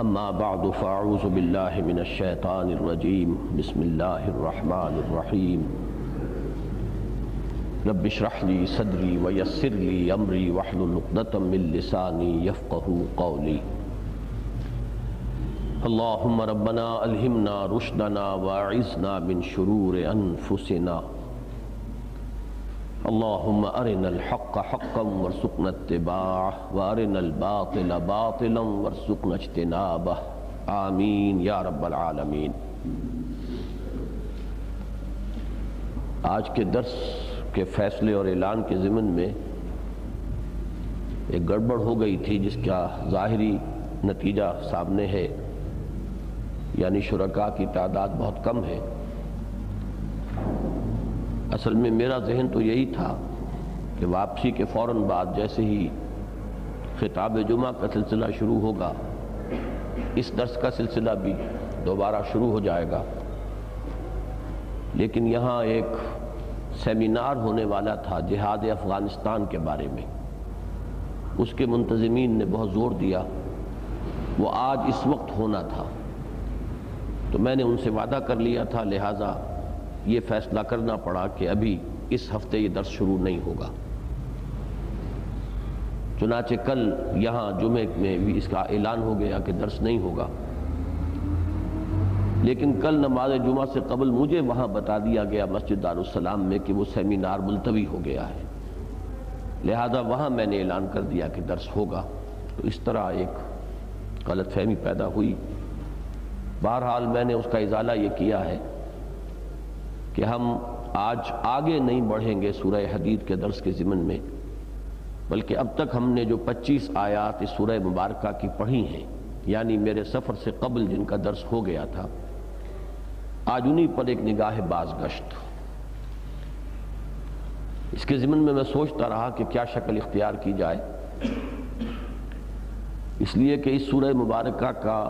اما بعد فاعوذ باللہ من الشیطان الرجیم بسم اللہ الرحمن الرحیم رب اشرح لی صدری ویسر لی امری واحلل عقدۃ من لسانی یفقہوا قولی اللہم ربنا الہمنا رشدنا واعذنا من شرور انفسنا اللہم ارنا الحق حقا وارزقنا اتباعہ وارنا الباطل باطلا وارزقنا اجتنابہ آمین یا رب العالمین۔ آج کے درس کے فیصلے اور اعلان کے ضمن میں ایک گڑبڑ ہو گئی تھی جس کا ظاہری نتیجہ سامنے ہے، یعنی شرکاء کی تعداد بہت کم ہے۔ اصل میں میرا ذہن تو یہی تھا کہ واپسی کے فوراً بعد جیسے ہی خطاب جمعہ کا سلسلہ شروع ہوگا اس درس کا سلسلہ بھی دوبارہ شروع ہو جائے گا، لیکن یہاں ایک سیمینار ہونے والا تھا جہاد افغانستان کے بارے میں، اس کے منتظمین نے بہت زور دیا، وہ آج اس وقت ہونا تھا، تو میں نے ان سے وعدہ کر لیا تھا، لہٰذا یہ فیصلہ کرنا پڑا کہ ابھی اس ہفتے یہ درس شروع نہیں ہوگا۔ چنانچہ کل یہاں جمعے میں بھی اس کا اعلان ہو گیا کہ درس نہیں ہوگا، لیکن کل نماز جمعہ سے قبل مجھے وہاں بتا دیا گیا مسجد دارالسلام میں کہ وہ سیمینار ملتوی ہو گیا ہے، لہذا وہاں میں نے اعلان کر دیا کہ درس ہوگا، تو اس طرح ایک غلط فہمی پیدا ہوئی۔ بہرحال میں نے اس کا ازالہ یہ کیا ہے کہ ہم آج آگے نہیں بڑھیں گے سورہ حدید کے درس کے ضمن میں، بلکہ اب تک ہم نے جو 25 آیات اس سورہ مبارکہ کی پڑھی ہیں، یعنی میرے سفر سے قبل جن کا درس ہو گیا تھا، آج انہی پر ایک نگاہ بازگشت۔ اس کے ضمن میں سوچتا رہا کہ کیا شکل اختیار کی جائے، اس لیے کہ اس سورہ مبارکہ کا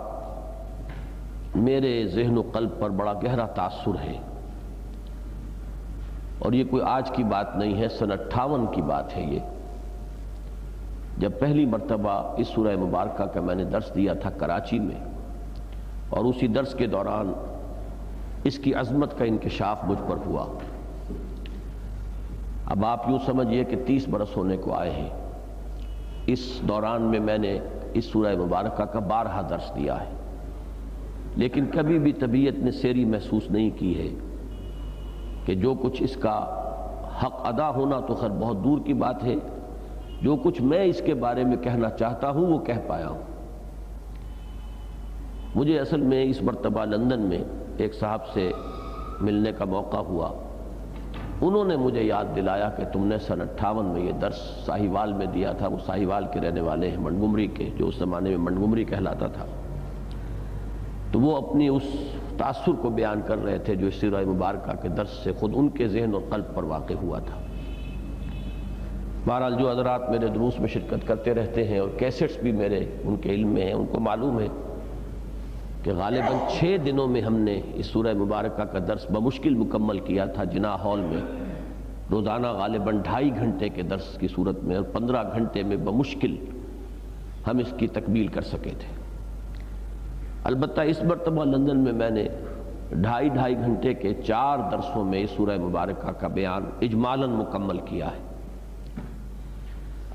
میرے ذہن و قلب پر بڑا گہرا تاثر ہے، اور یہ کوئی آج کی بات نہیں ہے، سن 58 کی بات ہے یہ، جب پہلی مرتبہ اس سورہ مبارکہ کا میں نے درس دیا تھا کراچی میں، اور اسی درس کے دوران اس کی عظمت کا انکشاف مجھ پر ہوا۔ اب آپ یوں سمجھئے کہ 30 برس ہونے کو آئے ہیں، اس دوران میں نے اس سورہ مبارکہ کا 12 درس دیا ہے، لیکن کبھی بھی طبیعت نے سیری محسوس نہیں کی ہے کہ جو کچھ اس کا حق ادا ہونا تو خیر بہت دور کی بات ہے، جو کچھ میں اس کے بارے میں کہنا چاہتا ہوں وہ کہہ پایا ہوں۔ مجھے اصل میں اس مرتبہ لندن میں ایک صاحب سے ملنے کا موقع ہوا، انہوں نے مجھے یاد دلایا کہ تم نے سن 58 میں یہ درس ساہیوال میں دیا تھا، وہ ساہیوال کے رہنے والے ہیں، منٹگمری کے، جو اس زمانے میں منٹگمری کہلاتا تھا، تو وہ اپنی اس تاثر کو بیان کر رہے تھے جو اس سورہ مبارکہ کے درس سے خود ان کے ذہن اور قلب پر واقع ہوا تھا۔ بہرحال جو حضرات میرے دروس میں شرکت کرتے رہتے ہیں اور کیسٹس بھی میرے ان کے علم میں ہیں، ان کو معلوم ہے کہ غالباً 6 دنوں میں ہم نے اس سورہ مبارکہ کا درس بمشکل مکمل کیا تھا جناح ہال میں، روزانہ غالباً 2.5 گھنٹے کے درس کی صورت میں، اور 15 گھنٹے میں بمشکل ہم اس کی تکمیل کر سکے تھے۔ البتہ اس مرتبہ لندن میں نے 2.5 گھنٹے کے 4 درسوں میں اس سورہ مبارکہ کا بیان اجمالاً مکمل کیا ہے۔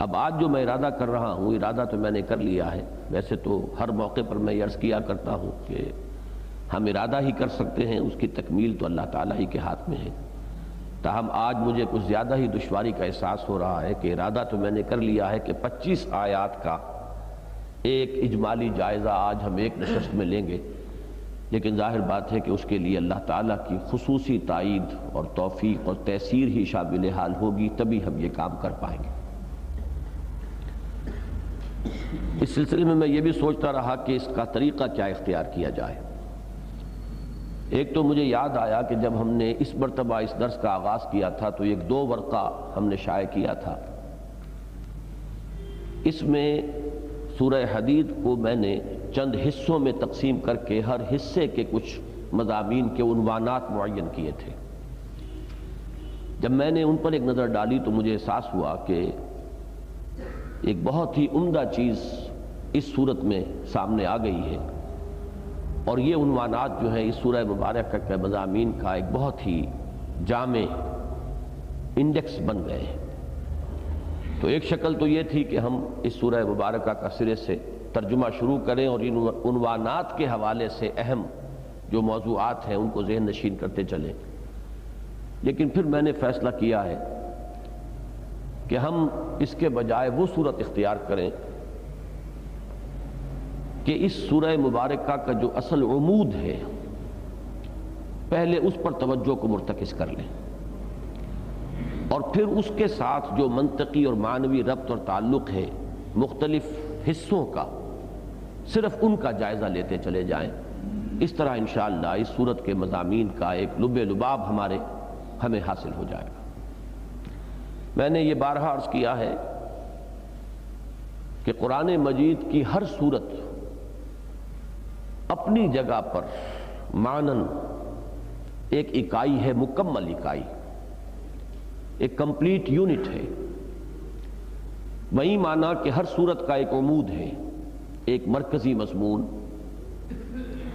اب آج جو میں ارادہ کر رہا ہوں، ارادہ تو میں نے کر لیا ہے، ویسے تو ہر موقع پر میں یہ عرض کیا کرتا ہوں کہ ہم ارادہ ہی کر سکتے ہیں، اس کی تکمیل تو اللہ تعالیٰ ہی کے ہاتھ میں ہے، تاہم آج مجھے کچھ زیادہ ہی دشواری کا احساس ہو رہا ہے کہ ارادہ تو میں نے کر لیا ہے کہ 25 آیات کا ایک اجمالی جائزہ آج ہم ایک نشست میں لیں گے، لیکن ظاہر بات ہے کہ اس کے لیے اللہ تعالیٰ کی خصوصی تائید اور توفیق اور تیسیر ہی شامل حال ہوگی، تبھی ہم یہ کام کر پائیں گے۔ اس سلسلے میں یہ بھی سوچتا رہا کہ اس کا طریقہ کیا اختیار کیا جائے۔ ایک تو مجھے یاد آیا کہ جب ہم نے اس مرتبہ اس درس کا آغاز کیا تھا تو ایک 2 ورقہ ہم نے شائع کیا تھا، اس میں سورہ حدید کو میں نے چند حصوں میں تقسیم کر کے ہر حصے کے کچھ مضامین کے عنوانات معین کیے تھے۔ جب میں نے ان پر ایک نظر ڈالی تو مجھے احساس ہوا کہ ایک بہت ہی عمدہ چیز اس صورت میں سامنے آ گئی ہے، اور یہ عنوانات جو ہیں اس سورہ مبارکہ کے مضامین کا ایک بہت ہی جامع انڈیکس بن گئے ہیں۔ تو ایک شکل تو یہ تھی کہ ہم اس سورہ مبارکہ کا سرے سے ترجمہ شروع کریں اور ان عنوانات کے حوالے سے اہم جو موضوعات ہیں ان کو ذہن نشین کرتے چلیں، لیکن پھر میں نے فیصلہ کیا ہے کہ ہم اس کے بجائے وہ صورت اختیار کریں کہ اس سورہ مبارکہ کا جو اصل عمود ہے پہلے اس پر توجہ کو مرتکز کر لیں، اور پھر اس کے ساتھ جو منطقی اور معنوی ربط اور تعلق ہے مختلف حصوں کا صرف ان کا جائزہ لیتے چلے جائیں۔ اس طرح انشاءاللہ اس سورت کے مضامین کا ایک لب لباب ہمیں حاصل ہو جائے گا۔ میں نے یہ بارہا عرض کیا ہے کہ قرآن مجید کی ہر سورت اپنی جگہ پر معنن ایک اکائی ہے، مکمل اکائی، ایک کمپلیٹ یونٹ ہے۔ وہی معنی کہ ہر سورت کا ایک عمود ہے، ایک مرکزی مضمون،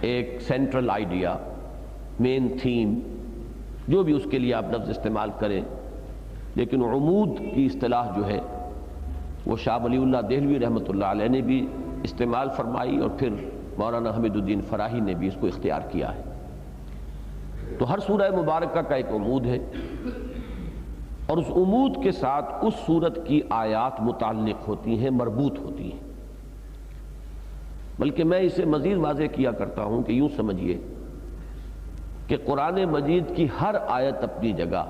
ایک سینٹرل آئیڈیا، مین تھیم، جو بھی اس کے لیے آپ لفظ استعمال کریں، لیکن عمود کی اصطلاح جو ہے وہ شاہ ولی اللہ دہلوی رحمۃ اللہ علیہ نے بھی استعمال فرمائی، اور پھر مولانا حمید الدین فراہی نے بھی اس کو اختیار کیا ہے۔ تو ہر سورہ مبارکہ کا ایک عمود ہے، اور اس عمود کے ساتھ اس سورت کی آیات متعلق ہوتی ہیں، مربوط ہوتی ہیں۔ بلکہ میں اسے مزید واضح کیا کرتا ہوں کہ یوں سمجھیے کہ قرآن مجید کی ہر آیت اپنی جگہ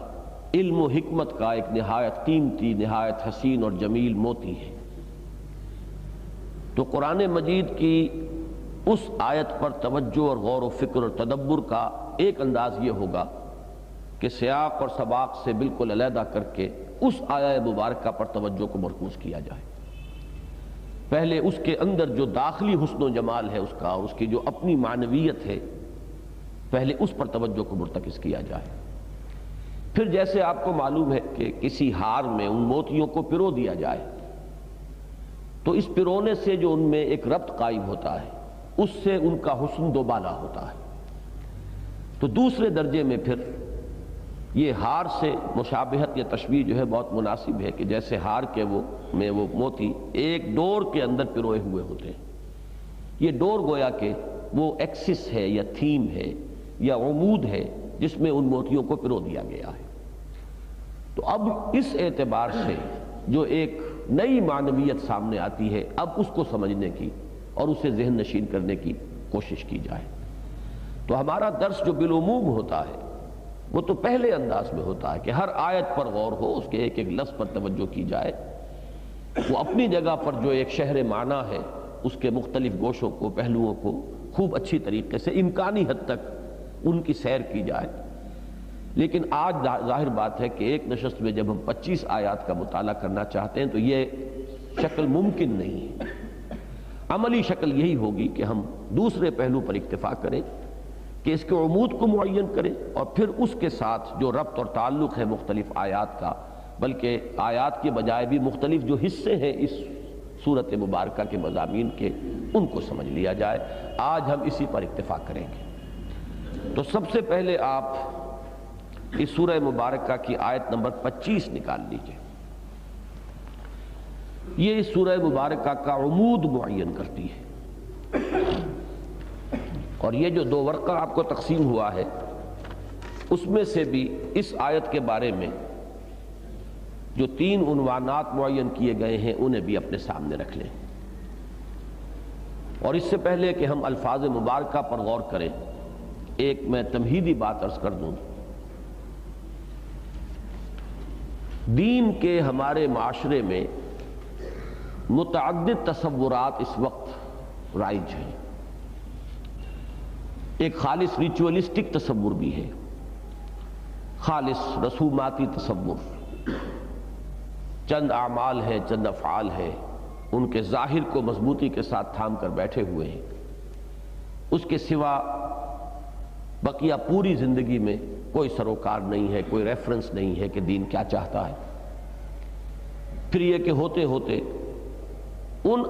علم و حکمت کا ایک نہایت قیمتی، نہایت حسین اور جمیل موتی ہے۔ تو قرآن مجید کی اس آیت پر توجہ اور غور و فکر اور تدبر کا ایک انداز یہ ہوگا کہ سیاق اور سباق سے بالکل علیحدہ کر کے اس آیہ مبارکہ پر توجہ کو مرکوز کیا جائے۔ پہلے اس کے اندر جو داخلی حسن و جمال ہے اس کا، اور اس کی جو اپنی معنویت ہے، پہلے اس پر توجہ کو مرتکز کیا جائے۔ پھر جیسے آپ کو معلوم ہے کہ کسی ہار میں ان موتیوں کو پرو دیا جائے، تو اس پرونے سے جو ان میں ایک ربط قائم ہوتا ہے، اس سے ان کا حسن دوبالا ہوتا ہے۔ تو دوسرے درجے میں پھر یہ ہار سے مشابہت یا تشبیہ جو ہے بہت مناسب ہے کہ جیسے ہار کے وہ موتی ایک ڈور کے اندر پروئے ہوئے ہوتے ہیں۔ یہ ڈور گویا کہ وہ ایکسس ہے یا تھیم ہے یا عمود ہے جس میں ان موتیوں کو پرو دیا گیا ہے۔ تو اب اس اعتبار سے جو ایک نئی معنویت سامنے آتی ہے، اب اس کو سمجھنے کی اور اسے ذہن نشین کرنے کی کوشش کی جائے۔ تو ہمارا درس جو بالعموم ہوتا ہے وہ تو پہلے انداز میں ہوتا ہے کہ ہر آیت پر غور ہو، اس کے ایک ایک لفظ پر توجہ کی جائے، وہ اپنی جگہ پر جو ایک شہر معنی ہے اس کے مختلف گوشوں کو، پہلوؤں کو خوب اچھی طریقے سے امکانی حد تک ان کی سیر کی جائے۔ لیکن آج ظاہر بات ہے کہ ایک نشست میں جب ہم 25 آیات کا مطالعہ کرنا چاہتے ہیں تو یہ شکل ممکن نہیں ہے۔ عملی شکل یہی ہوگی کہ ہم دوسرے پہلو پر اکتفا کریں کہ اس کے عمود کو معین کریں، اور پھر اس کے ساتھ جو ربط اور تعلق ہے مختلف آیات کا، بلکہ آیات کے بجائے بھی مختلف جو حصے ہیں اس سورت مبارکہ کے مضامین کے، ان کو سمجھ لیا جائے۔ آج ہم اسی پر اکتفا کریں گے۔ تو سب سے پہلے آپ اس سورہ مبارکہ کی آیت نمبر 25 نکال لیجئے۔ یہ اس سورہ مبارکہ کا عمود معین کرتی ہے، اور یہ جو 2 ورقہ آپ کو تقسیم ہوا ہے اس میں سے بھی اس آیت کے بارے میں جو 3 عنوانات معین کیے گئے ہیں انہیں بھی اپنے سامنے رکھ لیں۔ اور اس سے پہلے کہ ہم الفاظ مبارکہ پر غور کریں، ایک میں تمہیدی بات عرض کر دوں۔ دین کے ہمارے معاشرے میں متعدد تصورات اس وقت رائج ہیں۔ ایک خالص ریچولسٹک تصور بھی ہے، خالص رسوماتی تصور، چند اعمال ہیں، چند افعال ہیں، ان کے ظاہر کو مضبوطی کے ساتھ تھام کر بیٹھے ہوئے ہیں، اس کے سوا بقیہ پوری زندگی میں کوئی سروکار نہیں ہے، کوئی ریفرنس نہیں ہے کہ دین کیا چاہتا ہے۔ پھر یہ کہ ہوتے ہوتے ان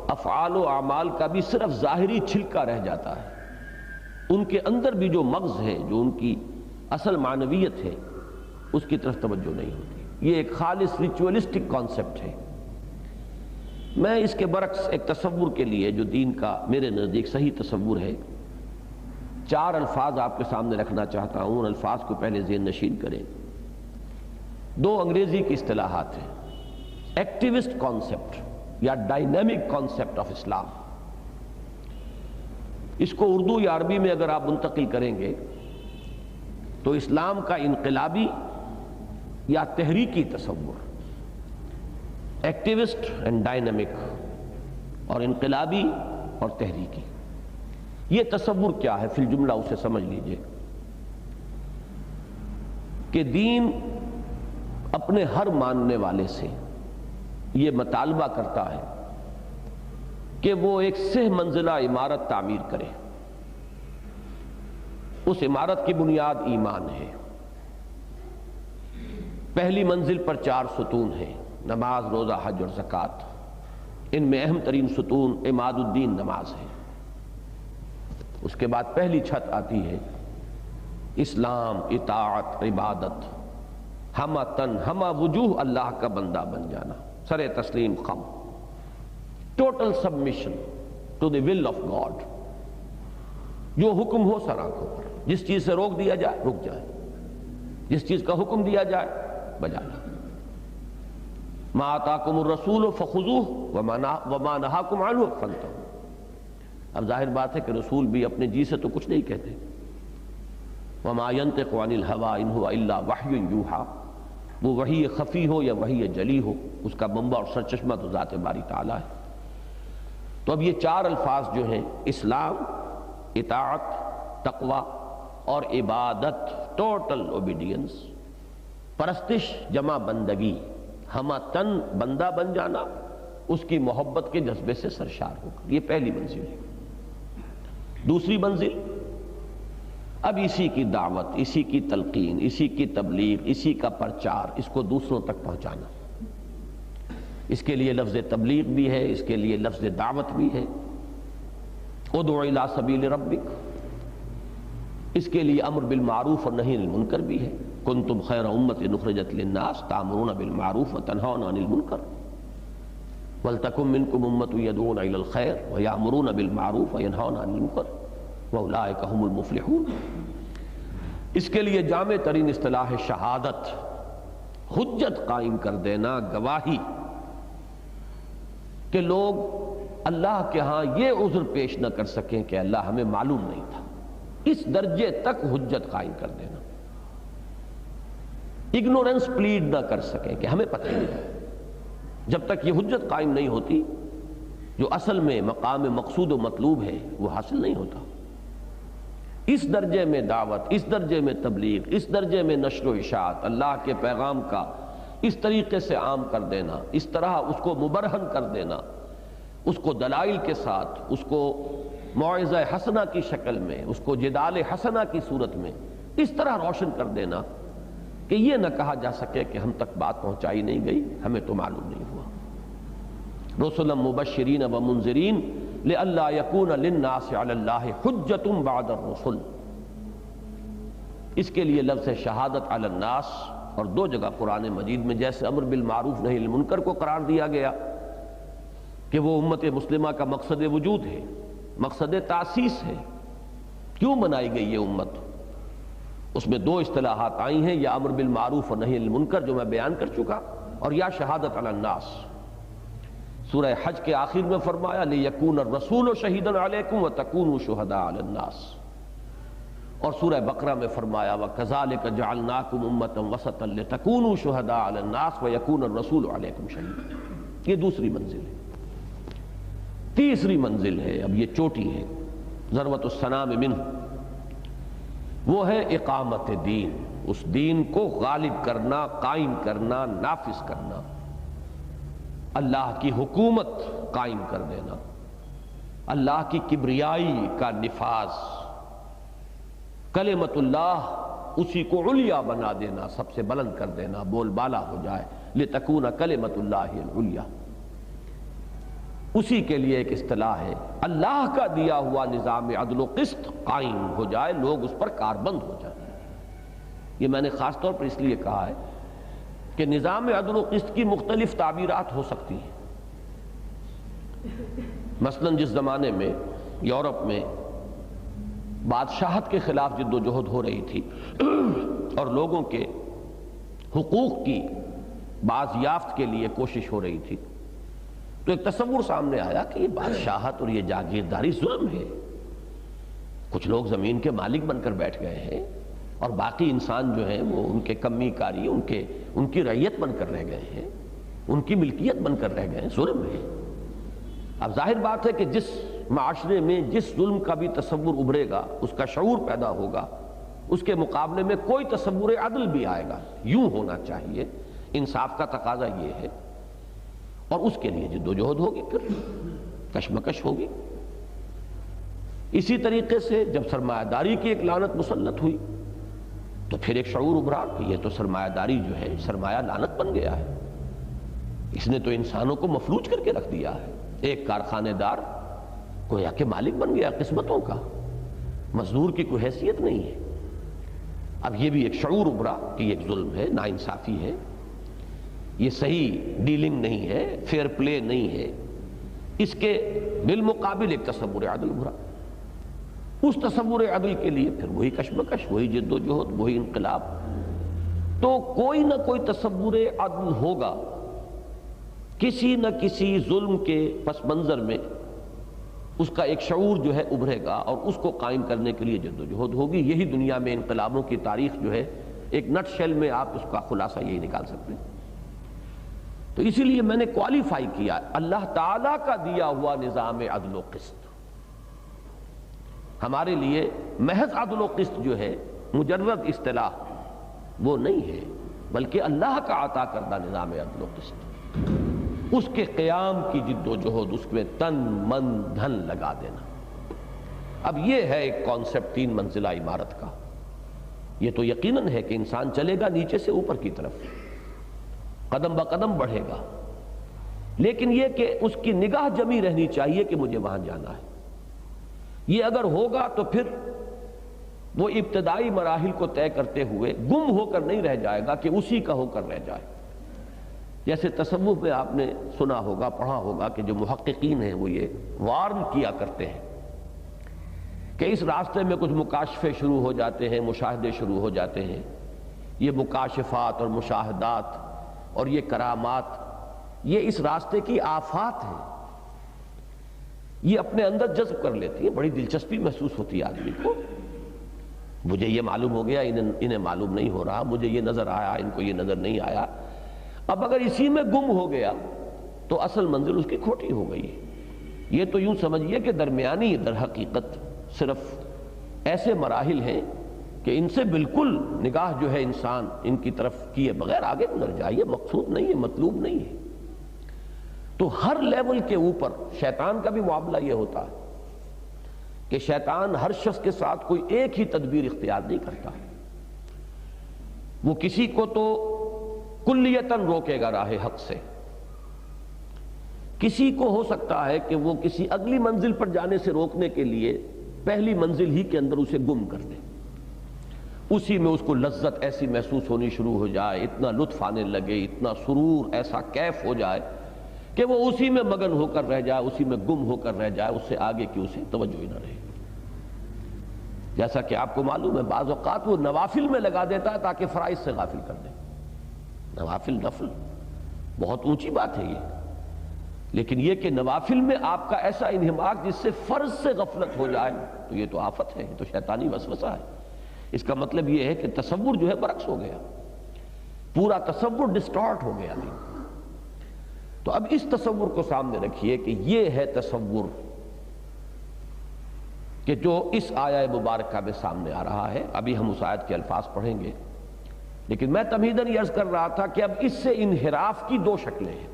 افعال و اعمال کا بھی صرف ظاہری چھلکا رہ جاتا ہے، ان کے اندر بھی جو مغز ہے، جو ان کی اصل معنویت ہے، اس کی طرف توجہ نہیں ہوتی۔ یہ ایک خالص ریچولسٹک کانسیپٹ ہے۔ میں اس کے برعکس ایک تصور کے لیے جو دین کا میرے نزدیک صحیح تصور ہے، 4 الفاظ آپ کے سامنے رکھنا چاہتا ہوں۔ ان الفاظ کو پہلے ذہن نشین کریں۔ 2 انگریزی کی اصطلاحات ہیں، ایکٹیوسٹ کانسیپٹ یا ڈائنامک کانسیپٹ آف اسلام۔ اس کو اردو یا عربی میں اگر آپ منتقل کریں گے تو اسلام کا انقلابی یا تحریکی تصور، ایکٹیوسٹ اینڈ ڈائنامک، اور انقلابی اور تحریکی۔ یہ تصور کیا ہے؟ فی الجملہ اسے سمجھ لیجئے کہ دین اپنے ہر ماننے والے سے یہ مطالبہ کرتا ہے کہ وہ ایک سہ منزلہ عمارت تعمیر کرے۔ اس عمارت کی بنیاد ایمان ہے۔ پہلی منزل پر 4 ستون ہیں، نماز، روزہ، حج اور زکوٰۃ۔ ان میں اہم ترین ستون عماد الدین نماز ہے۔ اس کے بعد پہلی چھت آتی ہے اسلام، اطاعت، عبادت، ہمہ تن ہمہ وجوہ اللہ کا بندہ بن جانا، سر تسلیم خم، total submission to the will of God. جو حکم ہو سر آنکھوں پر، جس چیز سے روک دیا جائے رک جائے، جس چیز کا حکم دیا جائے بجانا۔ ما آتاکم الرسول فخذوہ وما نہاکم عنہ فانتہوا۔ اب ظاہر بات ہے کہ رسول بھی اپنے جی سے تو کچھ نہیں کہتے۔ وما ينطق عن الهوى ان هو الا وحی یوحیٰ، وہ وحی خفی ہو یا وحی جلی ہو، اس کا منبع اور سرچشمہ تو ذات باری تعالیٰ ہے۔ تو اب یہ 4 الفاظ جو ہیں، اسلام، اطاعت، تقوی اور عبادت، ٹوٹل اوبیڈینس، پرستش جمع بندگی، ہمہ تن بندہ بن جانا، اس کی محبت کے جذبے سے سرشار ہوگا۔ یہ پہلی منزل ہے۔ دوسری منزل، اب اسی کی دعوت، اسی کی تلقین، اسی کی تبلیغ، اسی کا پرچار، اس کو دوسروں تک پہنچانا۔ اس کے لیے لفظ تبلیغ بھی ہے، اس کے لیے لفظ دعوت بھی ہے۔ ادعو الی سبیل ربک، اس کے لیے امر بالمعروف اور نہی عن المنکر بھی ہے۔ کنتم خیر امۃ اخرجت للناس تأمرون بالمعروف وتنہون عن المنکر ولتکن منکم امۃ یدعون الی الخیر ویأمرون بالمعروف وینہون عن المنکر وَأُولَٰئِكَ هُمُ الْمُفْلِحُونَ۔ اس کے لیے جامع ترین اصطلاح شہادت، حجت قائم کر دینا، گواہی، کہ لوگ اللہ کے ہاں یہ عذر پیش نہ کر سکیں کہ اللہ ہمیں معلوم نہیں تھا۔ اس درجے تک حجت قائم کر دینا، اگنورنس پلیڈ نہ کر سکیں کہ ہمیں پتہ نہیں ہے۔ جب تک یہ حجت قائم نہیں ہوتی، جو اصل میں مقام مقصود و مطلوب ہے وہ حاصل نہیں ہوتا۔ اس درجے میں دعوت، اس درجے میں تبلیغ، اس درجے میں نشر و اشاعت، اللہ کے پیغام کا اس طریقے سے عام کر دینا، اس طرح اس کو مبرہن کر دینا، اس کو دلائل کے ساتھ، اس کو موعظہ حسنہ کی شکل میں، اس کو جدال حسنہ کی صورت میں اس طرح روشن کر دینا کہ یہ نہ کہا جا سکے کہ ہم تک بات پہنچائی نہیں گئی، ہمیں تو معلوم نہیں ہوا۔ رسلا مبشرین و منذرین لئلا یکون للناس علی اللہ حجۃ بعد الرسل۔ اس کے لیے لفظ شہادت علی الناس، اور 2 جگہ قرآن مجید میں جیسے امر بالمعروف نہی عن المنکر کو قرار دیا گیا کہ وہ امت مسلمہ کا مقصد وجود ہے، مقصد تاسیس ہے، کیوں بنائی گئی یہ امت، اس میں 2 اصطلاحات آئی ہیں، یا امر بالمعروف اور نہی عن المنکر جو میں بیان کر چکا، اور یا شہادت علی الناس۔ سورہ حج کے آخر میں فرمایا لِيَكُونَ الرَّسُولُ شَهِيدًا عَلَيْكُمْ وَتَكُونُوا شُهَدَاءَ عَلَى النَّاسِ، اور سورہ بقرہ میں فرمایا وَكَذَلِكَ جَعَلْنَاكُمْ أُمَّةً وَسَطًا لِتَكُونُوا شُهَدَاءَ عَلَى النَّاسِ وَيَكُونَ الرَّسُولُ عَلَيْكُمْ شَهِيدًا۔ یہ دوسری منزل ہے۔ تیسری منزل ہے، اب یہ چوٹی ہے، ذروۃ السنام منہ، وہ ہے اقامت دین، اس دین کو غالب کرنا، قائم کرنا، نافذ کرنا، اللہ کی حکومت قائم کر دینا، اللہ کی کبریائی کا نفاذ، کلمت اللہ اسی کو علیا بنا دینا، سب سے بلند کر دینا، بول بالا ہو جائے، لتکون کلمت اللہ العلیٰ۔ اسی کے لیے ایک اصطلاح ہے، اللہ کا دیا ہوا نظام عدل و قسط قائم ہو جائے، لوگ اس پر کاربند ہو جائیں۔ یہ میں نے خاص طور پر اس لیے کہا ہے کہ نظام عدل و قسط کی مختلف تعبیرات ہو سکتی ہیں۔ مثلا جس زمانے میں یورپ میں بادشاہت کے خلاف جد و جہد ہو رہی تھی اور لوگوں کے حقوق کی بازیافت کے لیے کوشش ہو رہی تھی، تو ایک تصور سامنے آیا کہ یہ بادشاہت اور یہ جاگیرداری ظلم ہے۔ کچھ لوگ زمین کے مالک بن کر بیٹھ گئے ہیں اور باقی انسان جو ہیں وہ ان کے کمی کاری، ان کی رعیت بن کر رہ گئے ہیں، ان کی ملکیت بن کر رہ گئے ہیں، ظلم ہے۔ اب ظاہر بات ہے کہ جس معاشرے میں جس ظلم کا بھی تصور ابھرے گا، اس کا شعور پیدا ہوگا، اس کے مقابلے میں کوئی تصور عدل بھی آئے گا۔ یوں ہونا چاہیے، انصاف کا تقاضا یہ ہے، اور اس کے لیے جد و جہد ہوگی، پھر کشمکش ہوگی۔ اسی طریقے سے جب سرمایہ داری کی ایک لعنت مسلط ہوئی تو پھر ایک شعور ابھرا کہ یہ تو سرمایہ داری جو ہے سرمایہ لعنت بن گیا ہے، اس نے تو انسانوں کو مفلوج کر کے رکھ دیا ہے۔ ایک کارخانے دار گویا کہ مالک بن گیا قسمتوں کا، مزدور کی کوئی حیثیت نہیں ہے۔ اب یہ بھی ایک شعور ابھرا کہ یہ ایک ظلم ہے، ناانصافی ہے، یہ صحیح ڈیلنگ نہیں ہے، فیئر پلے نہیں ہے۔ اس کے بالمقابل ایک تصور عدل ابھرا۔ اس تصور عدل کے لیے پھر وہی کشمکش، وہی جد و جہد، وہی انقلاب۔ تو کوئی نہ کوئی تصور عدل ہوگا، کسی نہ کسی ظلم کے پس منظر میں اس کا ایک شعور جو ہے ابھرے گا اور اس کو قائم کرنے کے لیے جد و جہد ہوگی۔ یہی دنیا میں انقلابوں کی تاریخ جو ہے ایک نٹ شیل میں آپ اس کا خلاصہ یہی نکال سکتے ہیں۔ تو اسی لیے میں نے کوالیفائی کیا اللہ تعالیٰ کا دیا ہوا نظام عدل و قسط ہمارے لیے محض عدل و قسط جو ہے مجرد اصطلاح وہ نہیں ہے، بلکہ اللہ کا عطا کردہ نظام عدل و قسط، اس کے قیام کی جد و جہد، اس میں تن من دھن لگا دینا۔ اب یہ ہے ایک کانسیپٹ 3 منزلہ عمارت کا۔ یہ تو یقیناً ہے کہ انسان چلے گا نیچے سے اوپر کی طرف، قدم بقدم بڑھے گا، لیکن یہ کہ اس کی نگاہ جمی رہنی چاہیے کہ مجھے وہاں جانا ہے۔ یہ اگر ہوگا تو پھر وہ ابتدائی مراحل کو طے کرتے ہوئے گم ہو کر نہیں رہ جائے گا کہ اسی کا ہو کر رہ جائے۔ جیسے تصوف میں آپ نے سنا ہوگا، پڑھا ہوگا کہ جو محققین ہیں وہ یہ وارن کیا کرتے ہیں کہ اس راستے میں کچھ مکاشفے شروع ہو جاتے ہیں، مشاہدے شروع ہو جاتے ہیں۔ یہ مکاشفات اور مشاہدات اور یہ کرامات، یہ اس راستے کی آفات ہیں، یہ اپنے اندر جذب کر لیتی ہیں۔ بڑی دلچسپی محسوس ہوتی ہے آدمی کو، مجھے یہ معلوم ہو گیا، انہیں معلوم نہیں ہو رہا، مجھے یہ نظر آیا، ان کو یہ نظر نہیں آیا۔ اب اگر اسی میں گم ہو گیا تو اصل منزل اس کی کھوٹی ہو گئی۔ یہ تو یوں سمجھیے کہ درمیانی در حقیقت صرف ایسے مراحل ہیں کہ ان سے بالکل نگاہ جو ہے انسان ان کی طرف کیے بغیر آگے گزر جائے، یہ مقصود نہیں ہے، مطلوب نہیں ہے۔ تو ہر لیول کے اوپر شیطان کا بھی معاملہ یہ ہوتا ہے کہ شیطان ہر شخص کے ساتھ کوئی ایک ہی تدبیر اختیار نہیں کرتا، وہ کسی کو تو کلیتاً روکے گا راہ حق سے، کسی کو ہو سکتا ہے کہ وہ کسی اگلی منزل پر جانے سے روکنے کے لیے پہلی منزل ہی کے اندر اسے گم کر دے، اسی میں اس کو لذت ایسی محسوس ہونی شروع ہو جائے، اتنا لطف آنے لگے، اتنا سرور، ایسا کیف ہو جائے کہ وہ اسی میں مگن ہو کر رہ جائے، اسی میں گم ہو کر رہ جائے، اس سے آگے کی اسے توجہ ہی نہ رہے۔ جیسا کہ آپ کو معلوم ہے بعض اوقات وہ نوافل میں لگا دیتا ہے تاکہ فرائض سے غافل کر دے۔ نوافل، نفل بہت اونچی بات ہے یہ، لیکن یہ کہ نوافل میں آپ کا ایسا انہماک جس سے فرض سے غفلت ہو جائے تو یہ تو آفت ہے، یہ تو شیطانی وسوسہ ہے۔ اس کا مطلب یہ ہے کہ تصور جو ہے برعکس ہو گیا، پورا تصور ڈسٹارٹ ہو گیا۔ تو اب اس تصور کو سامنے رکھیے کہ یہ ہے تصور کہ جو اس آیہ مبارکہ میں سامنے آ رہا ہے۔ ابھی ہم اس آیت کے الفاظ پڑھیں گے، لیکن میں تمہیداً یہ عرض کر رہا تھا کہ اب اس سے انحراف کی 2 شکلیں ہیں۔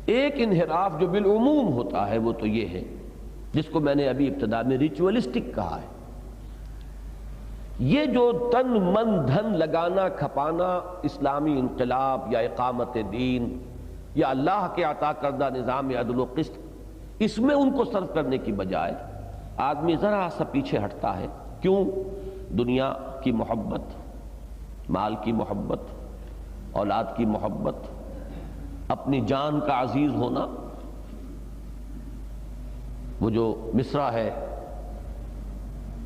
ایک انحراف جو بالعموم ہوتا ہے وہ تو یہ ہے جس کو میں نے ابھی ابتدا میں ریچولسٹک کہا ہے، یہ جو تن من دھن لگانا کھپانا اسلامی انقلاب یا اقامت دین یا اللہ کے عطا کردہ نظام عدل و قسط، اس میں ان کو صرف کرنے کی بجائے آدمی ذرا سا پیچھے ہٹتا ہے۔ کیوں؟ دنیا کی محبت، مال کی محبت، اولاد کی محبت، اپنی جان کا عزیز ہونا۔ وہ جو مصرع ہے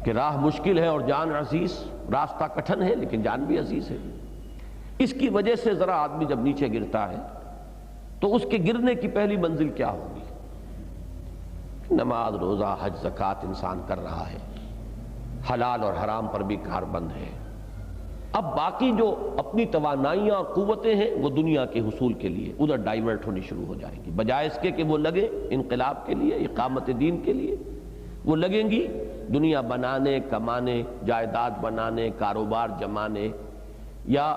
کہ راہ مشکل ہے اور جان عزیز، راستہ کٹھن ہے لیکن جان بھی عزیز ہے، اس کی وجہ سے ذرا آدمی جب نیچے گرتا ہے تو اس کے گرنے کی پہلی منزل کیا ہوگی؟ نماز، روزہ، حج، زکوٰۃ انسان کر رہا ہے، حلال اور حرام پر بھی کار بند ہے، اب باقی جو اپنی توانائیاں اور قوتیں ہیں وہ دنیا کے حصول کے لیے ادھر ڈائیورٹ ہونی شروع ہو جائیں گی، بجائے اس کے کہ وہ لگے انقلاب کے لیے، اقامت دین کے لیے، وہ لگیں گی دنیا بنانے، کمانے، جائیداد بنانے، کاروبار جمانے، یا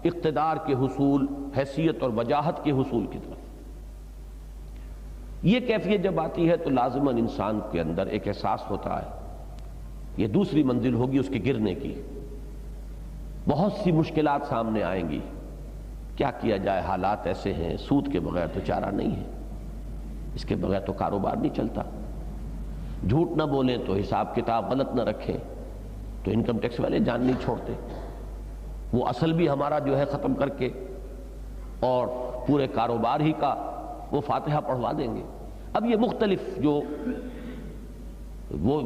اقتدار کے حصول، حیثیت اور وجاہت کے حصول کی طرف۔ یہ کیفیت جب آتی ہے تو لازماً انسان کے اندر ایک احساس ہوتا ہے، یہ دوسری منزل ہوگی اس کے گرنے کی، بہت سی مشکلات سامنے آئیں گی، کیا کیا جائے، حالات ایسے ہیں، سود کے بغیر تو چارہ نہیں ہے، اس کے بغیر تو کاروبار نہیں چلتا، جھوٹ نہ بولیں تو حساب کتاب غلط نہ رکھیں تو انکم ٹیکس والے جان نہیں چھوڑتے، وہ اصل بھی ہمارا جو ہے ختم کر کے اور پورے کاروبار ہی کا وہ فاتحہ پڑھوا دیں گے۔ اب یہ مختلف جو وہ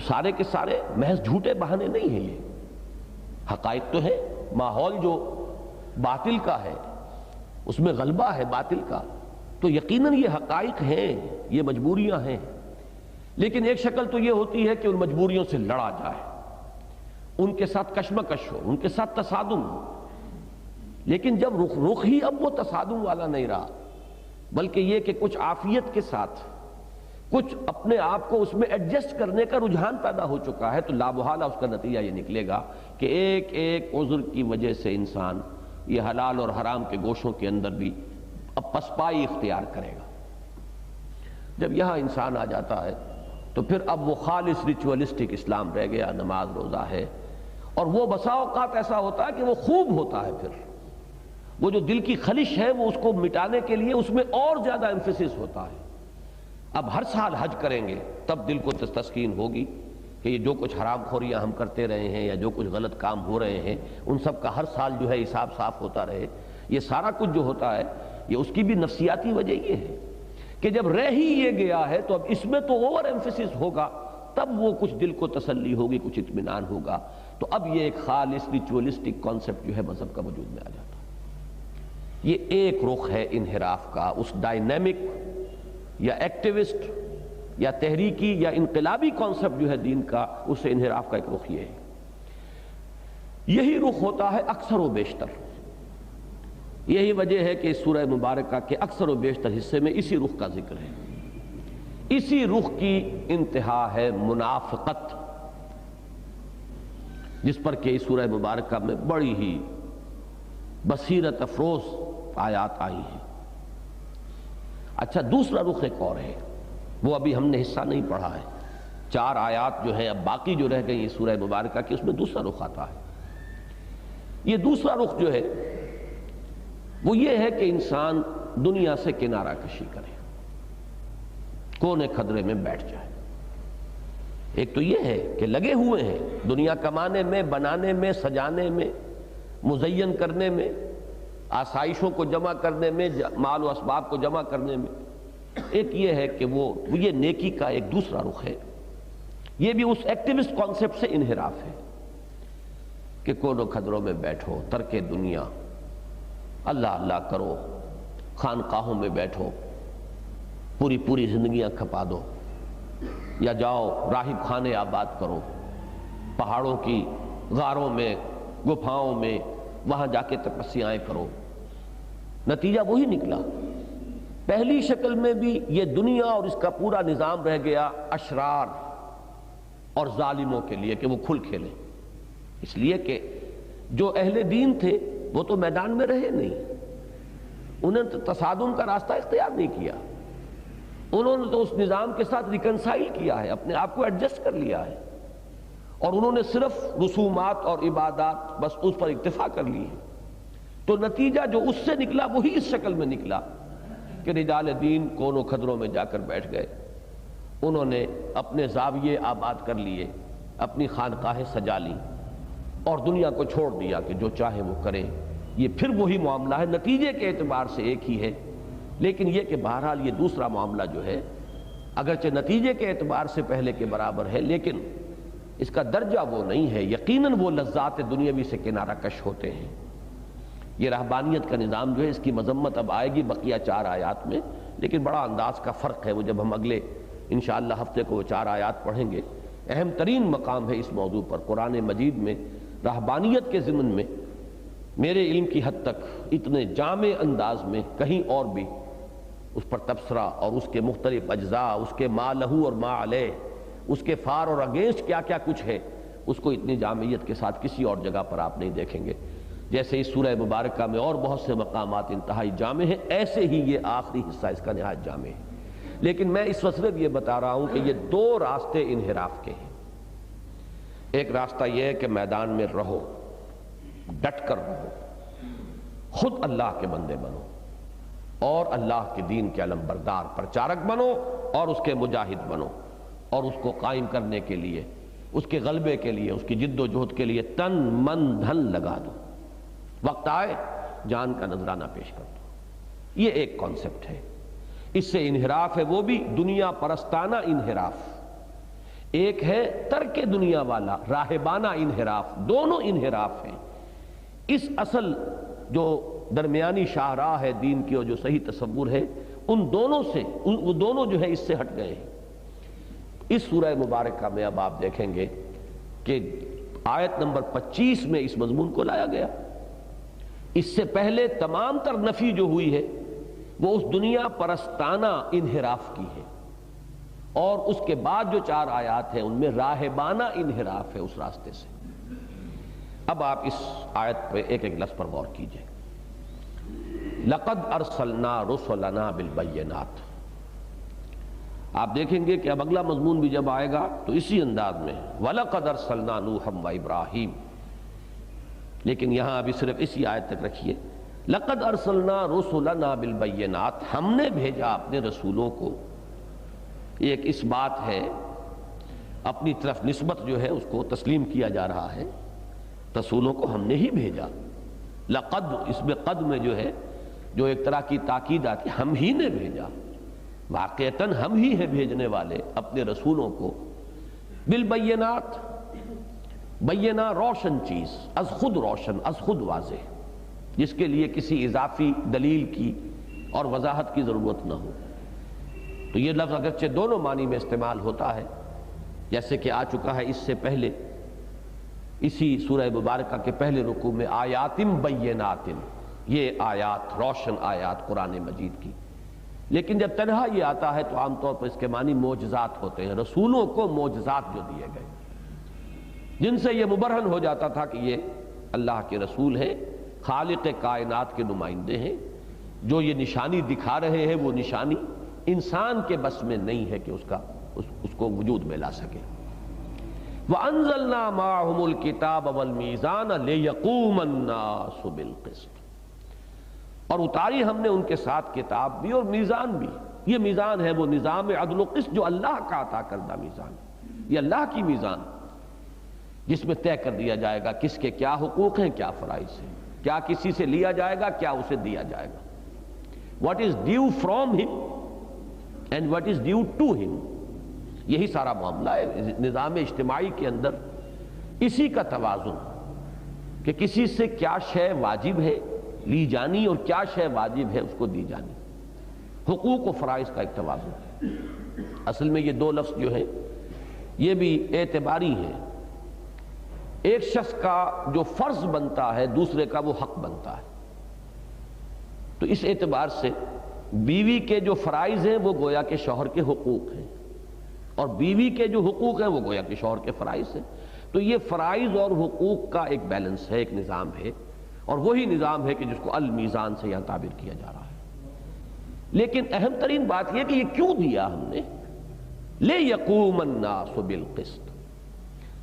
سارے کے سارے محض جھوٹے بہانے نہیں ہیں، یہ حقائق تو ہے، ماحول جو باطل کا ہے اس میں غلبہ ہے باطل کا، تو یقیناً یہ حقائق ہیں، یہ مجبوریاں ہیں، لیکن ایک شکل تو یہ ہوتی ہے کہ ان مجبوریوں سے لڑا جائے، ان کے ساتھ کشمکش ہو، ان کے ساتھ تصادم ہو، لیکن جب رخ ہی اب وہ تصادم والا نہیں رہا، بلکہ یہ کہ کچھ عافیت کے ساتھ کچھ اپنے آپ کو اس میں ایڈجسٹ کرنے کا رجحان پیدا ہو چکا ہے، تو لامحالہ اس کا نتیجہ یہ نکلے گا کہ ایک ایک عذر کی وجہ سے انسان یہ حلال اور حرام کے گوشوں کے اندر بھی اب پسپائی اختیار کرے گا۔ جب یہاں انسان آ جاتا ہے تو پھر اب وہ خالص ریچولسٹک اسلام رہ گیا، نماز روزہ ہے، اور وہ بسا اوقات ایسا ہوتا ہے کہ وہ خوب ہوتا ہے، پھر وہ جو دل کی خلش ہے وہ اس کو مٹانے کے لیے اس میں اور زیادہ ایمفیسس ہوتا ہے۔ اب ہر سال حج کریں گے تب دل کو تسکین ہوگی کہ یہ جو کچھ حرام خوریاں ہم کرتے رہے ہیں یا جو کچھ غلط کام ہو رہے ہیں ان سب کا ہر سال جو ہے حساب صاف ہوتا رہے۔ یہ سارا کچھ جو ہوتا ہے یہ اس کی بھی نفسیاتی وجہ یہ ہے کہ جب رہ ہی یہ گیا ہے تو اب اس میں تو اوور ایمفیسس ہوگا، تب وہ کچھ دل کو تسلی ہوگی، کچھ اطمینان ہوگا، تو اب یہ ایک خالص ریچولسٹک کانسیپٹ جو ہے مذہب کا وجود میں آ جاتا ہے۔ یہ ایک رخ ہے انحراف کا، اس ڈائنامک یا ایکٹیوسٹ یا تحریکی یا انقلابی کانسیپٹ جو ہے دین کا، اس سے انحراف کا ایک رخ یہ ہے۔ یہی رخ ہوتا ہے اکثر و بیشتر، یہی وجہ ہے کہ اس سورہ مبارکہ کے اکثر و بیشتر حصے میں اسی رخ کا ذکر ہے۔ اسی رخ کی انتہا ہے منافقت، جس پر کہ اس سورہ مبارکہ میں بڑی ہی بصیرت افروز آیات آئی ہیں۔ اچھا، دوسرا رخ ایک اور ہے، وہ ابھی ہم نے حصہ نہیں پڑھا ہے، 4 آیات جو ہیں اب باقی جو رہ گئی سورہ مبارکہ کی، اس میں دوسرا رخ آتا ہے۔ یہ دوسرا رخ جو ہے وہ یہ ہے کہ انسان دنیا سے کنارہ کشی کرے، کونے خدرے میں بیٹھ جائے۔ ایک تو یہ ہے کہ لگے ہوئے ہیں دنیا کمانے میں، بنانے میں، سجانے میں، مزین کرنے میں، آسائشوں کو جمع کرنے میں، مال و اسباب کو جمع کرنے میں۔ ایک یہ ہے کہ وہ یہ نیکی کا ایک دوسرا رخ ہے، یہ بھی اس ایکٹیوسٹ کانسیپٹ سے انحراف ہے کہ کونوں خدروں میں بیٹھو، ترک دنیا، اللہ اللہ کرو، خانقاہوں میں بیٹھو، پوری زندگیاں کھپا دو، یا جاؤ راہب خانے آباد کرو، پہاڑوں کی غاروں میں، گپھاؤں میں، وہاں جا کے تپسیائیں کرو۔ نتیجہ وہی نکلا، پہلی شکل میں بھی یہ دنیا اور اس کا پورا نظام رہ گیا اشرار اور ظالموں کے لیے کہ وہ کھل کھیلیں، اس لیے کہ جو اہل دین تھے وہ تو میدان میں رہے نہیں، انہوں نے تصادم کا راستہ اختیار نہیں کیا، انہوں نے تو اس نظام کے ساتھ ریکنسائل کیا ہے، اپنے آپ کو ایڈجسٹ کر لیا ہے، اور انہوں نے صرف رسومات اور عبادات بس اس پر اکتفا کر لی ہے، تو نتیجہ جو اس سے نکلا وہی اس شکل میں نکلا کہ رجال دین کونوں کھدروں میں جا کر بیٹھ گئے، انہوں نے اپنے زاویے آباد کر لیے، اپنی خانقاہیں سجا لی اور دنیا کو چھوڑ دیا کہ جو چاہے وہ کریں۔ یہ پھر وہی معاملہ ہے، نتیجے کے اعتبار سے ایک ہی ہے، لیکن یہ کہ بہرحال یہ دوسرا معاملہ جو ہے اگرچہ نتیجے کے اعتبار سے پہلے کے برابر ہے، لیکن اس کا درجہ وہ نہیں ہے، یقیناً وہ لذات دنیاوی سے کنارہ کش ہوتے ہیں۔ یہ رہبانیت کا نظام جو ہے اس کی مذمت اب آئے گی بقیہ 4 آیات میں، لیکن بڑا انداز کا فرق ہے، وہ جب ہم اگلے انشاءاللہ ہفتے کو وہ 4 آیات پڑھیں گے۔ اہم ترین مقام ہے اس موضوع پر قرآن مجید میں رہبانیت کے ضمن میں، میرے علم کی حد تک اتنے جامع انداز میں کہیں اور بھی اس پر تبصرہ اور اس کے مختلف اجزاء، اس کے ما لہو اور ما علیہ، اس کے فار اور اگینسٹ کیا کیا کچھ ہے، اس کو اتنی جامعیت کے ساتھ کسی اور جگہ پر آپ نہیں دیکھیں گے۔ جیسے اس سورہ مبارکہ میں اور بہت سے مقامات انتہائی جامع ہیں، ایسے ہی یہ آخری حصہ اس کا نہایت جامع ہے۔ لیکن میں اس وقت صرف یہ بتا رہا ہوں کہ یہ 2 راستے انحراف کے ہیں۔ ایک راستہ یہ ہے کہ میدان میں رہو، ڈٹ کر رہو، خود اللہ کے بندے بنو اور اللہ کے دین کے علم بردار پرچارک بنو اور اس کے مجاہد بنو، اور اس کو قائم کرنے کے لیے، اس کے غلبے کے لیے، اس کی جد و جہد کے لیے تن من دھن لگا دو، وقت آئے جان کا نذرانہ پیش کر دو۔ یہ ایک کانسیپٹ ہے۔ اس سے انحراف ہے وہ بھی دنیا پرستانہ انحراف، ایک ہے ترک دنیا والا راہبانہ انحراف، دونوں انحراف ہیں۔ اس اصل جو درمیانی شاہراہ ہے دین کی اور جو صحیح تصور ہے، ان دونوں سے وہ دونوں جو ہے اس سے ہٹ گئے ہیں۔ اس سورہ مبارکہ میں اب آپ دیکھیں گے کہ آیت نمبر 25 میں اس مضمون کو لایا گیا۔ اس سے پہلے تمام تر نفی جو ہوئی ہے وہ اس دنیا پرستانہ انحراف کی ہے، اور اس کے بعد جو 4 آیات ہیں ان میں راہبانہ انحراف ہے اس راستے سے۔ اب آپ اس آیت پہ ایک ایک لفظ پر غور کیجئے۔ لقد ارسلنا رسلنا بالبینات، آپ دیکھیں گے کہ اب اگلا مضمون بھی جب آئے گا تو اسی انداز میں وَلَقَدْ أَرْسَلْنَا نُوحًا وَإِبْرَاهِيمَ، لیکن یہاں ابھی صرف اسی آیت تک رکھیے۔ لقد ارسلنا رسلنا بالبینات، ہم نے بھیجا اپنے رسولوں کو۔ ایک اس بات ہے، اپنی طرف نسبت جو ہے اس کو تسلیم کیا جا رہا ہے، رسولوں کو ہم نے ہی بھیجا۔ لقد، اس میں قد میں جو ہے جو ایک طرح کی تاکید آتی، ہم ہی نے بھیجا، واقعتاً ہم ہی ہیں بھیجنے والے اپنے رسولوں کو۔ بالبینات، بینہ روشن چیز، از خود روشن، از خود واضح، جس کے لیے کسی اضافی دلیل کی اور وضاحت کی ضرورت نہ ہو۔ تو یہ لفظ اگرچہ دونوں معنی میں استعمال ہوتا ہے، جیسے کہ آ چکا ہے اس سے پہلے اسی سورہ مبارکہ کے پہلے رکوع میں آیاتم بینات، یہ آیات روشن آیات قرآن مجید کی۔ لیکن جب تنہا یہ آتا ہے تو عام طور پر اس کے معنی معجزات ہوتے ہیں، رسولوں کو معجزات جو دیے گئے، جن سے یہ مبرہن ہو جاتا تھا کہ یہ اللہ کے رسول ہیں، خالق کائنات کے نمائندے ہیں۔ جو یہ نشانی دکھا رہے ہیں وہ نشانی انسان کے بس میں نہیں ہے کہ اس کو وجود میں لا سکے۔ وَأَنزَلْنَا مَعَهُمُ الْكِتَابَ وَالْمِيزَانَ لِيَقُومَ النَّاسُ بِالْقِسْطِ، اور اتاری ہم نے ان کے ساتھ کتاب بھی اور میزان بھی۔ یہ میزان ہے وہ نظام عدل و قسط جو اللہ کا عطا کردہ میزان، یہ اللہ کی میزان، جس میں طے کر دیا جائے گا کس کے کیا حقوق ہیں، کیا فرائض ہیں، کیا کسی سے لیا جائے گا، کیا اسے دیا جائے گا، what is due from him and what is due to him۔ یہی سارا معاملہ ہے نظام اجتماعی کے اندر، اسی کا توازن کہ کسی سے کیا شے واجب ہے لی جانی اور کیا شے واجب ہے اس کو دی جانی، حقوق و فرائض کا ایک توازن ہے۔ اصل میں یہ 2 لفظ جو ہیں یہ بھی اعتباری ہیں، ایک شخص کا جو فرض بنتا ہے دوسرے کا وہ حق بنتا ہے۔ تو اس اعتبار سے بیوی کے جو فرائض ہیں وہ گویا کہ شوہر کے حقوق ہیں، اور بیوی کے جو حقوق ہیں وہ گویا کہ شوہر کے فرائض ہیں۔ تو یہ فرائض اور حقوق کا ایک بیلنس ہے، ایک نظام ہے، اور وہی نظام ہے کہ جس کو المیزان سے یہاں تعبیر کیا جا رہا ہے۔ لیکن اہم ترین بات یہ کہ یہ کیوں دیا ہم نے، لِيَقُومَ النَّاسُ بِالْقِسْطِ،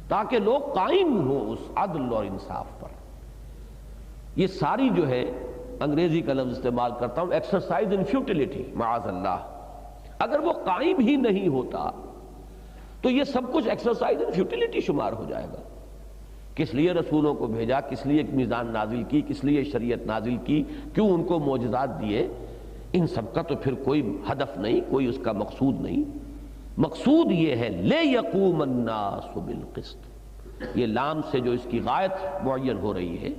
تاکہ لوگ قائم ہوں اس عدل اور انصاف پر۔ یہ ساری جو ہے انگریزی کا لفظ استعمال کرتا ہوں، ایکسرسائز ان فیوٹیلیٹی، معاذ اللہ، اگر وہ قائم ہی نہیں ہوتا تو یہ سب کچھ ایکسرسائز ان فیوٹیلیٹی شمار ہو جائے گا۔ کس لیے رسولوں کو بھیجا، کس لیے میزان نازل کی، کس لیے شریعت نازل کی، کیوں ان کو معجزات دیے، ان سب کا تو پھر کوئی ہدف نہیں، کوئی اس کا مقصود نہیں۔ مقصود یہ ہے لِیَقُومَ النَّاسُ بِالْقِسْطِ، یہ لام سے جو اس کی غایت معین ہو رہی ہے،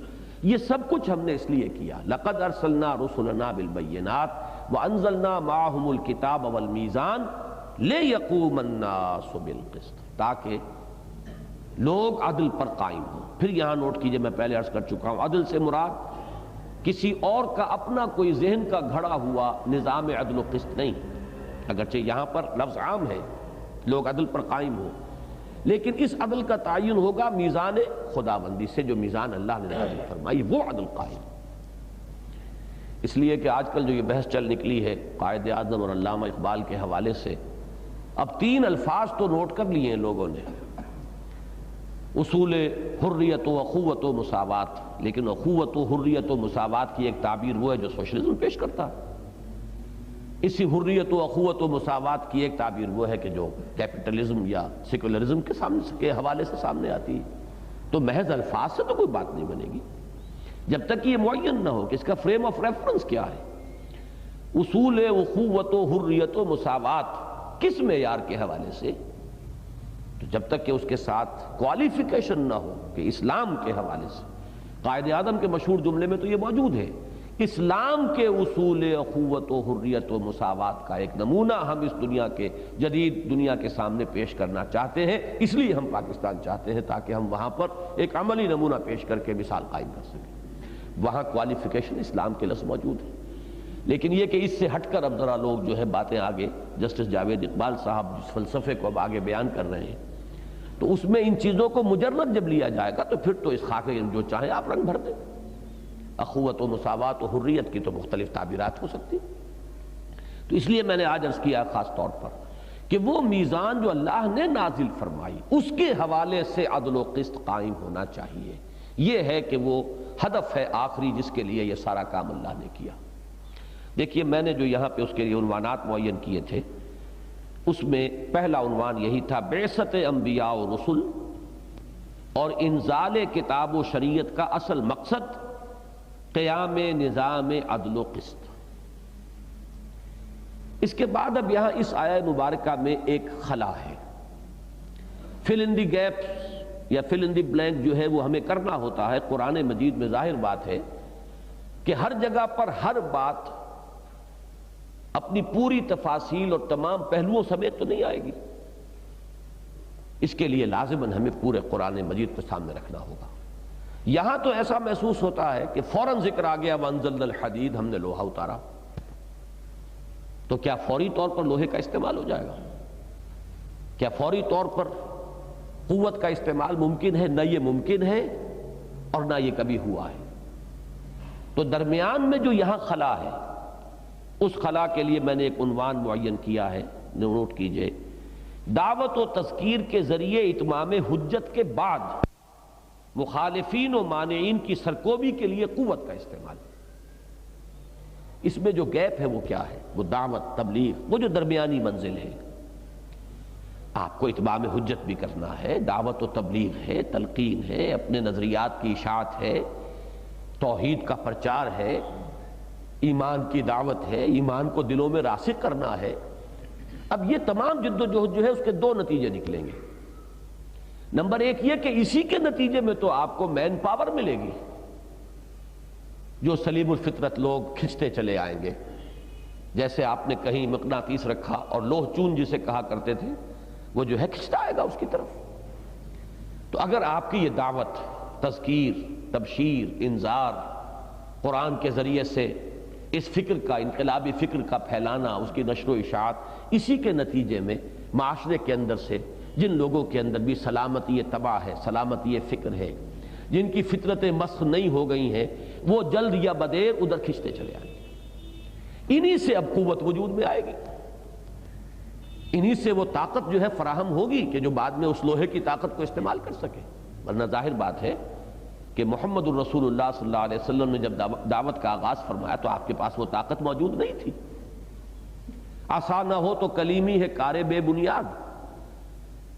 یہ سب کچھ ہم نے اس لیے کیا۔ لَقَدْ أَرْسَلْنَا رُسُلَنَا بِالْبَيِّنَاتِ وَأَنزَلْنَا مَعَهُمُ الْكِتَابَ وَالْمِيزَانَ لِيَقُومَ النَّاسُ بِالْقِسْطِ، تاکہ لوگ عدل پر قائم ہوں۔ پھر یہاں نوٹ کیجئے، میں پہلے عرض کر چکا ہوں، عدل سے مراد کسی اور کا اپنا کوئی ذہن کا گھڑا ہوا نظام عدل و قسط نہیں، اگرچہ یہاں پر لفظ عام ہے، لوگ عدل پر قائم ہوں، لیکن اس عدل کا تعین ہوگا میزان خداوندی سے، جو میزان اللہ نے نازل فرمائی، وہ عدل قائم۔ اس لیے کہ آج کل جو یہ بحث چل نکلی ہے قائد اعظم اور علامہ اقبال کے حوالے سے، اب 3 الفاظ تو نوٹ کر لیے ہیں لوگوں نے، اصول حریت و اخوت و مساوات، لیکن اخوت و حریت و مساوات کی ایک تعبیر وہ ہے جو سوشلزم پیش کرتا ہے، اسی حریت و اخوت و مساوات کی ایک تعبیر وہ ہے کہ جو کیپٹلزم یا سیکولرزم کے حوالے سے سامنے آتی ہے۔ تو محض الفاظ سے تو کوئی بات نہیں بنے گی جب تک یہ معین نہ ہو کہ اس کا فریم آف ریفرنس کیا ہے۔ اصول اخوت و حریت و مساوات کس معیار کے حوالے سے؟ تو جب تک کہ اس کے ساتھ کوالیفیکیشن نہ ہو کہ اسلام کے حوالے سے۔ قائد اعظم کے مشہور جملے میں تو یہ موجود ہے، اسلام کے اصول اخوت و حریت و مساوات کا ایک نمونہ ہم اس دنیا کے جدید دنیا کے سامنے پیش کرنا چاہتے ہیں، اس لیے ہم پاکستان چاہتے ہیں تاکہ ہم وہاں پر ایک عملی نمونہ پیش کر کے مثال قائم کر سکیں۔ وہاں کوالیفیکیشن اسلام کے لفظ موجود ہے، لیکن یہ کہ اس سے ہٹ کر اب ذرا لوگ جو ہے باتیں آگے، جسٹس جاوید اقبال صاحب جس فلسفے کو اب آگے بیان کر رہے ہیں، تو اس میں ان چیزوں کو مجرد جب لیا جائے گا تو پھر تو اس خاکے میں جو چاہیں آپ رنگ بھر دیں۔ اخوت و مساوات و حریت کی تو مختلف تعبیرات ہو سکتی، تو اس لیے میں نے آج عرض کیا خاص طور پر کہ وہ میزان جو اللہ نے نازل فرمائی اس کے حوالے سے عدل و قسط قائم ہونا چاہیے۔ یہ ہے کہ وہ ہدف ہے آخری جس کے لیے یہ سارا کام اللہ نے کیا۔ دیکھیے میں نے جو یہاں پہ اس کے لیے عنوانات معین کیے تھے، اس میں پہلا عنوان یہی تھا، بعثت انبیاء و رسل اور انزال کتاب و شریعت کا اصل مقصد قیام نظام عدل و قسط۔ اس کے بعد اب یہاں اس آیہ مبارکہ میں ایک خلا ہے، فل ان دی گیپس یا فل ان دی بلینک جو ہے وہ ہمیں کرنا ہوتا ہے۔ قرآن مجید میں ظاہر بات ہے کہ ہر جگہ پر ہر بات اپنی پوری تفاصیل اور تمام پہلوؤں سمیت تو نہیں آئے گی، اس کے لیے لازماً ہمیں پورے قرآن مجید کو سامنے رکھنا ہوگا۔ یہاں تو ایسا محسوس ہوتا ہے کہ فوراً ذکر آ گیا وَأَنزَلْنَا الْحَدِيدَ، ہم نے لوہا اتارا، تو کیا فوری طور پر لوہے کا استعمال ہو جائے گا؟ کیا فوری طور پر قوت کا استعمال ممکن ہے؟ نہ یہ ممکن ہے اور نہ یہ کبھی ہوا ہے۔ تو درمیان میں جو یہاں خلا ہے، اس خلا کے لیے میں نے ایک عنوان معین کیا ہے، نوٹ کیجئے، دعوت و تذکیر کے ذریعے اتمام حجت کے بعد مخالفین و مانعین کی سرکوبی کے لیے قوت کا استعمال۔ اس میں جو گیپ ہے وہ کیا ہے؟ وہ دعوت، تبلیغ، وہ جو درمیانی منزل ہے۔ آپ کو اتمام حجت بھی کرنا ہے، دعوت و تبلیغ ہے، تلقین ہے، اپنے نظریات کی اشاعت ہے، توحید کا پرچار ہے، ایمان کی دعوت ہے، ایمان کو دلوں میں راسخ کرنا ہے۔ اب یہ تمام جد و جہد جو ہے اس کے 2 نتیجے نکلیں گے۔ نمبر 1 یہ کہ اسی کے نتیجے میں تو آپ کو مین پاور ملے گی، جو سلیم الفطرت لوگ کھنچتے چلے آئیں گے، جیسے آپ نے کہیں مقناطیس رکھا اور لوہ چون جسے کہا کرتے تھے، وہ جو ہے کھنچتا آئے گا اس کی طرف۔ تو اگر آپ کی یہ دعوت، تذکیر، تبشیر، انذار، قرآن کے ذریعے سے اس فکر کا، انقلابی فکر کا پھیلانا، اس کی نشر و اشاعت، اسی کے نتیجے میں معاشرے کے اندر سے جن لوگوں کے اندر بھی سلامتی طبع ہے، سلامتی فکر ہے، جن کی فطرتیں مسخ نہیں ہو گئی ہیں، وہ جلد یا بدیر ادھر کھنچتے چلے آئیں گے۔ انہی سے اب قوت وجود میں آئے گی، انہی سے وہ طاقت جو ہے فراہم ہوگی کہ جو بعد میں اس لوہے کی طاقت کو استعمال کر سکے۔ ورنہ ظاہر بات ہے کہ محمد الرسول اللہ صلی اللہ علیہ وسلم نے جب دعوت کا آغاز فرمایا تو آپ کے پاس وہ طاقت موجود نہیں تھی. عصا نہ ہو تو کلیمی ہے کار بے بنیاد،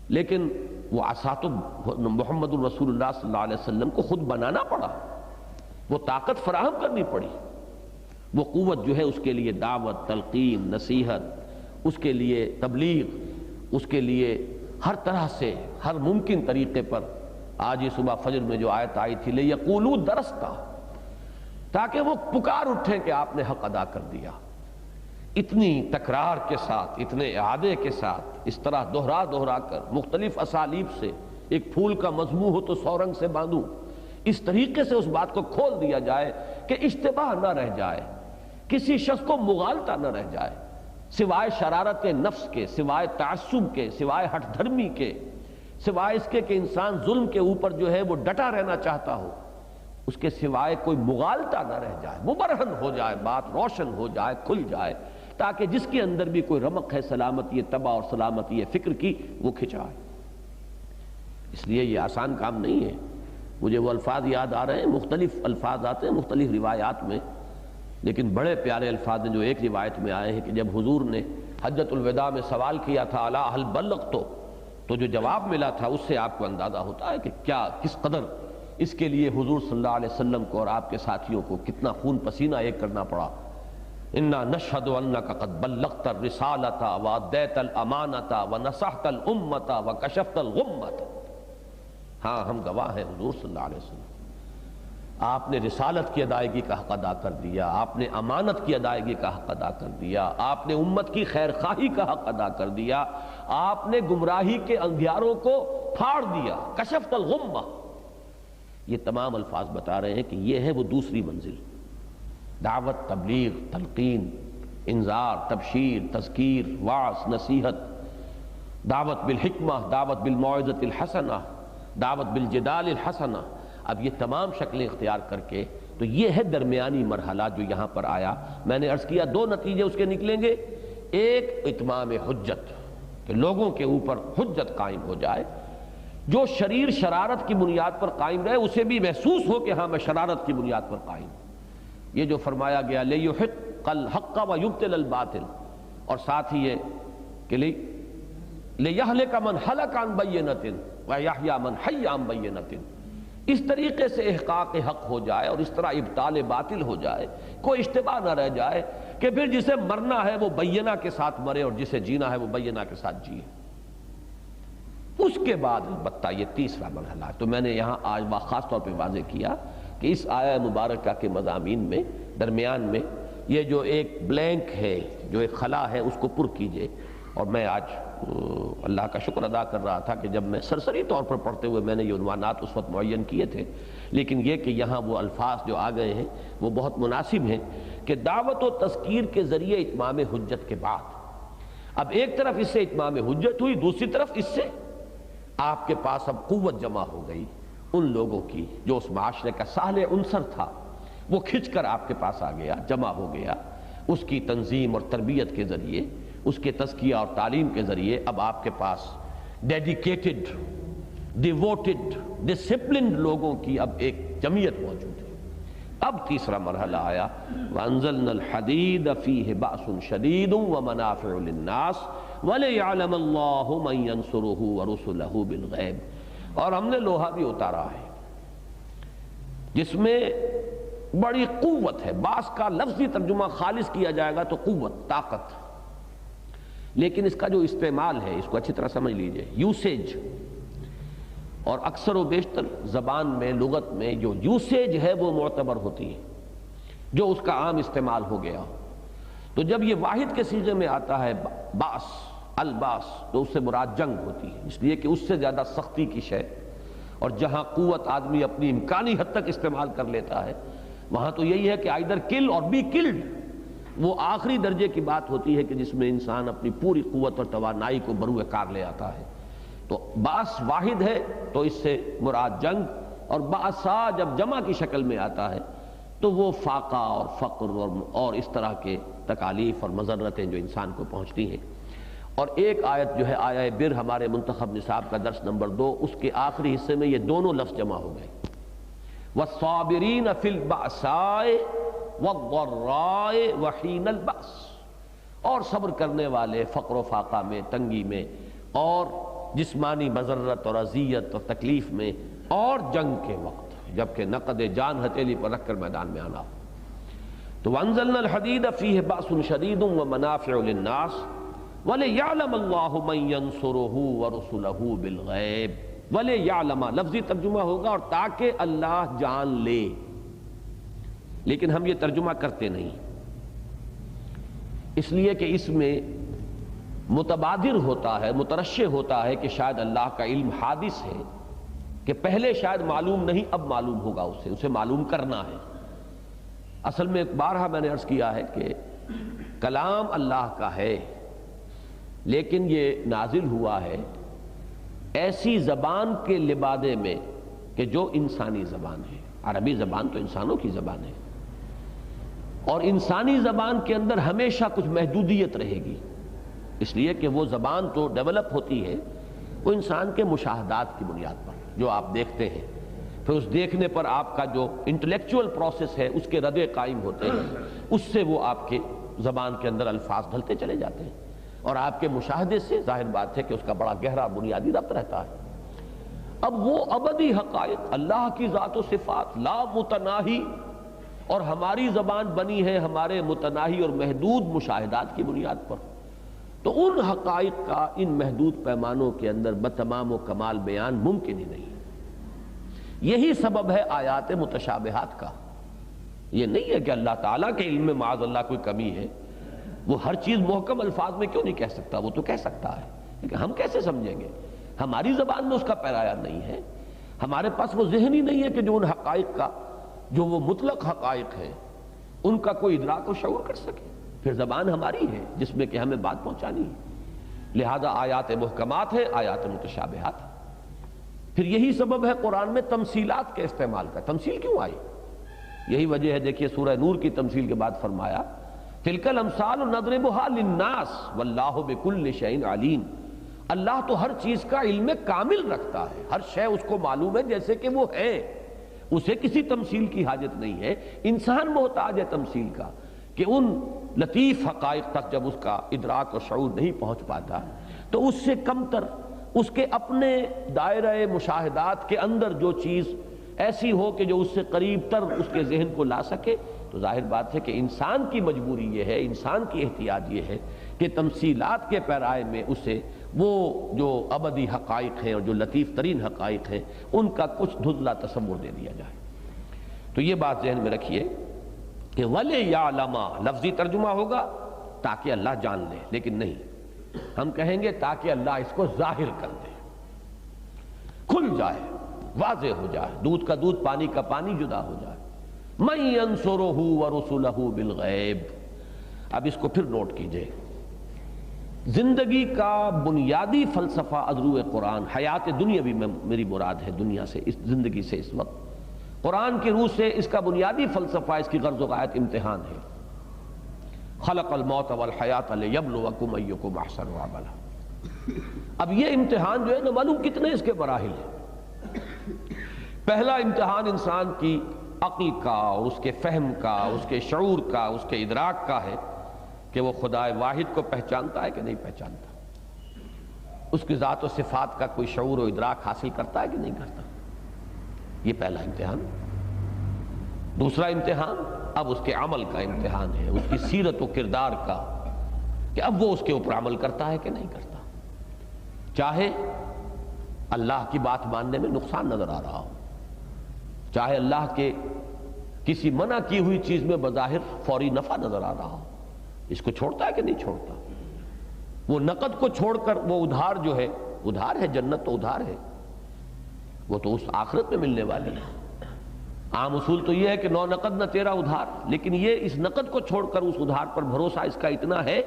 لیکن وہ عصا تو محمد الرسول اللہ صلی اللہ علیہ وسلم کو خود بنانا پڑا، وہ طاقت فراہم کرنی پڑی. وہ قوت جو ہے اس کے لیے دعوت، تلقین، نصیحت، اس کے لیے تبلیغ، اس کے لیے ہر طرح سے ہر ممکن طریقے پر. آج یہ صبح فجر میں جو آیت آئی تھی لِيَقُولُوا دَرَسْتَ، تاکہ وہ پکار اٹھیں کہ آپ نے حق ادا کر دیا. اتنی تکرار کے ساتھ، اتنے اعادے کے ساتھ، اس طرح دہرا دہرا کر مختلف اسالیب سے، ایک پھول کا مضمون ہو تو 100 رنگ سے باندھوں، اس طریقے سے اس بات کو کھول دیا جائے کہ اشتباہ نہ رہ جائے، کسی شخص کو مغالطہ نہ رہ جائے، سوائے شرارت نفس کے، سوائے تعصب کے، سوائے ہٹ دھرمی کے، سوائے اس کے کہ انسان ظلم کے اوپر جو ہے وہ ڈٹا رہنا چاہتا ہو، اس کے سوائے کوئی مغالطہ نہ رہ جائے، مبرہن ہو جائے، بات روشن ہو جائے، کھل جائے، تاکہ جس کے اندر بھی کوئی رمق ہے سلامتی طبع اور سلامتی فکر کی وہ کھچائے. اس لیے یہ آسان کام نہیں ہے. مجھے وہ الفاظ یاد آ رہے ہیں، مختلف الفاظ آتے ہیں مختلف روایات میں، لیکن بڑے پیارے الفاظ ہیں جو ایک روایت میں آئے ہیں کہ جب حضور نے حجۃ الوداع میں سوال کیا تھا الا هل بلغت، تو جو جواب ملا تھا اس سے آپ کو اندازہ ہوتا ہے کہ کیا کس قدر اس کے لیے حضور صلی اللہ علیہ وسلم کو اور آپ کے ساتھیوں کو کتنا خون پسینہ ایک کرنا پڑا. انا نشهد انك قد بلغت الرسالة واديت الامانة ونصحت الامة وكشفت الغمة. ہاں ہم گواہ ہیں حضور صلی اللہ علیہ وسلم، آپ نے رسالت کی ادائیگی کا حق ادا کر دیا، آپ نے امانت کی ادائیگی کا حق ادا کر دیا، آپ نے امت کی خیر خواہی کا حق ادا کر دیا، آپ نے گمراہی کے اندھیاروں کو پھاڑ دیا، کشفت الغمہ. یہ تمام الفاظ بتا رہے ہیں کہ یہ ہے وہ دوسری منزل، دعوت، تبلیغ، تلقین، انذار، تبشیر، تذکیر، وعظ، نصیحت، دعوت بالحکمہ، دعوت بالموعظۃ الحسنہ، دعوت بالجدال الحسنہ. اب یہ تمام شکلیں اختیار کر کے تو یہ ہے درمیانی مرحلہ جو یہاں پر آیا. میں نے عرض کیا 2 نتیجے اس کے نکلیں گے. ایک اتمام حجت، کہ لوگوں کے اوپر حجت قائم ہو جائے، جو شریر شرارت کی بنیاد پر قائم رہے اسے بھی محسوس ہو کہ ہاں میں شرارت کی بنیاد پر قائم. یہ جو فرمایا گیا لِيُحِقَّ الْحَقَّ وَيُبْطِلَ الْبَاطِلَ، اور ساتھ ہی یہ کہ لِيَهْلِكَ مَنْ هَلَكَ عَنْ بَيِّنَةٍ وَيَحْيَىٰ مَنْ حَيَّ عَنْ بَيِّنَةٍ. اس طریقے سے احقاق حق ہو جائے اور اس طرح ابطال باطل ہو جائے، کوئی اشتباہ نہ رہ جائے کہ پھر جسے مرنا ہے وہ بینہ کے ساتھ مرے اور جسے جینا ہے وہ بینہ کے ساتھ جیے. اس کے بعد البتہ یہ تیسرا مرحلہ ہے. تو میں نے یہاں آج خاص طور پہ واضح کیا کہ اس آیہ مبارکہ کے مضامین میں درمیان میں یہ جو ایک بلینک ہے، جو ایک خلا ہے، اس کو پر کیجئے. اور میں آج اللہ کا شکر ادا کر رہا تھا کہ جب میں سرسری طور پر پڑھتے ہوئے میں نے یہ عنوانات اس وقت معین کیے تھے، لیکن یہ کہ یہاں وہ الفاظ جو آ گئے ہیں وہ بہت مناسب ہیں کہ دعوت و تذکیر کے ذریعے اتمام حجت کے بعد اب ایک طرف اس سے اتمام حجت ہوئی، دوسری طرف اس سے آپ کے پاس اب قوت جمع ہو گئی ان لوگوں کی جو اس معاشرے کا صالح عنصر تھا، وہ کھنچ کر آپ کے پاس آ گیا، جمع ہو گیا. اس کی تنظیم اور تربیت کے ذریعے، اس کے تزکیہ اور تعلیم کے ذریعے اب آپ کے پاس ڈیڈیکیٹڈ، ڈیووٹڈ، ڈسپلنڈ لوگوں کی اب ایک جمعیت موجود ہے. اب تیسرا مرحلہ آیا وَأَنزَلْنَا الْحَدِيدَ فِيهِ بَأْسٌ شَدِيدٌ وَمَنَافِعُ لِلنَّاسِ وَلِيَعْلَمَ اللَّهُ مَن يَنصُرُهُ وَرُسُلَهُ بِالْغَيْبِ. اور ہم نے لوہا بھی اتارا ہے جس میں بڑی قوت ہے. باس کا لفظی ترجمہ خالص کیا جائے گا تو قوت، طاقت، لیکن اس کا جو استعمال ہے اس کو اچھی طرح سمجھ لیجئے. یوسیج، اور اکثر و بیشتر زبان میں، لغت میں جو یوسیج ہے وہ معتبر ہوتی ہے، جو اس کا عام استعمال ہو گیا. تو جب یہ واحد کے صیغے میں آتا ہے باس، الباس، تو اس سے مراد جنگ ہوتی ہے، اس لیے کہ اس سے زیادہ سختی کی شے. اور جہاں قوت آدمی اپنی امکانی حد تک استعمال کر لیتا ہے وہاں تو یہی ہے کہ آئیدر کل اور بی کلڈ. وہ آخری درجے کی بات ہوتی ہے کہ جس میں انسان اپنی پوری قوت اور توانائی کو بروئے کار لے آتا ہے. تو باس واحد ہے تو اس سے مراد جنگ، اور باسا جب جمع کی شکل میں آتا ہے تو وہ فاقہ اور فقر اور اس طرح کے تکالیف اور مضرتیں جو انسان کو پہنچتی ہیں. اور ایک آیت جو ہے آیہ بر، ہمارے منتخب نصاب کا درس نمبر 2، اس کے آخری حصے میں یہ دونوں لفظ جمع ہو گئے. والصابرین فی البأساء والضراء وحین البأس، اور صبر کرنے والے فقر و فاقہ میں، تنگی میں، اور جسمانی مضرت اور اذیت اور تکلیف میں، اور جنگ کے وقت جبکہ نقد جان ہتھیلی پر رکھ کر میدان میں آنا ہو۔ تو وانزلنا الحدید فیہ بأس شدید ومنافع للناس ولیعلم اللہ من ینصرہ ورسلہ بالغیب۔ ولیعلم لفظی ترجمہ ہوگا اور تاکہ اللہ جان لے، لیکن ہم یہ ترجمہ کرتے نہیں، اس لیے کہ اس میں متبادر ہوتا ہے، مترشح ہوتا ہے کہ شاید اللہ کا علم حادث ہے، کہ پہلے شاید معلوم نہیں، اب معلوم ہوگا اسے معلوم کرنا ہے۔ اصل میں ایک بارہا میں نے عرض کیا ہے کہ کلام اللہ کا ہے، لیکن یہ نازل ہوا ہے ایسی زبان کے لبادے میں کہ جو انسانی زبان ہے۔ عربی زبان تو انسانوں کی زبان ہے، اور انسانی زبان کے اندر ہمیشہ کچھ محدودیت رہے گی، اس لیے کہ وہ زبان تو ڈیولپ ہوتی ہے وہ انسان کے مشاہدات کی بنیاد پر، جو آپ دیکھتے ہیں، پھر اس دیکھنے پر آپ کا جو انٹلیکچول پروسیس ہے اس کے ردے قائم ہوتے ہیں، اس سے وہ آپ کے زبان کے اندر الفاظ ڈھلتے چلے جاتے ہیں، اور آپ کے مشاہدے سے ظاہر بات ہے کہ اس کا بڑا گہرا بنیادی ربط رہتا ہے۔ اب وہ ابدی حقائق، اللہ کی ذات و صفات لا متناہی، اور ہماری زبان بنی ہے ہمارے متناہی اور محدود مشاہدات کی بنیاد پر، تو ان حقائق کا ان محدود پیمانوں کے اندر بتمام و کمال بیان ممکن ہی نہیں ہے۔ یہی سبب ہے آیات متشابہات کا۔ یہ نہیں ہے کہ اللہ تعالیٰ کے علم میں معاذ اللہ کوئی کمی ہے، وہ ہر چیز محکم الفاظ میں کیوں نہیں کہہ سکتا، وہ تو کہہ سکتا ہے، لیکن ہم کیسے سمجھیں گے؟ ہماری زبان میں اس کا پیرایا نہیں ہے، ہمارے پاس وہ ذہن ہی نہیں ہے کہ جو ان حقائق کا، جو وہ مطلق حقائق ہیں، ان کا کوئی ادراک و شعور کر سکے۔ پھر زبان ہماری ہے جس میں کہ ہمیں بات پہنچانی ہے، لہذا آیات محکمات ہے، آیات متشابہات۔ پھر یہی سبب ہے قرآن میں تمثیلات کے استعمال کا۔ تمثیل کیوں آئی؟ یہی وجہ ہے، دیکھیے سورہ نور کی تمثیل کے بعد فرمایا تلک الامثال نضربها للناس واللہ بکل شیء علیم۔ اللہ تو ہر چیز کا علم کامل رکھتا ہے، ہر شے اس کو معلوم ہے جیسے کہ وہ ہے، اسے کسی تمثیل کی حاجت نہیں ہے۔ انسان محتاج ہے تمثیل کا، کہ ان لطیف حقائق تک جب اس کا ادراک و شعور نہیں پہنچ پاتا تو اس سے کم تر، اس کے اپنے دائرہ مشاہدات کے اندر جو چیز ایسی ہو کہ جو اس سے قریب تر اس کے ذہن کو لا سکے، تو ظاہر بات ہے کہ انسان کی مجبوری یہ ہے، انسان کی احتیاج یہ ہے کہ تمثیلات کے پیرائے میں اسے وہ جو ابدی حقائق ہیں اور جو لطیف ترین حقائق ہیں ان کا کچھ دھندلا تصور دے دیا جائے۔ تو یہ بات ذہن میں رکھیے کہ وَلِيَعْلَمَ لفظی ترجمہ ہوگا تاکہ اللہ جان لے، لیکن نہیں، ہم کہیں گے تاکہ اللہ اس کو ظاہر کر دے، کھل جائے، واضح ہو جائے، دودھ کا دودھ پانی کا پانی جدا ہو جائے۔ مَن يَنصُرُهُ وَرُسُلَهُ بِالْغَیْبِ۔ اب اس کو پھر نوٹ کیجئے، زندگی کا بنیادی فلسفہ ادرو قرآن، حیات دنیاوی میں میری مراد ہے، دنیا سے، اس زندگی سے، اس وقت قرآن کی روح سے اس کا بنیادی فلسفہ، اس کی غرض و غایت امتحان ہے۔ خلق الموت والحیات لیبلوکم ایکم احسن عملا۔ اب یہ امتحان جو ہے نہ معلوم کتنے اس کے مراحل ہیں۔ پہلا امتحان انسان کی عقل کا، اس کے فہم کا، اس کے شعور کا، اس کے ادراک کا ہے کہ وہ خدا واحد کو پہچانتا ہے کہ نہیں پہچانتا، اس کی ذات و صفات کا کوئی شعور و ادراک حاصل کرتا ہے کہ نہیں کرتا۔ یہ پہلا امتحان۔ دوسرا امتحان اب اس کے عمل کا امتحان ہے، اس کی سیرت و کردار کا، کہ اب وہ اس کے اوپر عمل کرتا ہے کہ نہیں کرتا، چاہے اللہ کی بات ماننے میں نقصان نظر آ رہا ہو، چاہے اللہ کے کسی منع کی ہوئی چیز میں بظاہر فوری نفع نظر آ رہا ہو، اس کو چھوڑتا ہے کہ نہیں چھوڑتا۔ وہ نقد کو چھوڑ کر وہ ادھار جو ہے، ادھار ہے، جنت تو ادھار ہے، وہ تو اس آخرت میں ملنے والی ہے۔ عام اصول تو یہ ہے کہ نو نقد نہ تیرا ادھار، لیکن یہ اس نقد کو چھوڑ کر اس ادھار پر بھروسہ اس کا اتنا ہے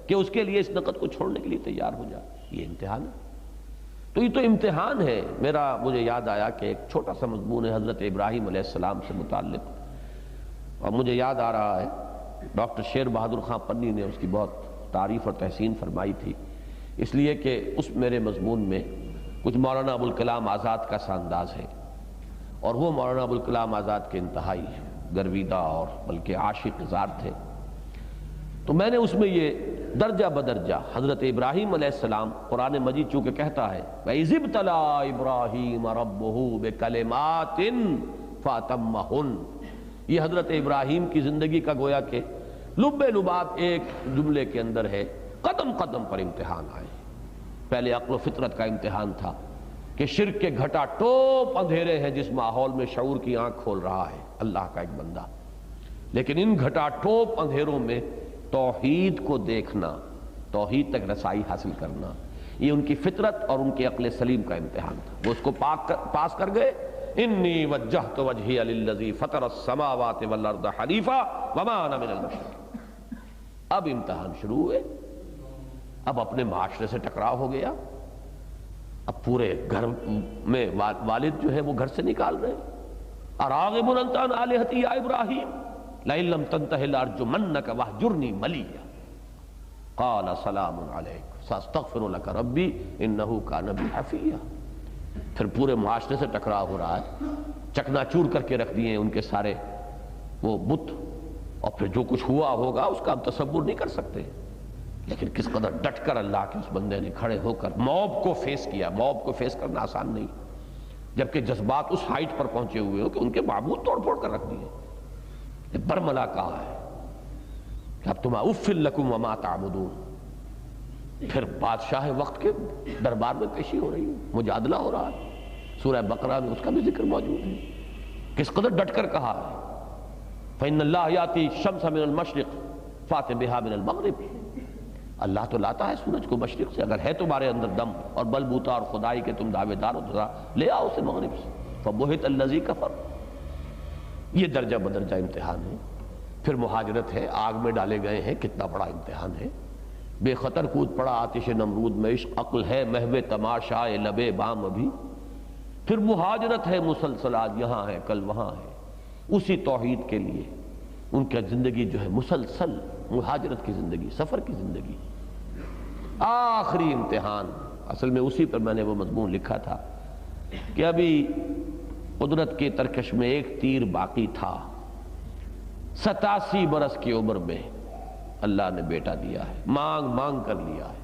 کہ اس کے لیے اس نقد کو چھوڑنے کے لیے تیار ہو جائے۔ یہ امتحان ہے۔ تو یہ تو امتحان ہے۔ مجھے یاد آیا کہ ایک چھوٹا سا مضمون ہے حضرت ابراہیم علیہ السلام سے متعلق، اور مجھے یاد آ رہا ہے ڈاکٹر شیر بہادر خان پنی نے اس کی بہت تعریف اور تحسین فرمائی تھی، اس لیے کہ اس میرے مضمون میں کچھ مولانا ابوالکلام آزاد کا سا انداز ہے، اور وہ مولانا ابوالکلام آزاد کے انتہائی گرویدہ اور بلکہ عاشق زار تھے۔ تو میں نے اس میں یہ درجہ بدرجہ حضرت ابراہیم علیہ السلام، قرآن مجید چونکہ کہتا ہے وَإِذِ ابْتَلَىٰ إِبْرَاهِيمَ رَبُّهُ بِكَلِمَاتٍ فَأَتَمَّهُنَّ، یہ حضرت ابراہیم کی زندگی کا گویا کہ لب لباب ایک جملے کے اندر ہے۔ قدم قدم پر امتحان آئے۔ پہلے عقل و فطرت کا امتحان تھا کہ شرک کے گھٹا ٹوپ اندھیرے ہیں جس ماحول میں شعور کی آنکھ کھول رہا ہے اللہ کا ایک بندہ، لیکن ان گھٹا ٹوپ اندھیروں میں توحید کو دیکھنا، توحید تک رسائی حاصل کرنا، یہ ان کی فطرت اور ان کی عقل سلیم کا امتحان تھا۔ وہ اس کو پاس کر گئے۔ انی وجہت وجہی للذی فطر السماوات والارض حنیفا وما انا من المشرکین۔ اب امتحان شروع ہوئے، اب اپنے معاشرے سے ٹکراؤ ہو گیا، اب پورے گھر میں والد جو ہے وہ گھر سے نکال رہے، اراغب انت عن آلہتی یا ابراہیم لئن لم تنتہ لارجمنک واہجرنی ملیا قال سلام علیک ساستغفر لک ربی انہ کان بی حفیہ۔ پھر پورے معاشرے سے ٹکراؤ ہو رہا ہے، چکنا چور کر کے رکھ دیے ان کے سارے وہ بت، اور پھر جو کچھ ہوا ہوگا اس کا ہم تصور نہیں کر سکتے، لیکن کس قدر ڈٹ کر اللہ کے اس بندے نے کھڑے ہو کر موب کو فیس کیا۔ موب کو فیس کرنا آسان نہیں، جبکہ جذبات اس ہائٹ پر پہنچے ہوئے ہو کہ ان کے معبود توڑ پھوڑ کر رکھ دیے۔ برملا کہا ہے کہ اب تم اف لکم وما تعبدون۔ پھر بادشاہ وقت کے دربار میں پیشی ہو رہی ہے، مجادلہ ہو رہا ہے، سورہ بقرہ میں اس کا بھی ذکر موجود ہے، کس قدر ڈٹ کر کہا ہے فإن اللہ یاتی الشمس من المشرق فات بہا من المغرب۔ اللہ تو لاتا ہے سورج کو مشرق سے، اگر ہے تمہارے اندر دم اور بل بوتا اور خدائی کے تم دعوے دار ہو تو لے آؤ اسے مغرب سے۔ فبہت الذی کفر۔ یہ درجہ بدرجہ امتحان ہے۔ پھر مہاجرت ہے، آگ میں ڈالے گئے ہیں، کتنا بڑا امتحان ہے۔ بے خطر کود پڑا آتش نمرود میں، عشق عقل ہے محو تماشائے لبے بام ابھی۔ پھر مہاجرت ہے مسلسل، آج یہاں ہے کل وہاں ہے، اسی توحید کے لیے ان کی زندگی جو ہے مسلسل مہاجرت کی زندگی، سفر کی زندگی۔ آخری امتحان، اصل میں اسی پر میں نے وہ مضمون لکھا تھا کہ ابھی قدرت کے ترکش میں ایک تیر باقی تھا، 87 برس کی عمر میں اللہ نے بیٹا دیا ہے، مانگ مانگ کر لیا ہے،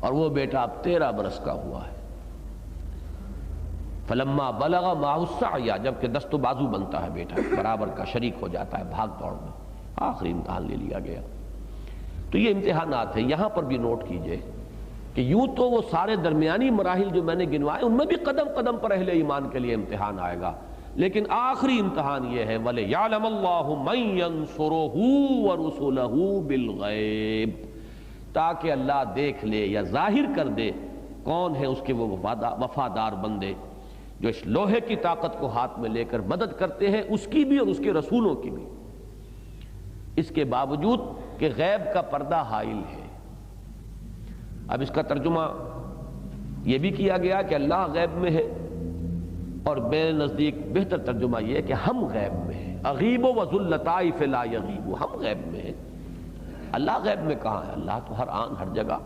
اور وہ بیٹا اب 13 برس کا ہوا ہے۔ فلما بلغ معه السعی، جب کہ دست و بازو بنتا ہے بیٹا، برابر کا شریک ہو جاتا ہے بھاگ دوڑ میں، آخری امتحان لے لیا گیا۔ تو یہ امتحانات ہیں، یہاں پر بھی نوٹ کیجئے کہ یوں تو وہ سارے درمیانی مراحل جو میں نے گنوائے ان میں بھی قدم قدم پر اہل ایمان کے لیے امتحان آئے گا، لیکن آخری امتحان یہ ہے وَلِيَعْلَمَ اللَّهُ مَن يَنصُرُهُ وَرُسُلَهُ بِالْغَيْبِ، تاکہ اللہ دیکھ لے یا ظاہر کر دے کون ہے اس کے وہ وفادار بندے جو اس لوہے کی طاقت کو ہاتھ میں لے کر مدد کرتے ہیں، اس کی بھی اور اس کے رسولوں کی بھی، اس کے باوجود کہ غیب کا پردہ حائل ہے۔ اب اس کا ترجمہ یہ بھی کیا گیا کہ اللہ غیب میں ہے، اور میرے نزدیک بہتر ترجمہ یہ ہے کہ ہم غیب میں ہیں۔ اغیب و ذو اللطائف لا یغیب، ہم غیب میں ہیں۔ اللہ غیب میں کہاں ہے؟ اللہ تو ہر آن ہر جگہ،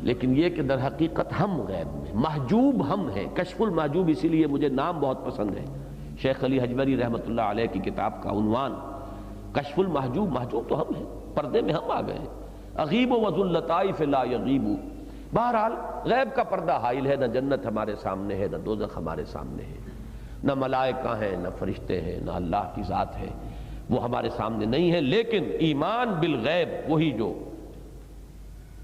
لیکن یہ کہ در حقیقت ہم غیب میں، محجوب ہم ہیں۔ کشف المحجوب اسی لیے مجھے نام بہت پسند ہے، شیخ علی حجویری رحمۃ اللہ علیہ کی کتاب کا عنوان کشف المحجوب، محجوب تو ہم ہیں، پردے میں ہم آ گئے ہیں۔ اغیب و ذو اللطائف لا یغیب، بہرحال غیب کا پردہ حائل ہے، نہ جنت ہمارے سامنے ہے، نہ دوزخ ہمارے سامنے ہے، نہ ملائکہ ہیں، نہ فرشتے ہیں، نہ اللہ کی ذات ہے، وہ ہمارے سامنے نہیں ہے۔ لیکن ایمان بالغیب، وہی جو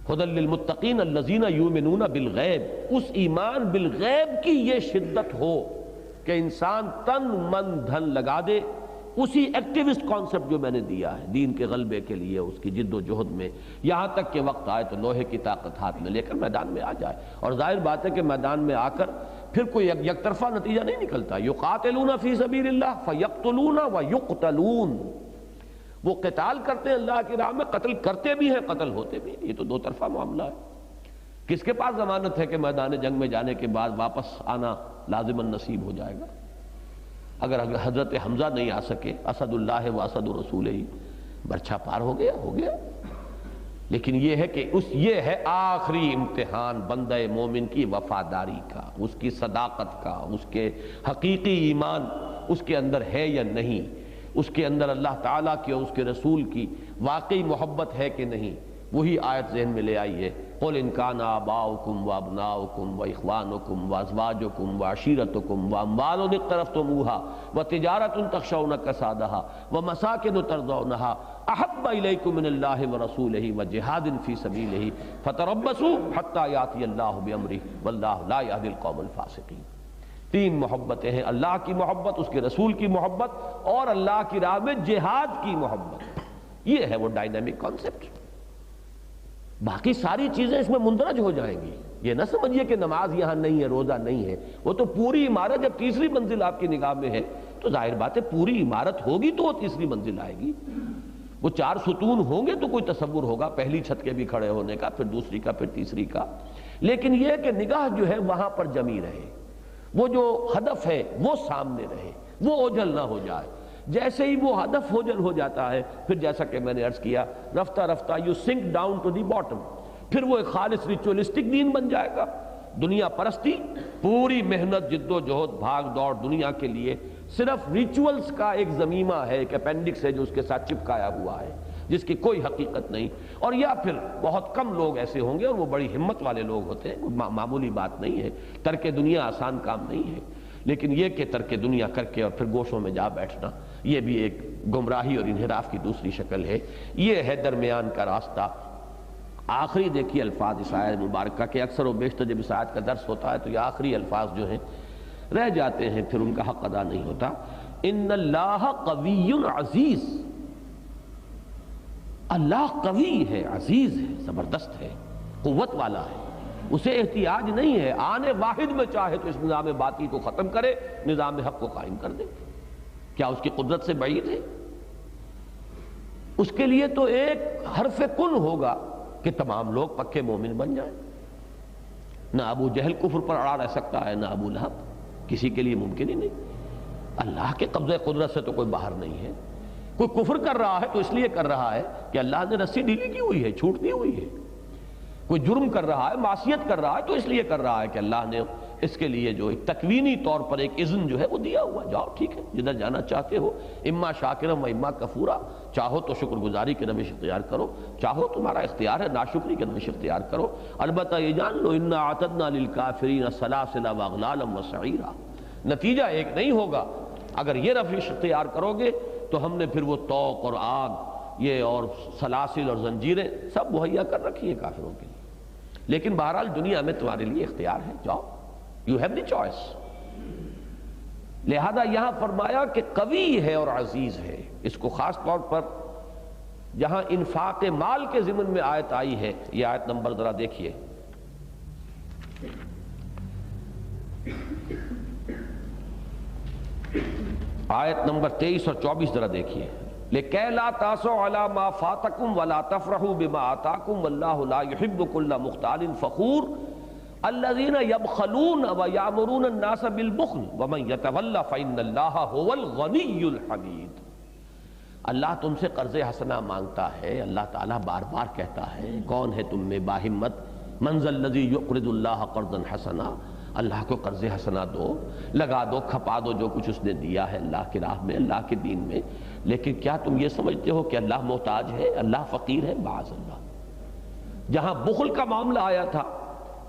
ھدی للمتقین الذین یؤمنون بالغیب، اس ایمان بالغیب کی یہ شدت ہو کہ انسان تن من دھن لگا دے اسی ایکٹیوسٹ کانسیپٹ جو میں نے دیا ہے دین کے غلبے کے لیے، اس کی جد و جہد میں، یہاں تک کہ وقت آئے تو لوہے کی طاقت ہاتھ میں لے کر میدان میں آ جائے۔ اور ظاہر بات ہے کہ میدان میں آ کر پھر کوئی یک طرفہ نتیجہ نہیں نکلتا۔ یقاتلون فی سبیل اللہ فیقتلون ویقتلون، وہ قتال کرتے ہیں اللہ کی راہ میں، قتل کرتے بھی ہیں، قتل ہوتے بھی ہیں۔ یہ تو دو طرفہ معاملہ ہے۔ کس کے پاس ضمانت ہے کہ میدان جنگ میں جانے کے بعد واپس آنا لازماً نصیب ہو جائے گا؟ اگر حضرت حمزہ نہیں آ سکے، اسد اللہ و اسد رسول ہی، برچھا پار ہو گیا، لیکن یہ ہے کہ یہ ہے آخری امتحان بندہ مومن کی وفاداری کا، اس کی صداقت کا، اس کے حقیقی ایمان اس کے اندر ہے یا نہیں، اس کے اندر اللہ تعالیٰ کی اور اس کے رسول کی واقعی محبت ہے کہ نہیں۔ وہی آیت ذہن میں لے آئیے، قُلْ إِنْ كَانَ آبَاؤُكُمْ وَأَبْنَاؤُكُمْ وَإِخْوَانُكُمْ وَأَزْوَاجُكُمْ وَعَشِيرَتُكُمْ وَأَمْوَالٌ اقْتَرَفْتُمُوهَا وَتِجَارَةٌ تَخْشَوْنَ كَسَادَهَا وَمَسَاكِنُ تَرْضَوْنَهَا أَحَبَّ إِلَيْكُم مِّنَ اللَّهِ وَرَسُولِهِ وَجِهَادٍ فِي سَبِيلِهِ فَتَرَبَّصُوا حَتَّى يَأْتِيَ اللَّهُ بِأَمْرِهِ وَاللَّهُ لَا يَهْدِي الْقَوْمَ الْفَاسِقِينَ۔ تین محبتیں ہیں، اللہ کی محبت، اس کے رسول کی محبت، اور اللہ کی راہ میں جہاد کی محبت۔ یہ ہے وہ ڈائنامک کانسیپٹ۔ باقی ساری چیزیں اس میں مندرج ہو جائیں گی۔ یہ نہ سمجھیے کہ نماز یہاں نہیں ہے، روزہ نہیں ہے، وہ تو پوری عمارت، جب تیسری منزل آپ کی نگاہ میں ہے تو ظاہر بات ہے پوری عمارت ہوگی تو وہ تیسری منزل آئے گی۔ وہ 4 ستون ہوں گے تو کوئی تصور ہوگا پہلی چھت کے بھی کھڑے ہونے کا، پھر دوسری کا، پھر تیسری کا، لیکن یہ کہ نگاہ جو ہے وہاں پر جمی رہے، وہ جو ہدف ہے وہ سامنے رہے، وہ اوجھل نہ ہو جائے۔ جیسے ہی وہ ہدف اوجھل ہو جاتا ہے، پھر جیسا کہ میں نے عرض کیا، رفتہ رفتہ you sink down to the bottom, پھر وہ ایک خالص ریچولسٹک دین بن جائے گا۔ دنیا پرستی، پوری محنت، جد و جہد، بھاگ دوڑ دنیا کے لیے صرف ریچولز کا ایک ضمیمہ ہے، ایک اپینڈکس ہے جو اس کے ساتھ چپکایا ہوا ہے، جس کی کوئی حقیقت نہیں۔ اور یا پھر بہت کم لوگ ایسے ہوں گے، اور وہ بڑی ہمت والے لوگ ہوتے ہیں، معمولی بات نہیں ہے، ترک دنیا آسان کام نہیں ہے، لیکن یہ کہ ترک دنیا کر کے اور پھر گوشوں میں جا بیٹھنا، یہ بھی ایک گمراہی اور انحراف کی دوسری شکل ہے۔ یہ ہے درمیان کا راستہ۔ آخری دیکھیے الفاظ اس آیت مبارکہ کے، اکثر و بیشتر جب اس آیت کا درس ہوتا ہے تو یہ آخری الفاظ جو ہیں رہ جاتے ہیں، پھر ان کا حق ادا نہیں ہوتا۔ ان اللہ قوی عزیز، اللہ قوی ہے، عزیز ہے، زبردست ہے، قوت والا ہے، اسے احتیاج نہیں ہے، آنے واحد میں چاہے تو اس نظام باطل کو ختم کرے، نظام حق کو قائم کر دے۔ کیا اس کی قدرت سے بعید ہے؟ اس کے لیے تو ایک حرف کن ہوگا کہ تمام لوگ پکے مومن بن جائیں۔ نہ ابو جہل کفر پر اڑا رہ سکتا ہے، نہ ابو لہب، کسی کے لیے ممکن ہی نہیں۔ اللہ کے قبضہ قدرت سے تو کوئی باہر نہیں ہے۔ کوئی کفر کر رہا ہے تو اس لیے کر رہا ہے کہ اللہ نے رسی ڈھیلی کی ہوئی ہے، چھوٹ دی ہوئی ہے۔ کوئی جرم کر رہا ہے، معصیت کر رہا ہے تو اس لیے کر رہا ہے کہ اللہ نے اس کے لیے جو ایک تکوینی طور پر ایک اذن جو ہے وہ دیا ہوا، جاؤ ٹھیک ہے جدھر جانا چاہتے ہو، اما شاکرم و اما کفورا، چاہو تو شکر گزاری کے روش اختیار کرو، چاہو تمہارا اختیار ہے ناشکری کے روش اختیار کرو۔ البتہ یہ جان لو انا اعتدنا للکافرین سلاسل واغلالا وسعیرا، نتیجہ ایک نہیں ہوگا۔ اگر یہ روش اختیار کرو گے تو ہم نے پھر وہ طوق اور آگ، یہ اور سلاسل اور زنجیریں سب مہیا کر رکھی ہیں کافروں کے لیے۔ لیکن بہرحال دنیا میں تمہارے لیے اختیار ہے، جاؤ، یو ہیو دی چوائس۔ لہذا یہاں فرمایا کہ قوی ہے اور عزیز ہے۔ اس کو خاص طور پر جہاں انفاق مال کے ضمن میں آیت آئی ہے، یہ آیت نمبر ذرا دیکھیے، آیت نمبر 23 اور 24 ذرا دیکھیے۔ لِكَيْ لَا تَأْسَوْا عَلَىٰ مَا فَاتَكُمْ وَلَا تَفْرَحُوا بِمَا آتَاكُمْ وَاللَّهُ لَا يُحِبُّ كُلَّ مُخْتَالٍ فَخُورٍ الَّذِينَ يَبْخَلُونَ وَيَأْمُرُونَ النَّاسَ بِالْبُخْلِ وَمَن يَتَوَلَّ فَإِنَّ اللَّهَ هُوَ الْغَنِيُّ الْحَمِيدُ۔ اللہ تم سے قرض حسنہ مانگتا ہے، اللہ تعالیٰ بار بار کہتا ہے کون ہے تم میں باہمت، من ذا الذی یقرض اللہ قرضا حسنا، اللہ کو قرض حسنہ دو، لگا دو، کھپا دو جو کچھ اس نے دیا ہے اللہ کی راہ میں، اللہ کے دین میں، لیکن کیا تم یہ سمجھتے ہو کہ اللہ محتاج ہے، اللہ فقیر ہے؟ معاذ اللہ۔ جہاں بخل کا معاملہ آیا تھا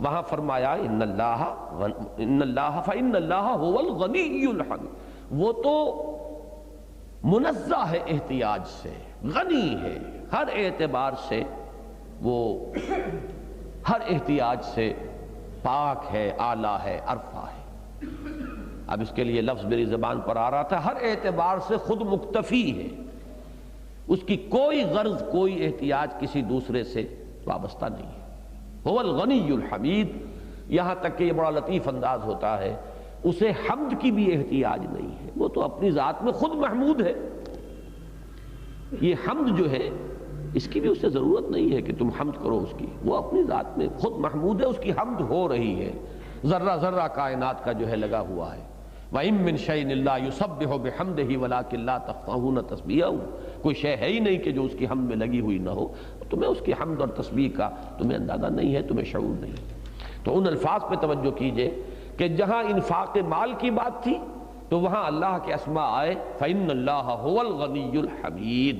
وہاں فرمایا ان اللہ فإن اللہ هو الغنی الحمید، وہ تو منزہ ہے احتیاج سے، غنی ہے، ہر اعتبار سے وہ ہر احتیاج سے پاک ہے، اعلیٰ ہے، عرفہ ہے۔ اب اس کے لیے لفظ میری زبان پر آ رہا تھا، ہر اعتبار سے خود مکتفی ہے، اس کی کوئی غرض، کوئی احتیاج کسی دوسرے سے وابستہ نہیں ہے۔ هو الغنی الحمید، یہاں تک کہ یہ بڑا لطیف انداز ہوتا ہے، اسے حمد کی بھی احتیاج نہیں ہے، وہ تو اپنی ذات میں خود محمود ہے۔ یہ حمد جو ہے اس کی بھی اسے ضرورت نہیں ہے کہ تم حمد کرو اس کی، وہ اپنی ذات میں خود محمود ہے، اس کی حمد ہو رہی ہے، ذرہ ذرہ کائنات کا جو ہے لگا ہوا ہے۔ وَإِن مِّن شَيْءٍ إِلَّا يُسَبِّحُ بِحَمْدِهِ وَلَٰكِن لَّا تَفْقَهُونَ تَسْبِيحَهُ، کوئی شے ہے ہی نہیں کہ جو اس کی حمد میں لگی ہوئی نہ ہو، تمہیں اس کی حمد اور تسبیح کا تمہیں اندازہ نہیں ہے، تمہیں شعور نہیں ہے۔ تو ان الفاظ پہ توجہ کیجئے کہ جہاں انفاق مال کی بات تھی تو وہاں اللہ کے اسماء آئے فَإِنَّ اللَّهَ هُوَ الْغَنِيُّ الْحَمِيدُ،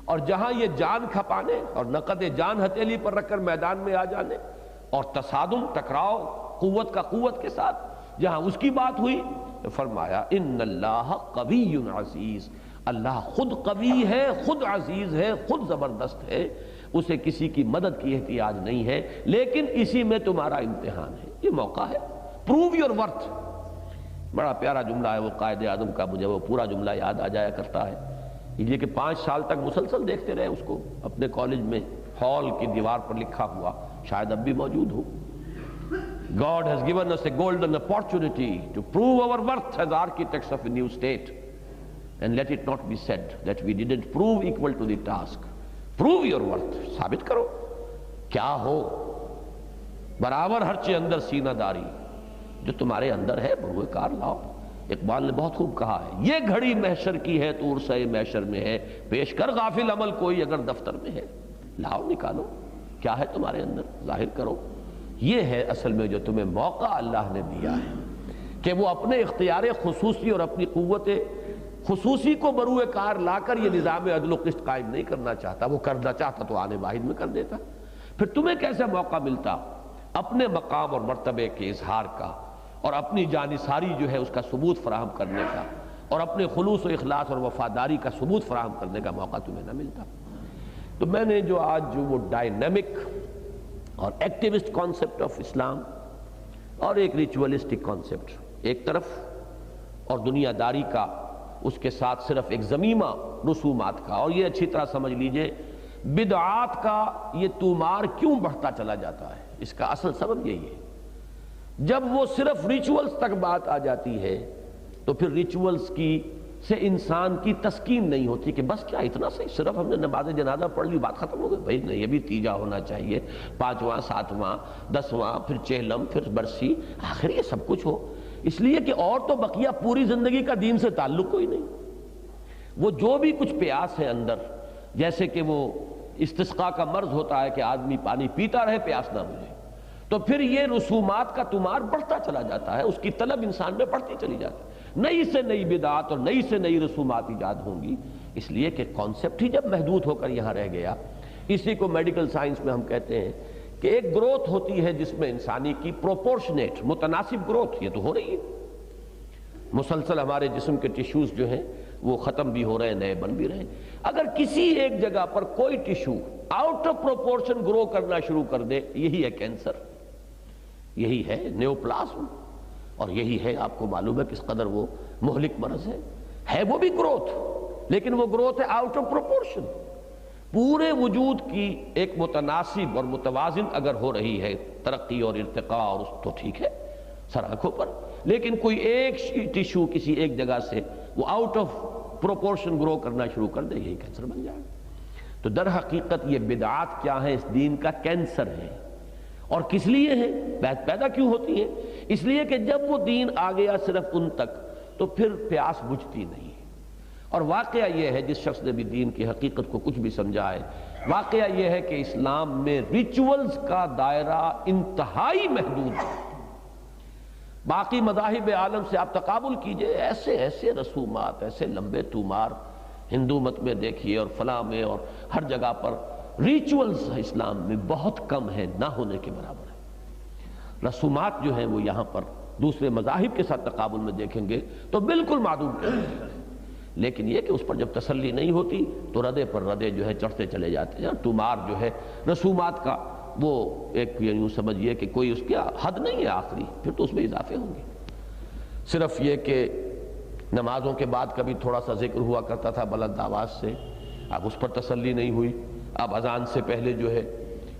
اور جہاں یہ جان کھپانے اور نقد جان ہتھیلی پر رکھ کر میدان میں آ جانے اور تصادم ٹکراؤ قوت کا قوت کے ساتھ جہاں اس کی بات ہوئی تو فرمایا ان اللہ قوی عزیز، اللہ خود قوی ہے، خود عزیز ہے، خود زبردست ہے، اسے کسی کی مدد کی احتیاج نہیں ہے، لیکن اسی میں تمہارا امتحان ہے، یہ موقع ہے، پروو یور ورتھ۔ بڑا پیارا جملہ ہے وہ قائد اعظم کا، مجھے وہ پورا جملہ یاد آ جایا کرتا ہے، یہ کہ 5 سال تک مسلسل دیکھتے رہے اس کو اپنے کالج میں ہال کی دیوار پر لکھا ہوا، شاید اب بھی موجود ہو۔ God has given us a golden opportunity to prove our worth as architects of a new state, and let it not be said that we didn't prove equal to the task. Prove your worth، ثابت کرو کیا ہو، برابر ہر چیز اندر سینہ داری جو تمہارے اندر ہے بروئے کار لاؤ۔ اقبال نے بہت خوب کہا ہے، یہ گھڑی محشر کی ہے تو عرصہ محشر میں ہے، پیش کر غافل عمل کوئی اگر دفتر میں ہے، لاؤ نکالو کیا ہے تمہارے اندر، ظاہر کرو۔ یہ ہے اصل میں جو تمہیں موقع اللہ نے دیا ہے کہ وہ اپنے اختیار خصوصی اور اپنی قوت خصوصی کو بروئے کار لا کر یہ نظام عدل و قسط قائم نہیں کرنا چاہتا، وہ کرنا چاہتا تو آنے واحد میں کر دیتا۔ پھر تمہیں کیسے موقع ملتا اپنے مقام اور مرتبے کے اظہار کا اور اپنی جانثاری جو ہے اس کا ثبوت فراہم کرنے کا اور اپنے خلوص و اخلاص اور وفاداری کا ثبوت فراہم کرنے کا موقع تمہیں نہ ملتا۔ تو میں نے جو آج جو وہ ڈائنامک اور ایکٹیوسٹ کانسیپٹ آف اسلام اور ایک ریچولسٹک کانسیپٹ ایک طرف اور دنیا داری کا اس کے ساتھ صرف ایک ضمیمہ رسومات کا، اور یہ اچھی طرح سمجھ لیجئے بدعات کا یہ تومار کیوں بڑھتا چلا جاتا ہے، اس کا اصل سبب یہی ہے، جب وہ صرف ریچولز تک بات آ جاتی ہے تو پھر ریچولز کی سے انسان کی تسکین نہیں ہوتی کہ بس کیا اتنا صحیح، صرف ہم نے نماز جنازہ پڑھ لی بات ختم ہو گئی، بھائی نہیں، یہ بھی تیجا ہونا چاہیے، 5واں 7واں 10واں پھر چہلم پھر برسی، آخر یہ سب کچھ ہو، اس لیے کہ اور تو بقیہ پوری زندگی کا دین سے تعلق کوئی نہیں، وہ جو بھی کچھ پیاس ہے اندر، جیسے کہ وہ استسقاء کا مرض ہوتا ہے کہ آدمی پانی پیتا رہے پیاس نہ بجھے، تو پھر یہ رسومات کا تمار بڑھتا چلا جاتا ہے، اس کی طلب انسان میں بڑھتی چلی جاتی ہے، نئی سے نئی بدعات اور نئی سے نئی رسومات ایجاد ہوں گی، اس لیے کہ کانسیپٹ ہی جب محدود ہو کر یہاں رہ گیا۔ اسی کو میڈیکل سائنس میں ہم کہتے ہیں کہ ایک گروتھ ہوتی ہے جس میں انسانی کی پروپورشنیٹ متناسب گروتھ، یہ تو ہو رہی ہے، مسلسل ہمارے جسم کے ٹیشوز جو ہیں وہ ختم بھی ہو رہے ہیں، نئے بن بھی رہے ہیں، اگر کسی ایک جگہ پر کوئی ٹیشو آؤٹ آف پروپورشن گرو کرنا شروع کر دے، یہی ہے کینسر، یہی ہے نیوپلاسم، اور یہی ہے آپ کو معلوم ہے کس قدر وہ مہلک مرض ہے وہ بھی گروتھ، لیکن وہ گروتھ ہے آؤٹ آف پروپورشن، پورے وجود کی ایک متناسب اور متوازن اگر ہو رہی ہے ترقی اور ارتقاء اور اس تو ٹھیک ہے سر آنکھوں پر، لیکن کوئی ایک ٹیشو کسی ایک جگہ سے وہ آؤٹ آف پروپورشن گرو کرنا شروع کر دے، یہی کینسر بن جائے۔ تو در حقیقت یہ بدعات کیا ہیں، اس دین کا کینسر ہے، اور کس لیے ہے پیدا کیوں ہوتی ہے؟ اس لیے کہ جب وہ دین آ گیا صرف ان تک تو پھر پیاس بجھتی نہیں، اور واقعہ یہ ہے جس شخص نے بھی دین کی حقیقت کو کچھ بھی سمجھا ہے، واقعہ یہ ہے کہ اسلام میں ریچولز کا دائرہ انتہائی محدود ہے۔ باقی مذاہب عالم سے آپ تقابل کیجئے، ایسے ایسے رسومات، ایسے لمبے تومار ہندو مت میں دیکھیے اور فلاں میں اور ہر جگہ پر، ریچولز اسلام میں بہت کم ہے، نہ ہونے کے برابر ہے۔ رسومات جو ہیں وہ یہاں پر دوسرے مذاہب کے ساتھ تقابل میں دیکھیں گے تو بالکل معدوم ہے، لیکن یہ کہ اس پر جب تسلی نہیں ہوتی تو ردے پر ردے جو ہے چڑھتے چلے جاتے ہیں۔ تومار جو ہے رسومات کا وہ ایک یوں سمجھیے کہ کوئی اس کی حد نہیں ہے آخری، پھر تو اس میں اضافے ہوں گے۔ صرف یہ کہ نمازوں کے بعد کبھی تھوڑا سا ذکر ہوا کرتا تھا بلند آواز سے، اب اس پر تسلی نہیں ہوئی، اب اذان سے پہلے جو ہے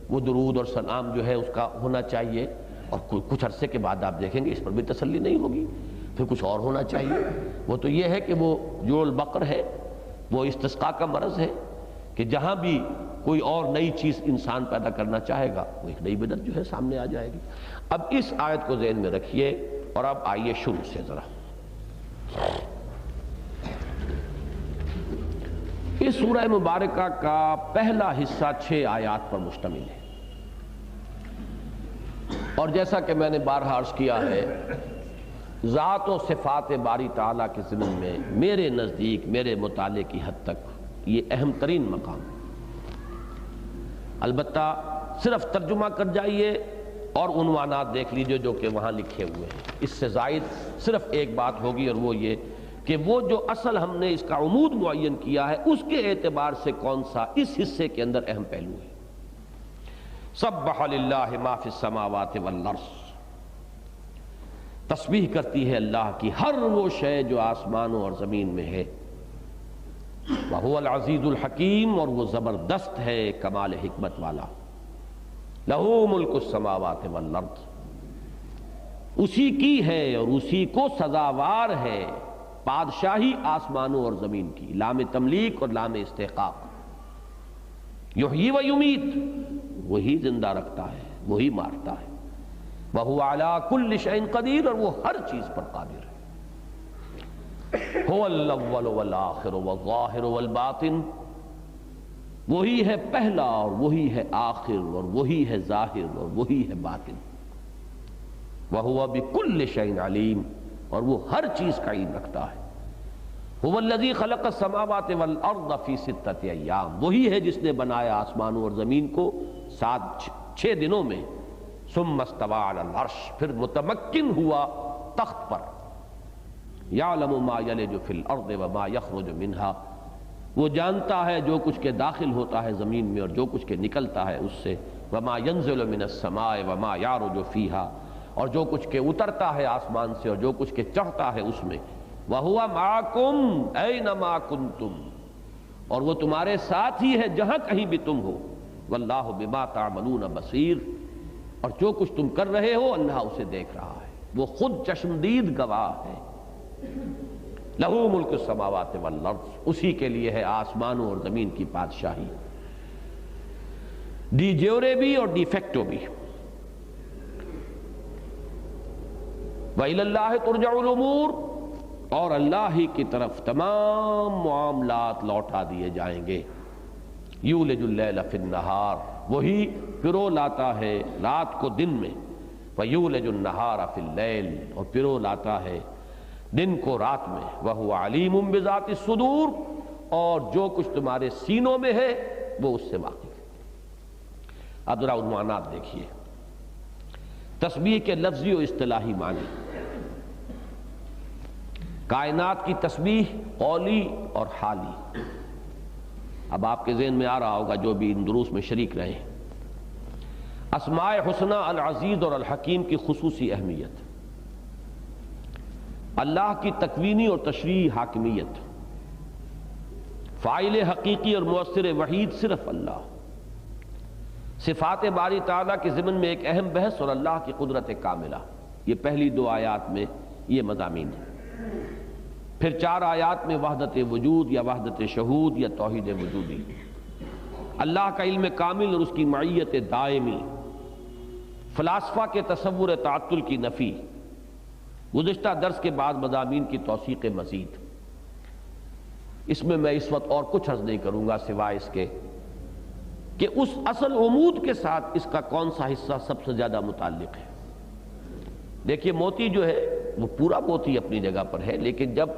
وہ درود اور سلام جو ہے اس کا ہونا چاہیے، اور کچھ عرصے کے بعد آپ دیکھیں گے اس پر بھی تسلی نہیں ہوگی، پھر کچھ اور ہونا چاہیے۔ وہ تو یہ ہے کہ وہ جوڑ البقر ہے، وہ استسقاء کا مرض ہے کہ جہاں بھی کوئی اور نئی چیز انسان پیدا کرنا چاہے گا وہ ایک نئی بدعت جو ہے سامنے آ جائے گی۔ اب اس آیت کو ذہن میں رکھیے اور اب آئیے شروع سے ذرا۔ اس سورہ مبارکہ کا پہلا حصہ 6 آیات پر مشتمل ہے، اور جیسا کہ میں نے بارہا عرض کیا ہے، ذات و صفات باری تعالیٰ کے ضمن میں میرے نزدیک، میرے مطالعے کی حد تک یہ اہم ترین مقام ہے۔ البتہ صرف ترجمہ کر جائیے اور عنوانات دیکھ لیجئے جو کہ وہاں لکھے ہوئے ہیں، اس سے زائد صرف ایک بات ہوگی، اور وہ یہ کہ وہ جو اصل ہم نے اس کا عمود معین کیا ہے، اس کے اعتبار سے کون سا اس حصے کے اندر اہم پہلو ہے۔ سبح للہ ما فی السماوات والارض، تسبیح کرتی ہے اللہ کی ہر وہ شے جو آسمانوں اور زمین میں ہے۔ وَهُوَ الْعَزِيزُ الْحَكِيمُ، اور وہ زبردست ہے، کمال حکمت والا۔ لَهُ مُلْكُ السَّمَاوَاتِ وَالْأَرْضِ، اسی کی ہے اور اسی کو سزاوار ہے بادشاہی آسمانوں اور زمین کی، لام تملیک اور لام استحقاق۔ یحیی و یمیت، وہی زندہ رکھتا ہے، وہی مارتا ہے۔ وَهُوَ عَلَىٰ كُلِّ شَيْءٍ قَدِيرٌ، اور وہ ہر چیز پر قادر ہے۔ هُوَ الْأَوَّلُ وَالْآخِرُ وَالظَّاهِرُ وَالْبَاطِنُ، وہی ہے پہلا اور وہی ہے آخر اور وہی ہے ظاہر اور وہی ہے باطن۔ وَهُوَ بِكُلِّ شَيْءٍ عَلِيمٌ، اور وہ ہر چیز کا علم رکھتا ہے۔ هُوَ الَّذِي خَلَقَ السَّمَاوَاتِ وَالْأَرْضَ فِي 6 أَيَّامٍ، وہی ہے جس نے بنایا آسمانوں اور زمین کو 6 دنوں میں۔ ثُمَّ اسْتَوَىٰ عَلَى الْعَرْشِ، پھر متمکن ہوا تخت پر۔ يَعْلَمُ مَا يَلِجُ فِي الْأَرْضِ وَمَا يَخْرُجُ مِنْهَا، وہ جانتا ہے جو کچھ کے داخل ہوتا ہے زمین میں اور جو کچھ کے نکلتا ہے اس سے۔ وَمَا يَنزِلُ مِنَ السَّمَاءِ وَمَا يَعْرُجُ فِيهَا، اور جو کچھ کے اترتا ہے آسمان سے اور جو کچھ کے چڑھتا ہے اس میں۔ وَهُوَ مَعَكُمْ أَيْنَمَا كُنْتُمْ، اور وہ تمہارے ساتھ ہی ہے جہاں کہیں بھی تم ہو۔ وَاللَّهُ بِمَا تَعْمَلُونَ بَصِيرٌ، اور جو کچھ تم کر رہے ہو اللہ اسے دیکھ رہا ہے، وہ خود چشمدید گواہ ہے۔ لَهُ مُلْكُ السَّمَاوَاتِ وَالْأَرْضِ، اسی کے لیے ہے آسمانوں اور زمین کی بادشاہی، ڈی جیورے بھی اور ڈی فیکٹو بھی۔ وَإِلَى اللَّهِ تُرْجَعُ الْأُمُورُ، اور اللہ ہی کی طرف تمام معاملات لوٹا دیے جائیں گے۔ یولج اللیل فی النہار، وہی پرو لاتا ہے رات کو دن میں۔ ویولج النہار فی اللیل، اور پرو لاتا ہے دن کو رات میں۔ وہو علیم بذات الصدور، اور جو کچھ تمہارے سینوں میں ہے وہ اس سے واقف ہے۔ اب ذرا عنوانات دیکھیے۔ تسبیح کے لفظی و اصطلاحی معنی۔ کائنات کی تسبیح قولی اور حالی۔ اب آپ کے ذہن میں آ رہا ہوگا جو بھی ان دروس میں شریک رہے ہیں، اسماء حسنہ العزیز اور الحکیم کی خصوصی اہمیت، اللہ کی تکوینی اور تشریعی حاکمیت، فاعل حقیقی اور مؤثر وحید صرف اللہ، صفات باری تعالیٰ کے ضمن میں ایک اہم بحث اور اللہ کی قدرت کاملہ۔ یہ پہلی 2 آیات میں یہ مضامین ہیں۔ پھر 4 آیات میں وحدت وجود یا وحدت شہود یا توحید وجودی، اللہ کا علم کامل اور اس کی معیت دائمی، فلاسفہ کے تصور تعطل کی نفی۔ گزشتہ درس کے بعد مضامین کی توثیق مزید۔ اس میں اس وقت اور کچھ عرض نہیں کروں گا سوائے اس کے کہ اس اصل عمود کے ساتھ اس کا کون سا حصہ سب سے زیادہ متعلق ہے۔ دیکھیے موتی جو ہے وہ پورا موتی اپنی جگہ پر ہے، لیکن جب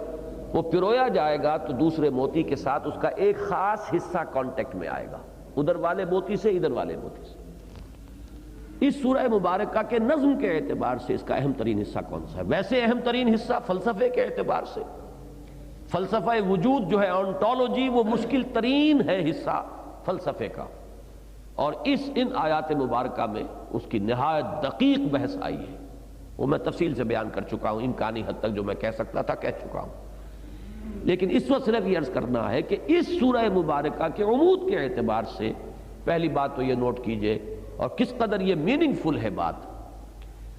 وہ پرویا جائے گا تو دوسرے موتی کے ساتھ اس کا ایک خاص حصہ کانٹیکٹ میں آئے گا، ادھر والے موتی سے ادھر والے موتی سے۔ اس سورہ مبارکہ کے نظم کے اعتبار سے اس کا اہم ترین حصہ کون سا ہے؟ ویسے اہم ترین حصہ فلسفے کے اعتبار سے، فلسفہ وجود جو ہے آنٹولوجی، وہ مشکل ترین ہے حصہ فلسفے کا، اور ان آیات مبارکہ میں اس کی نہایت دقیق بحث آئی ہے۔ وہ میں تفصیل سے بیان کر چکا ہوں، امکانی حد تک جو میں کہہ سکتا تھا کہہ چکا ہوں، لیکن اس وقت صرف یہ عرض کرنا ہے کہ اس سورہ مبارکہ کے عمود کے اعتبار سے پہلی بات تو یہ نوٹ کیجئے، اور کس قدر یہ میننگ فل ہے بات۔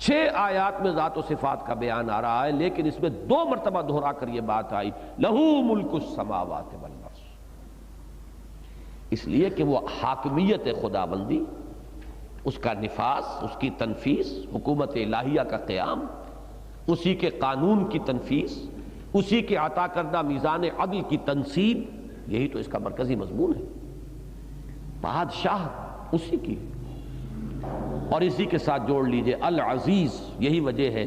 6 آیات میں ذات و صفات کا بیان آ رہا ہے، لیکن اس میں 2 مرتبہ دہرا کر یہ بات آئی، لہو ملک السماوات والارض، اس لیے کہ وہ حاکمیت خداوندی، اس کا نفاذ، اس کی تنفیذ، حکومت الہیہ کا قیام، اسی کے قانون کی تنفیذ، اسی کے عطا کردہ میزان عدل کی تنصیب، یہی تو اس کا مرکزی مضمون ہے، بادشاہ اسی کی، اور اسی کے ساتھ جوڑ لیجئے العزیز۔ یہی وجہ ہے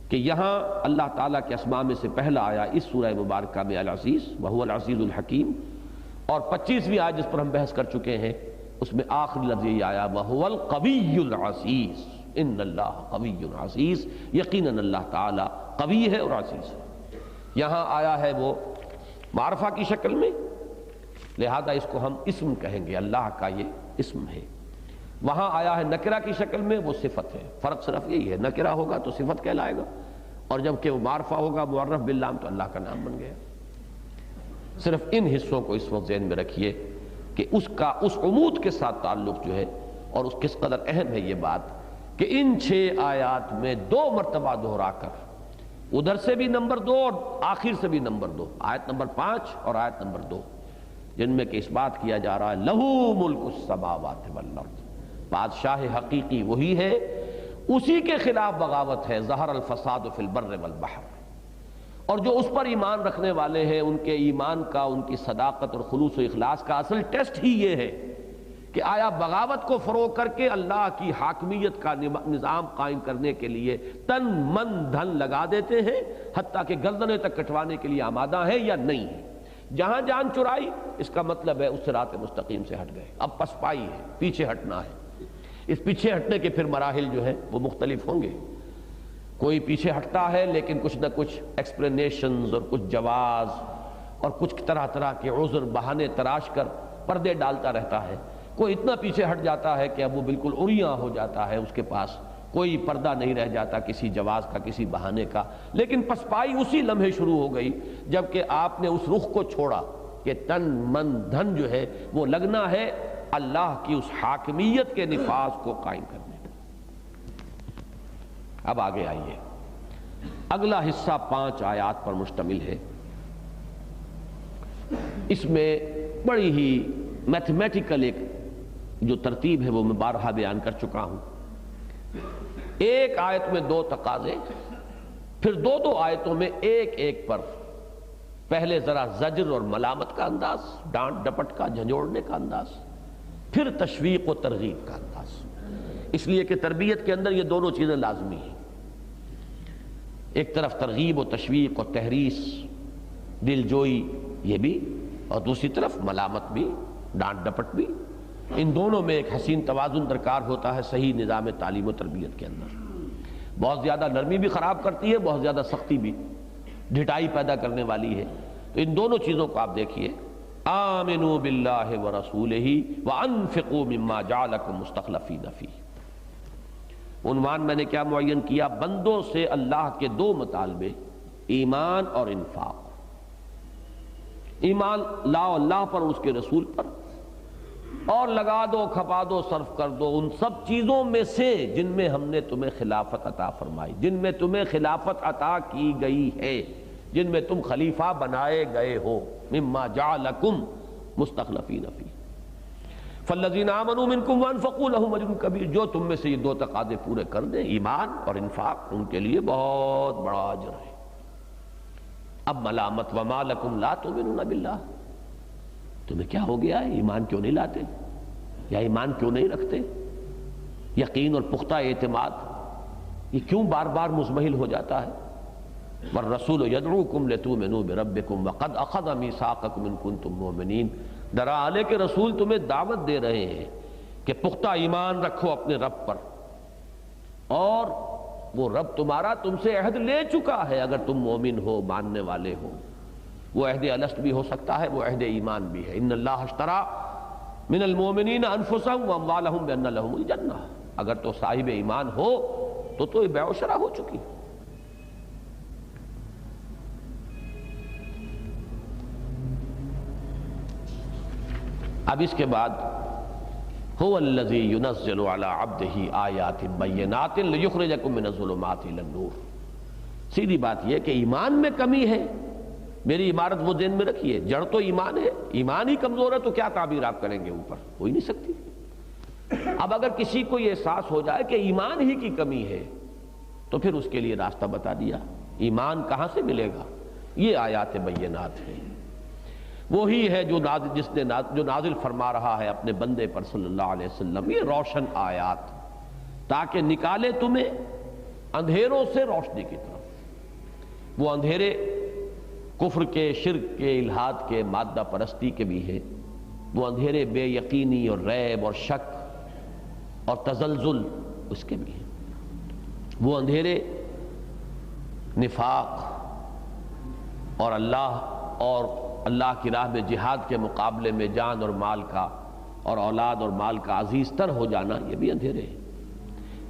کہ یہاں اللہ تعالیٰ کے اسماء میں سے پہلا آیا اس سورہ مبارکہ میں العزیز، وہو العزیز الحکیم، اور 25ویں آیت جس پر ہم بحث کر چکے ہیں اس میں آخری لفظ یہ آیا وہو القوی العزیز، ان اللہ قوی عزیز، یقیناً اللہ تعالیٰ قوی ہے اور عزیز ہے۔ یہاں آیا ہے وہ معرفہ کی شکل میں، لہذا اس کو ہم اسم کہیں گے، اللہ کا یہ اسم ہے۔ وہاں آیا ہے نکرہ کی شکل میں، وہ صفت ہے، فرق صرف یہی ہے، نکرہ ہوگا تو صفت کہلائے گا، اور جب کہ وہ معرفہ ہوگا معرف باللام تو اللہ کا نام بن گیا۔ صرف ان حصوں کو اس وقت ذہن میں رکھیے کہ اس کا اس عمود کے ساتھ تعلق جو ہے، اور اس کس قدر اہم ہے یہ بات کہ ان 6 آیات میں 2 مرتبہ دہرا کر، ادھر سے بھی نمبر 2 اور آخر سے بھی نمبر 2، آیت نمبر 5 اور آیت نمبر 2، جن میں کہ اس بات کیا جا رہا ہے لہو ملک السماوات والارض، بادشاہ حقیقی وہی ہے، اسی کے خلاف بغاوت ہے، ظہر الفساد فی البر والبحر، اور جو اس پر ایمان رکھنے والے ہیں ان کے ایمان کا، ان کی صداقت اور خلوص و اخلاص کا اصل ٹیسٹ ہی یہ ہے کہ آیا بغاوت کو فروغ کر کے اللہ کی حاکمیت کا نظام قائم کرنے کے لیے تن من دھن لگا دیتے ہیں، حتیٰ کہ گردنیں تک کٹوانے کے لیے آمادہ ہیں یا نہیں ہے۔ جہاں جان چرائی اس کا مطلب ہے اس صراط مستقیم سے ہٹ گئے، اب پسپائی ہے، پیچھے ہٹنا ہے۔ اس پیچھے ہٹنے کے پھر مراحل جو ہیں وہ مختلف ہوں گے، کوئی پیچھے ہٹتا ہے لیکن کچھ نہ کچھ ایکسپلینیشنز اور کچھ جواز اور کچھ طرح طرح کے عذر بہانے تراش کر پردے ڈالتا رہتا ہے، کوئی اتنا پیچھے ہٹ جاتا ہے کہ اب وہ بالکل عریاں ہو جاتا ہے، اس کے پاس کوئی پردہ نہیں رہ جاتا کسی جواز کا، کسی بہانے کا۔ لیکن پسپائی اسی لمحے شروع ہو گئی جبکہ آپ نے اس رخ کو چھوڑا کہ تن من دھن جو ہے وہ لگنا ہے اللہ کی اس حاکمیت کے نفاذ کو قائم کرنے میں۔ اب آگے آئیے، اگلا حصہ 5 آیات پر مشتمل ہے۔ اس میں بڑی ہی میتھمیٹیکل ایک جو ترتیب ہے وہ میں بارہا بیان کر چکا ہوں۔ ایک آیت میں 2 تقاضے، پھر 2 آیتوں میں ایک پر پہلے ذرا زجر اور ملامت کا انداز، ڈانٹ ڈپٹ کا، جھنجھوڑنے کا انداز، پھر تشویق و ترغیب کا انداز، اس لیے کہ تربیت کے اندر یہ دونوں چیزیں لازمی ہیں، ایک طرف ترغیب و تشویق و تحریص، دل جوئی یہ بھی، اور دوسری طرف ملامت بھی، ڈانٹ ڈپٹ بھی۔ ان دونوں میں ایک حسین توازن درکار ہوتا ہے صحیح نظام تعلیم و تربیت کے اندر۔ بہت زیادہ نرمی بھی خراب کرتی ہے، بہت زیادہ سختی بھی ڈھٹائی پیدا کرنے والی ہے۔ تو ان دونوں چیزوں کو آپ دیکھیے، آمنوا باللہ ورسولہ وانفقوا مما جعلکم مستخلفین فیہ۔ عنوان میں نے کیا معین کیا؟ بندوں سے اللہ کے 2 مطالبے، ایمان اور انفاق۔ ایمان لاؤ اللہ پر، اس کے رسول پر، اور لگا دو، کھپا دو، صرف کر دو ان سب چیزوں میں سے جن میں ہم نے تمہیں خلافت عطا فرمائی، جن میں تمہیں خلافت عطا کی گئی ہے، جن میں تم خلیفہ بنائے گئے ہو، مما جعلکم مستخلفین فیہ فالذین آمنوا منکم وانفقوا لهم اجر کبیر۔ جو تم میں سے یہ 2 تقاضے پورے کر دیں، ایمان اور انفاق، ان کے لیے بہت بڑا اجر ہے۔ اب ملامت، وما لکم لا تؤمنون باللہ، تمہیں کیا ہو گیا ہے، ایمان کیوں نہیں لاتے، یا ایمان کیوں نہیں رکھتے؟ یقین اور پختہ اعتماد یہ کیوں بار بار مزمحل ہو جاتا ہے؟ والرسول یدعوکم لتؤمنوا بربکم وقد اخذ میثاقکم ان کنتم مؤمنین۔ دراعلے کے رسول تمہیں دعوت دے رہے ہیں کہ پختہ ایمان رکھو اپنے رب پر، اور وہ رب تمہارا تم سے عہد لے چکا ہے اگر تم مومن ہو، ماننے والے ہو۔ وہ عہد الست بھی ہو سکتا ہے، وہ عہد ایمان بھی ہے۔ ان اللہ اشترى من المؤمنین انفسهم واموالهم بان لهم الجنہ۔ اگر تو صاحب ایمان ہو تو بیع و شرا ہو چکی۔ اب اس کے بعد هو الذی ينزل على عبده آیات بینات لیخرجکم من الظلمات الى النور۔ سیدھی بات یہ کہ ایمان میں کمی ہے، میری عبارت وہ ذہن میں رکھیے، جڑ تو ایمان ہے، ایمان ہی کمزور ہے تو کیا تعبیر آپ کریں گے اوپر؟ ہو ہی نہیں سکتی۔ اب اگر کسی کو یہ احساس ہو جائے کہ ایمان ہی کی کمی ہے تو پھر اس کے لیے راستہ بتا دیا، ایمان کہاں سے ملے گا؟ یہ آیات بینات ہیں۔ وہی ہے جو نازل فرما رہا ہے اپنے بندے پر صلی اللہ علیہ وسلم یہ روشن آیات، تاکہ نکالے تمہیں اندھیروں سے روشنی کی طرف۔ وہ اندھیرے کفر کے، شرک کے، الحاد کے، مادہ پرستی کے بھی ہیں، وہ اندھیرے بے یقینی اور ریب اور شک اور تزلزل اس کے بھی ہیں، وہ اندھیرے نفاق اور اللہ کی راہ میں جہاد کے مقابلے میں جان اور مال کا اور اولاد اور مال کا عزیز تر ہو جانا، یہ بھی اندھیرے ہیں۔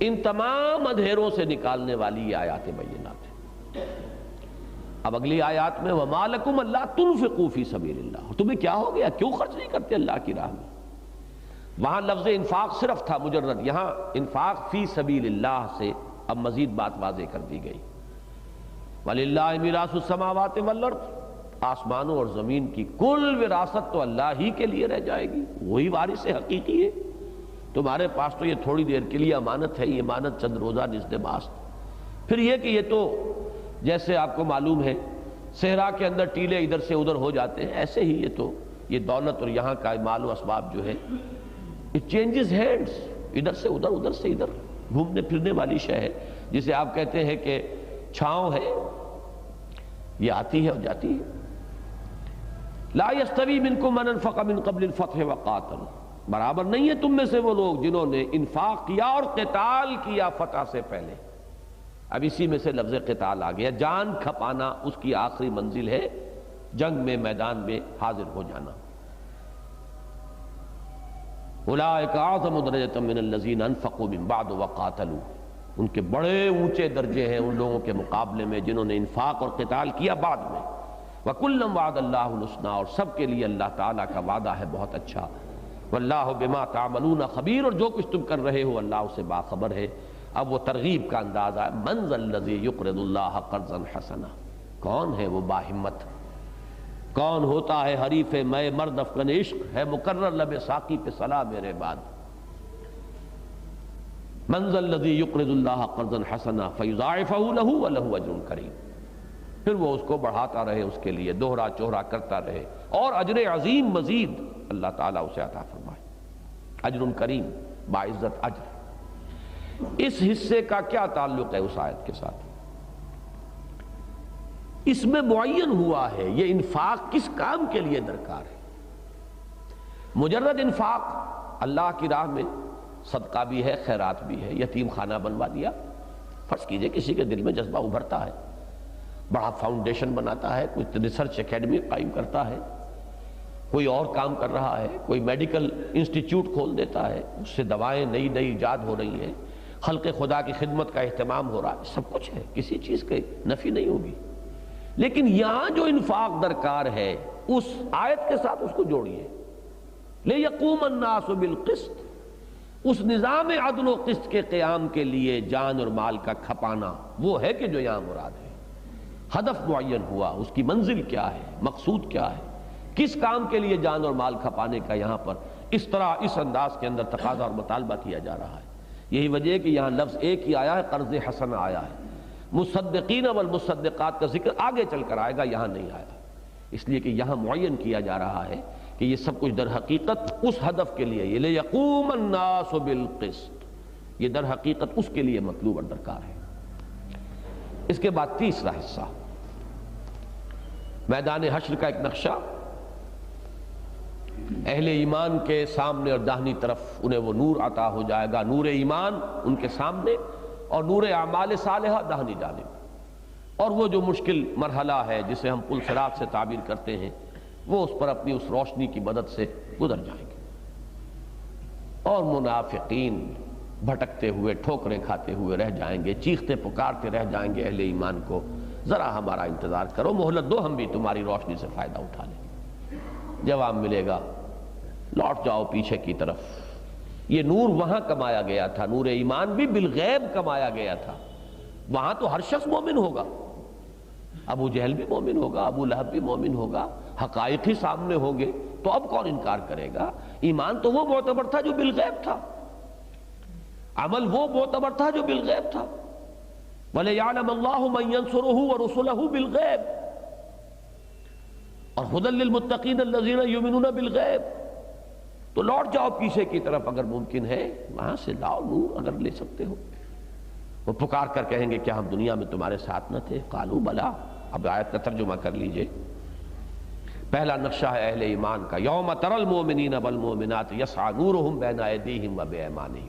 ان تمام اندھیروں سے نکالنے والی یہ آیات بینات ہیں۔ اب اگلی آیات میں وَمَا لَكُمْ أَلَّا تُنْفِقُوا فِي سَبِيلِ اللَّهِ، تمہیں کیا ہو گیا، کیوں خرچ نہیں کرتے اللہ کی راہ میں؟ وہاں لفظ انفاق صرف تھا مجرد، یہاں انفاق فی سبیل اللہ سے اب مزید بات واضح کر دی گئی۔ وَلِلَّهِ مِيرَاثُ السَّمَاوَاتِ وَالْأَرْضِ، آسمانوں اور زمین کی کل وراثت تو اللہ ہی کے لیے رہ جائے گی، وہی وارث حقیقی ہے۔ تمہارے پاس تو یہ تھوڑی دیر کے لیے امانت ہے، یہ امانت چند روزہ نزد ماست۔ پھر یہ کہ یہ تو جیسے آپ کو معلوم ہے صحرا کے اندر ٹیلے ادھر سے ادھر ہو جاتے ہیں، ایسے ہی یہ دولت اور یہاں کا مال و اسباب جو ہے it changes hands، ادھر سے ادھر، ادھر سے ادھر گھومنے پھرنے والی شے ہے، جسے آپ کہتے ہیں کہ چھاؤں ہے، یہ آتی ہے اور جاتی ہے۔ لا يستوی منکم من انفق من قبل الفتح وقاتل، برابر نہیں ہے تم میں سے وہ لوگ جنہوں نے انفاق کیا اور قتال کیا فتح سے پہلے۔ اب اسی میں سے لفظ قتال آ گیا، جان کھپانا اس کی آخری منزل ہے، جنگ میں میدان میں حاضر ہو جانا۔ اولئک اعظم درجۃ من الذین انفقوا من بعد وقاتلوا، ان کے بڑے اونچے درجے ہیں ان لوگوں کے مقابلے میں جنہوں نے انفاق اور قتال کیا بعد میں۔ وَكُلًّا وَعَدَ اللَّهُ الْحُسْنَىٰ، اور سب کے لیے اللہ تعالیٰ کا وعدہ ہے بہت اچھا۔ وَاللَّهُ بِمَا تَعْمَلُونَ خَبِيرٌ، اور جو کچھ تم کر رہے ہو اللہ اسے باخبر ہے۔ اب وہ ترغیب کا انداز ہے، مَنْ ذَا الَّذِي يُقْرِضُ اللَّهَ قَرْضًا حَسَنًا، کون ہے وہ باہمت، کون ہوتا ہے حریف میں مرد افکن عشق، ہے مقرر لب ساقی پہ صلاح میرے بعد۔ مَنْ ذَا الَّذِي يُقْرِضُ اللَّهَ قَرْضًا حَسَنًا فَيُضَاعِفَهُ لَهُ وَلَهُ أَجْرٌ كَرِيمٌ، پھر وہ اس کو بڑھاتا رہے، اس کے لیے دوہرا چوہرا کرتا رہے، اور اجر عظیم مزید اللہ تعالیٰ اسے عطا فرمائے۔ اجر کریم، باعزت اجر۔ اس حصے کا کیا تعلق ہے اس آیت کے ساتھ؟ اس میں معین ہوا ہے یہ انفاق کس کام کے لیے درکار ہے۔ مجرد انفاق اللہ کی راہ میں صدقہ بھی ہے، خیرات بھی ہے، یتیم خانہ بنوا دیا، فرض کیجئے کسی کے دل میں جذبہ ابھرتا ہے، بڑا فاؤنڈیشن بناتا ہے، کوئی ریسرچ اکیڈمی قائم کرتا ہے، کوئی اور کام کر رہا ہے، کوئی میڈیکل انسٹیٹیوٹ کھول دیتا ہے، اس سے دوائیں نئی نئی ایجاد ہو رہی ہیں، خلق خدا کی خدمت کا اہتمام ہو رہا ہے، سب کچھ ہے، کسی چیز کی نفی نہیں ہوگی۔ لیکن یہاں جو انفاق درکار ہے اس آیت کے ساتھ اس کو جوڑیے، لِيَقُومَ النَّاسُ بِالْقِسْطِ، اس نظام عدل و قسط کے قیام کے لیے جان اور مال کا کھپانا وہ ہے کہ جو یہاں مراد ہے۔ ہدف معین ہوا، اس کی منزل کیا ہے، مقصود کیا ہے، کس کام کے لیے جان اور مال کھپانے کا یہاں پر اس طرح اس انداز کے اندر تقاضا اور مطالبہ کیا جا رہا ہے۔ یہی وجہ ہے کہ یہاں لفظ ایک ہی آیا ہے، قرض حسن آیا ہے، مصدقین والمصدقات کا ذکر آگے چل کر آئے گا، یہاں نہیں آیا، اس لیے کہ یہاں معین کیا جا رہا ہے کہ یہ سب کچھ در حقیقت اس ہدف کے لیے، لِيَقُومَ النَّاسُ بِالْقِسْطِ، یہ در حقیقت اس کے لیے مطلوب اور درکار ہے۔ اس کے بعد تیسرا حصہ، میدان حشر کا ایک نقشہ، اہل ایمان کے سامنے اور داہنی طرف انہیں وہ نور عطا ہو جائے گا، نور ایمان ان کے سامنے اور نور اعمال صالحہ داہنی جانب، اور وہ جو مشکل مرحلہ ہے جسے ہم پل صراط سے تعبیر کرتے ہیں وہ اس پر اپنی اس روشنی کی مدد سے گزر جائیں گے، اور منافقین بھٹکتے ہوئے ٹھوکریں کھاتے ہوئے رہ جائیں گے، چیختے پکارتے رہ جائیں گے اہل ایمان کو ذرا ہمارا انتظار کرو، مہلت دو، ہم بھی تمہاری روشنی سے فائدہ اٹھا لیں۔ جواب ملے گا لوٹ جاؤ پیچھے کی طرف، یہ نور وہاں کمایا گیا تھا، نور ایمان بھی بالغیب کمایا گیا تھا، وہاں تو ہر شخص مومن ہوگا، ابو جہل بھی مومن ہوگا، ابو لہب بھی مومن ہوگا، حقائق ہی سامنے ہوں گے، تو اب کون انکار کرے گا؟ ایمان تو وہ معتبر تھا جو بالغیب تھا، عمل وہ معتبر تھا جو بالغیب تھا۔ وَلِيَعْلَمَ اللَّهُ مَن يَنصُرُهُ وَرُسُلَهُ بِالْغَيْبِ، اور ھدی للمتقین الذین یؤمنون بالغیب. تو لوٹ جاؤ پیچھے کی طرف اگر ممکن ہے، وہاں سے لاؤ نور اگر لے سکتے ہو. وہ پکار کر کہیں گے کیا ہم دنیا میں تمہارے ساتھ نہ تھے؟ قالوا بلا. اب آیت کا ترجمہ کر لیجئے. پہلا نقشہ ہے اہل ایمان کا، یوم تری المؤمنین والمؤمنات یسعی نورہم بین ایدیہم وبایمانہم.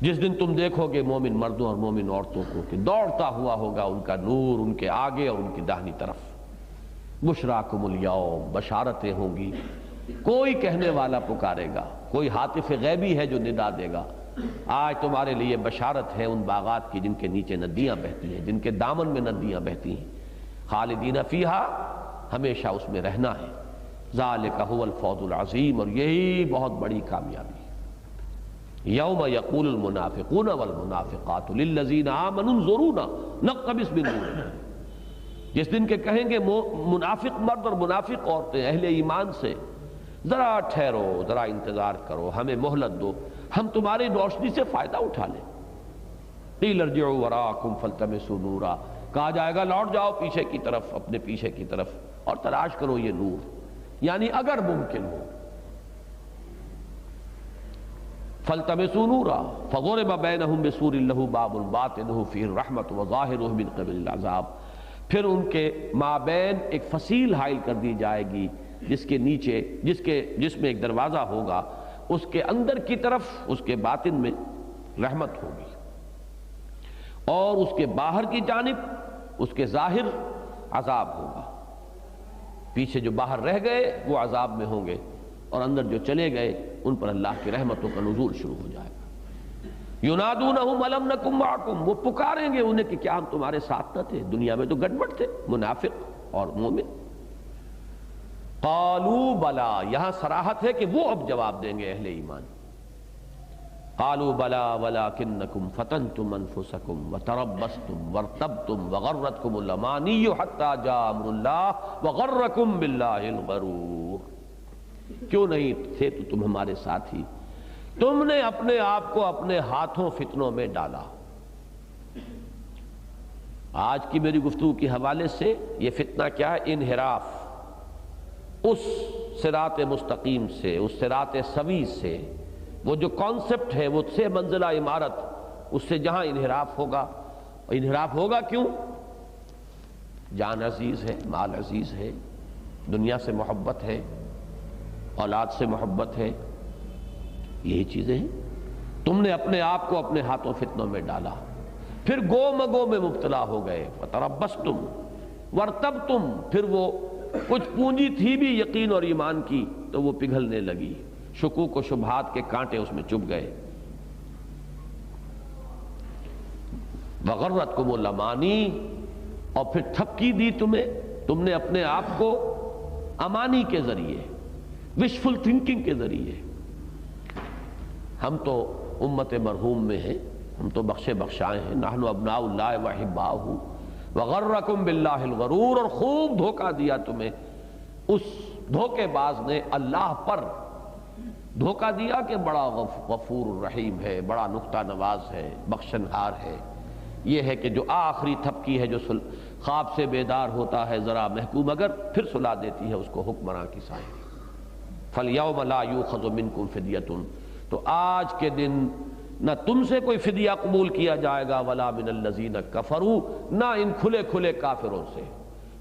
جس دن تم دیکھو گے مومن مردوں اور مومن عورتوں کو کہ دوڑتا ہوا ہوگا ان کا نور ان کے آگے اور ان کی داہنی طرف. بشراکم الیوم، بشارتیں ہوں گی. کوئی کہنے والا پکارے گا، کوئی ہاتف غیبی ہے جو ندا دے گا، آج تمہارے لیے بشارت ہے ان باغات کی جن کے نیچے ندیاں بہتی ہیں، جن کے دامن میں ندیاں بہتی ہیں. خالدین فیہا، ہمیشہ اس میں رہنا ہے. ذالک ھو الفوز العظیم، اور یہی بہت بڑی کامیابی. یوم یقول المنافقون والمنافقات للذین آمنوا انظرونا نقتبس من نورکم. جس دن کے کہیں گے منافق مرد اور منافق عورتیں اہل ایمان سے، ذرا ٹھہرو، ذرا انتظار کرو، ہمیں مہلت دو، ہم تمہاری روشنی سے فائدہ اٹھا لیں. قیل ارجعوا وراءکم فالتمسوا نورا، کہا جائے گا لوٹ جاؤ پیچھے کی طرف، اپنے پیچھے کی طرف، اور تلاش کرو یہ نور. یعنی اگر ممکن ہو. فالتمسوا نورا فضرب بینہم بسور لہ باب باطنہ فیہ الرحمۃ وظاہرہ من قبل العذاب. پھر ان کے مابین ایک فصیل حائل کر دی جائے گی جس کے نیچے جس میں ایک دروازہ ہوگا، اس کے اندر کی طرف اس کے باطن میں رحمت ہوگی، اور اس کے باہر کی جانب اس کے ظاہر عذاب ہوگا. پیچھے جو باہر رہ گئے وہ عذاب میں ہوں گے، اور اندر جو چلے گئے ان پر اللہ کی رحمتوں کا نزول شروع ہو جائے گا. ینادونہم الم نکن معکم، وہ پکاریں گے انہیں کہ کیا ہم تمہارے ساتھ نہ تھے؟ دنیا میں تو گڑبڑ تھے منافق اور مومن. قالوا بلا، یہاں صراحت ہے کہ وہ اب جواب دیں گے اہل ایمان. قالوا بلا ولکنکم فتنتم انفسکم وتربصتم وارتبتم وغرتکم الامانی حتی جاء امر اللہ وغرکم باللہ الغرور. کیوں نہیں تھے تو تم ہمارے ساتھی، تم نے اپنے آپ کو اپنے ہاتھوں فتنوں میں ڈالا. آج کی میری گفتگو کے حوالے سے یہ فتنہ کیا ہے؟ انحراف اس صراط مستقیم سے، اس صراط سوی سے. وہ جو کانسیپٹ ہے، وہ 6 منزلہ عمارت، اس سے جہاں انحراف ہوگا. انحراف ہوگا کیوں؟ جان عزیز ہے، مال عزیز ہے، دنیا سے محبت ہے، اولاد سے محبت ہے، یہی چیزیں ہیں. تم نے اپنے آپ کو اپنے ہاتھوں فتنوں میں ڈالا، پھر گو مگو میں مبتلا ہو گئے. فتربصتم وارتبتم، پھر وہ کچھ پونجی تھی بھی یقین اور ایمان کی تو وہ پگھلنے لگی، شکوک و شبہات کے کانٹے اس میں چبھ گئے. وغرتکم الامانی، اور پھر تھپکی دی تمہیں، تم نے اپنے آپ کو امانی کے ذریعے، وشفل تھنکنگ کے ذریعے. ہم تو امت مرحوم میں ہیں، ہم تو بخشے بخشائے ہیں. نحن ابناء اللہ واحباؤہ وغرکم باللہ الغرور، اور خوب دھوکہ دیا تمہیں اس دھوکے باز نے اللہ پر. دھوکہ دیا کہ بڑا غفور الرحیم ہے، بڑا نکتہ نواز ہے، بخشنہار ہے. یہ ہے کہ جو آخری تھپکی ہے، جو خواب سے بیدار ہوتا ہے ذرا محکوم، اگر پھر سلا دیتی ہے اس کو حکمراں کی سائے. فَالْيَوْمَ لَا يُؤْخَذُ مِنْكُمْ فِدْيَةٌ، تو آج کے دن نہ تم سے کوئی فدیہ قبول کیا جائے گا، وَلَا مِنَ الَّذِينَ كَفَرُوا، نہ ان کھلے کھلے کافروں سے.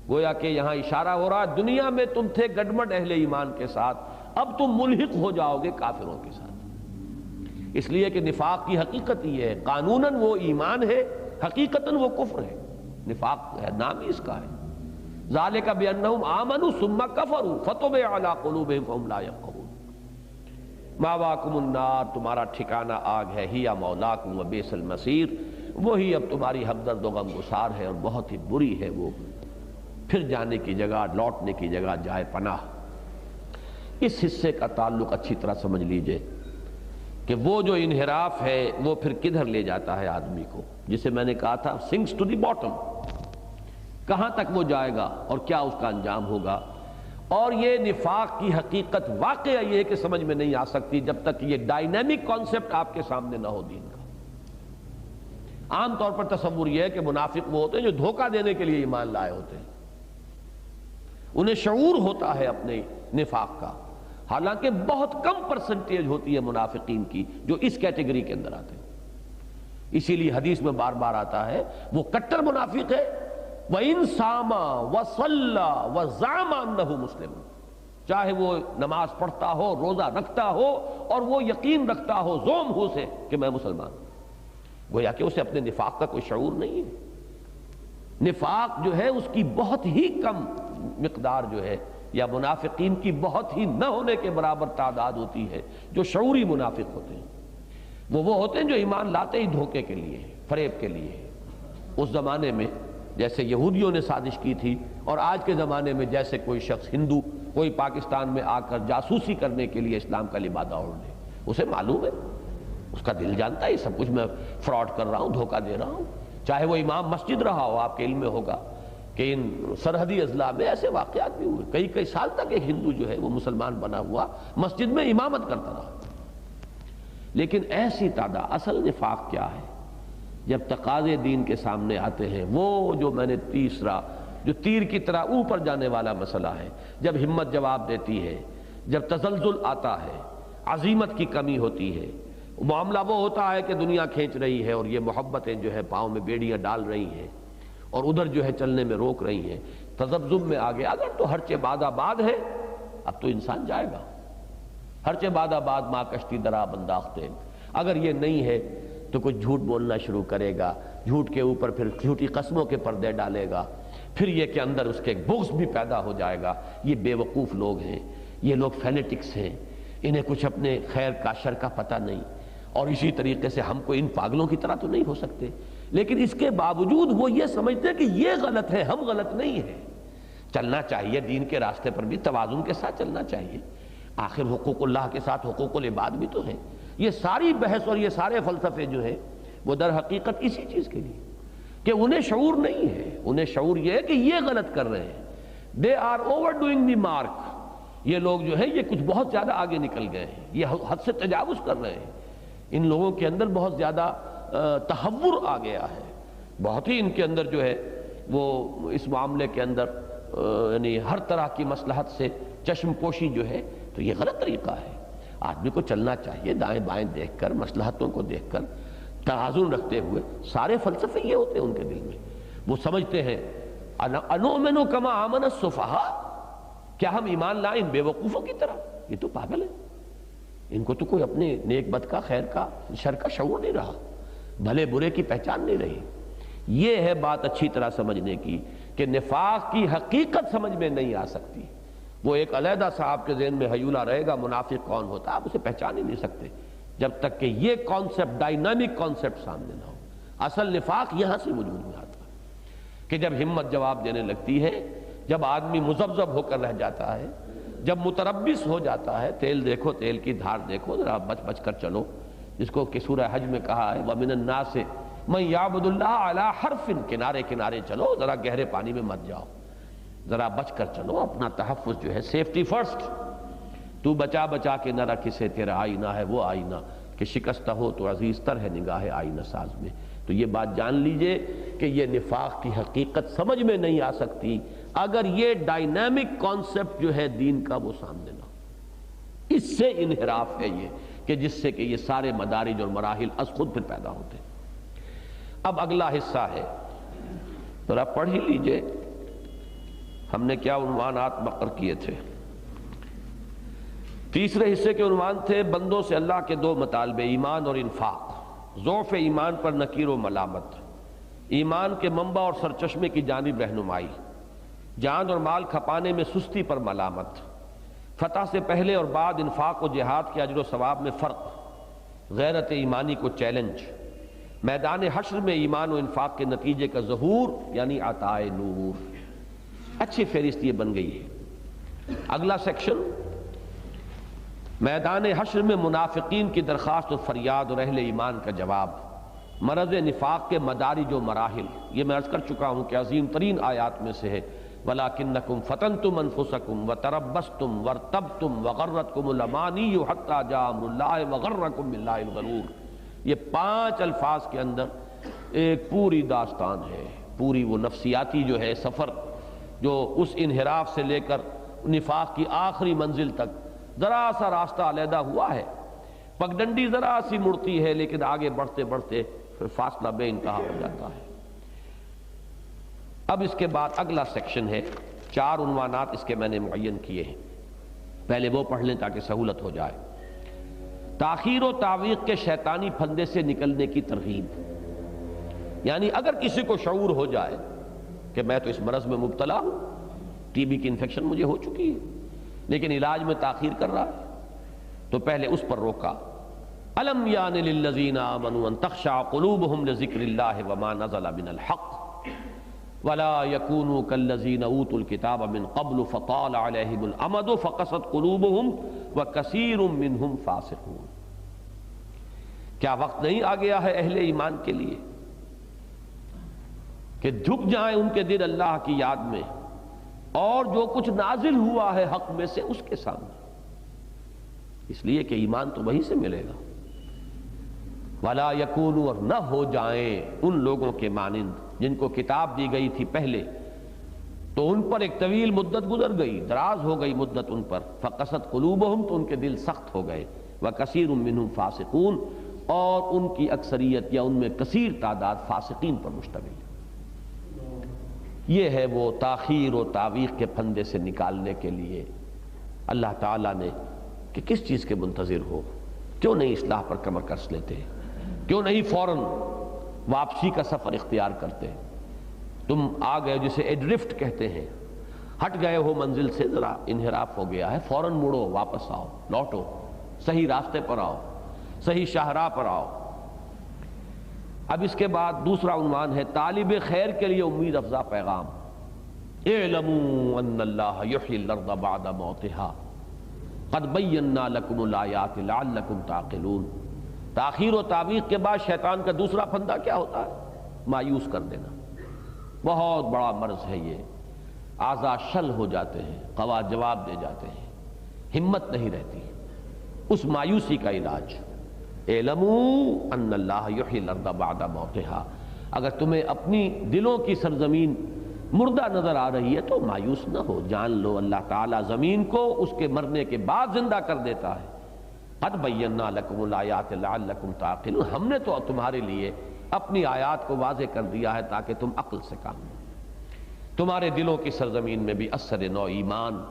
گویا کہ یہاں اشارہ ہو رہا ہے دنیا میں تم تھے گڈمڈ اہل ایمان کے ساتھ، اب تم ملحق ہو جاؤ گے کافروں کے ساتھ. اس لیے کہ نفاق کی حقیقت یہ ہے، قانوناً وہ ایمان ہے، حقیقتاً وہ کفر ہے. نفاق ہے، نام ہی اس کا ہے. ذالک بانہم آمنوا ثم کفروا فطبع علی قلوبہم فہم لا یفقہون. ماواکم النار، تمہارا ٹھکانہ آگ ہے، ہی مولاکم وبئس المصیر، وہی اب تمہاری ہمدرد و غمگسار ہے اور بہت ہی بری ہے وہ، پھر جانے کی جگہ، لوٹنے کی جگہ جائے پناہ. اس حصے کا تعلق اچھی طرح سمجھ لیجئے کہ وہ جو انحراف ہے وہ پھر کدھر لے جاتا ہے آدمی کو، جسے میں نے کہا تھا sinks to the bottom. کہاں تک وہ جائے گا اور کیا اس کا انجام ہوگا. اور یہ نفاق کی حقیقت واقعہ یہ ہے کہ سمجھ میں نہیں آ سکتی جب تک یہ ڈائنامک کانسیپٹ آپ کے سامنے نہ ہو دین کا. عام طور پر تصور یہ ہے کہ منافق وہ ہوتے ہیں جو دھوکہ دینے کے لیے ایمان لائے ہوتے ہیں، انہیں شعور ہوتا ہے اپنے نفاق کا، حالانکہ بہت کم پرسنٹیج ہوتی ہے منافقین کی جو اس کیٹیگری کے اندر آتے ہیں۔ اسی لیے حدیث میں بار بار آتا ہے وہ کٹر منافق ہے، وَإِن صَامَ وَصَلَّى وَزَعَمَ أَنَّهُ مُسْلِمٌ، چاہے وہ نماز پڑھتا ہو، روزہ رکھتا ہو، اور وہ یقین رکھتا ہو زوم ہو سے کہ میں مسلمان ہوں، گویا کہ اسے اپنے نفاق کا کوئی شعور نہیں ہے۔ نفاق جو ہے اس کی بہت ہی کم مقدار جو ہے، یا منافقین کی بہت ہی نہ ہونے کے برابر تعداد ہوتی ہے جو شعوری منافق ہوتے ہیں۔ وہ ہوتے ہیں جو ایمان لاتے ہی دھوکے کے لیے، فریب کے لیے۔ اس زمانے میں جیسے یہودیوں نے سازش کی تھی، اور آج کے زمانے میں جیسے کوئی شخص ہندو کوئی پاکستان میں آ کر جاسوسی کرنے کے لیے اسلام کا لبادہ اوڑھ لے، اسے معلوم ہے، اس کا دل جانتا ہے یہ سب کچھ میں فراڈ کر رہا ہوں، دھوکہ دے رہا ہوں۔ چاہے وہ امام مسجد رہا ہو، آپ کے علم میں ہوگا کہ ان سرحدی اضلاع میں ایسے واقعات بھی ہوئے، کئی سال تک ایک ہندو جو ہے وہ مسلمان بنا ہوا مسجد میں امامت کرتا رہا۔ لیکن ایسی تعداد، اصل نفاق کیا ہے؟ جب تقاضے دین کے سامنے آتے ہیں، وہ جو میں نے تیسرا جو تیر کی طرح اوپر جانے والا مسئلہ ہے، جب ہمت جواب دیتی ہے، جب تزلزل آتا ہے، عزیمت کی کمی ہوتی ہے، معاملہ وہ ہوتا ہے کہ دنیا کھینچ رہی ہے اور یہ محبتیں جو ہے پاؤں میں بیڑیاں ڈال رہی ہیں اور ادھر جو ہے چلنے میں روک رہی ہیں، تذبذب میں آگے اگر تو ہرچہ باد آباد ہے، اب تو انسان جائے گا، ہرچہ باد آباد ماں کشتی درا بنداختے، اگر یہ نہیں ہے تو کچھ جھوٹ بولنا شروع کرے گا، جھوٹ کے اوپر پھر جھوٹی قسموں کے پردے ڈالے گا، پھر یہ کہ اندر اس کے بغض بھی پیدا ہو جائے گا۔ یہ بے وقوف لوگ ہیں، یہ لوگ فینیٹکس ہیں، انہیں کچھ اپنے خیر کا شر کا پتہ نہیں، اور اسی طریقے سے ہم کو ان پاگلوں کی طرح تو نہیں ہو سکتے، لیکن اس کے باوجود وہ یہ سمجھتے ہیں کہ یہ غلط ہے، ہم غلط نہیں ہیں۔ چلنا چاہیے دین کے راستے پر بھی توازن کے ساتھ چلنا چاہیے، آخر حقوق اللہ کے ساتھ حقوق العباد بھی تو ہیں۔ یہ ساری بحث اور یہ سارے فلسفے جو ہیں وہ در حقیقت اسی چیز کے لیے کہ انہیں شعور نہیں ہے، انہیں شعور یہ ہے کہ یہ غلط کر رہے ہیں، they are overdoing the mark, یہ لوگ جو ہے یہ کچھ بہت زیادہ آگے نکل گئے ہیں، یہ حد سے تجاوز کر رہے ہیں، ان لوگوں کے اندر بہت زیادہ تحور آ گیا ہے، بہت ہی ان کے اندر جو ہے وہ اس معاملے کے اندر یعنی ہر طرح کی مصلحت سے چشم پوشی جو ہے، تو یہ غلط طریقہ ہے۔ آدمی کو چلنا چاہیے دائیں بائیں دیکھ کر، مصلحتوں کو دیکھ کر، توازن رکھتے ہوئے۔ سارے فلسفے یہ ہوتے ہیں ان کے دل میں، وہ سمجھتے ہیں انؤمن کما آمن السفہاء، کیا ہم ایمان لائیں بے وقوفوں کی طرح؟ یہ تو پاگل ہے، ان کو تو کوئی اپنے نیک بد کا، خیر کا، شر کا شعور نہیں رہا، بھلے برے کی پہچان نہیں رہی۔ یہ ہے بات اچھی طرح سمجھنے کی کہ نفاق کی حقیقت سمجھ میں نہیں آ سکتی، وہ ایک علیحدہ صاحب کے ذہن میں حیولہ رہے گا منافق کون ہوتا، آپ اسے پہچان ہی نہیں سکتے جب تک کہ یہ کانسیپٹ، ڈائنامک کانسیپٹ سامنے نہ ہو۔ اصل نفاق یہاں سے وجود میں آتا ہے کہ جب ہمت جواب دینے لگتی ہے، جب آدمی مذبذب ہو کر رہ جاتا ہے، جب متربص ہو جاتا ہے، تیل دیکھو، تیل کی دھار دیکھو، ذرا بچ بچ کر چلو، جس کو کہ سورہ حج میں کہا ہے وَمِنَ النَّاسِ مَن يَعْبُدُ اللَّهَ عَلَى حَرْفٍ، کنارے کنارے چلو، ذرا گہرے پانی میں مت جاؤ، ذرا بچ کر چلو، اپنا تحفظ جو ہے، سیفٹی فرسٹ، تو بچا بچا کے نہ رکھ اسے تیرا آئینہ ہے وہ آئینہ کہ شکستہ ہو تو عزیز تر ہے نگاہ آئینہ ساز میں۔ تو یہ بات جان لیجئے کہ یہ نفاق کی حقیقت سمجھ میں نہیں آ سکتی اگر یہ ڈائنامک کانسیپٹ جو ہے دین کا وہ سامنے نہ ہو۔ اس سے انحراف ہے یہ کہ جس سے کہ یہ سارے مدارج اور مراحل از خود پھر پیدا ہوتے ہیں۔ اب اگلا حصہ ہے، ذرا پڑھ ہی لیجئے ہم نے کیا عنوانات مقرر کیے تھے۔ تیسرے حصے کے عنوان تھے بندوں سے اللہ کے دو مطالبے، ایمان اور انفاق، ضعف ایمان پر نکیر و ملامت، ایمان کے منبع اور سرچشمے کی جانب رہنمائی، جان اور مال کھپانے میں سستی پر ملامت، فتح سے پہلے اور بعد انفاق و جہاد کے اجر و ثواب میں فرق، غیرت ایمانی کو چیلنج، میدان حشر میں ایمان و انفاق کے نتیجے کا ظہور یعنی عطائے نور۔ اچھی فہرست یہ بن گئی ہے۔ اگلا سیکشن میدان حشر میں منافقین کی درخواست و فریاد اور اہل ایمان کا جواب، مرض نفاق کے مدارج و مراحل۔ یہ میں عرض کر چکا ہوں کہ عظیم ترین آیات میں سے ہے وَلَكِنَّكُمْ فَتَنْتُمْ أَنفُسَكُمْ وَتَرَبَّصْتُمْ وَارْتَبْتُمْ وَغَرَّتْكُمُ الْأَمَانِيُّ حَتَّى جَاءَ أَمْرُ اللَّهِ وَغَرَّكُمْ بِاللَّهِ الْغَرُورُ۔ یہ 5 الفاظ کے اندر ایک پوری داستان ہے، پوری وہ نفسیاتی جو ہے سفر جو اس انحراف سے لے کر نفاق کی آخری منزل تک ذرا سا راستہ علیحدہ ہوا ہے، پگڈنڈی ذرا سی مڑتی ہے، لیکن آگے بڑھتے بڑھتے پھر فاصلہ بے انتہا ہو جاتا ہے۔ اب اس کے بعد اگلا سیکشن ہے، 4 عنوانات اس کے میں نے معین کیے ہیں، پہلے وہ پڑھ لیں تاکہ سہولت ہو جائے۔ تاخیر و تعویق کے شیطانی پھندے سے نکلنے کی ترغیب، یعنی اگر کسی کو شعور ہو جائے کہ میں تو اس مرض میں مبتلا ہوں، ٹی بی کی انفیکشن مجھے ہو چکی ہے، لیکن علاج میں تاخیر کر رہا ہے، تو پہلے اس پر روکا۔ الم یان للذین آمنوا ان تخشع قلوبهم لذکر اللہ وما نزل من الحق ولا يكونوا كالذین اوتوا الکتاب من قبل فطال علیہم الامد فقست قلوبهم وکثیر منهم فاسقون۔ کیا وقت نہیں آ گیا ہے اہل ایمان کے لیے کہ جھک جائیں ان کے دل اللہ کی یاد میں اور جو کچھ نازل ہوا ہے حق میں سے اس کے سامنے، اس لیے کہ ایمان تو وہیں سے ملے گا۔ وَلَا يَكُونُوا، اور نہ ہو جائیں ان لوگوں کے مانند جن کو کتاب دی گئی تھی پہلے تو ان پر ایک طویل مدت گزر گئی، دراز ہو گئی مدت ان پر، فَقَسَتْ قُلُوبُهُمْ، تو ان کے دل سخت ہو گئے، وَكَثِيرٌ مِّنْهُمْ فَاسِقُونَ، اور ان کی اکثریت یا ان میں کثیر تعداد فاسقین پر مشتمل ہے۔ یہ ہے وہ تاخیر و تعویق کے پھندے سے نکالنے کے لیے اللہ تعالیٰ نے کہ کس چیز کے منتظر ہو، کیوں نہیں اصلاح پر کمر کس لیتے، کیوں نہیں فوراً واپسی کا سفر اختیار کرتے۔ تم آ گئے جسے ایڈرفٹ کہتے ہیں، ہٹ گئے ہو منزل سے، ذرا انحراف ہو گیا ہے، فوراً مڑو، واپس آؤ، لوٹو، صحیح راستے پر آؤ، صحیح شاہراہ پر آؤ۔ اب اس کے بعد دوسرا عنوان ہے طالب خیر کے لیے امید افزا پیغام۔ اعلموا ان اللہ یحیی الارض بعد موتها قد بینا لکم الآیات لعلکم تعقلون۔ تاخیر و تعویق کے بعد شیطان کا دوسرا پھندا کیا ہوتا ہے؟ مایوس کر دینا۔ بہت بڑا مرض ہے یہ، اعضاء شل ہو جاتے ہیں، قوا جواب دے جاتے ہیں، ہمت نہیں رہتی۔ اس مایوسی کا علاج اعلموا ان اللہ یحیی الارض بعد موتها، اگر تمہیں اپنی دلوں کی سرزمین مردہ نظر آ رہی ہے تو مایوس نہ ہو، جان لو اللہ تعالیٰ زمین کو اس کے مرنے کے بعد زندہ کر دیتا ہے۔ قد بینا لکم الآیات لعلکم تعقلون، ہم نے تو تمہارے لیے اپنی آیات کو واضح کر دیا ہے تاکہ تم عقل سے کام لو۔ تمہارے دلوں کی سرزمین میں بھی اثر نو ایمان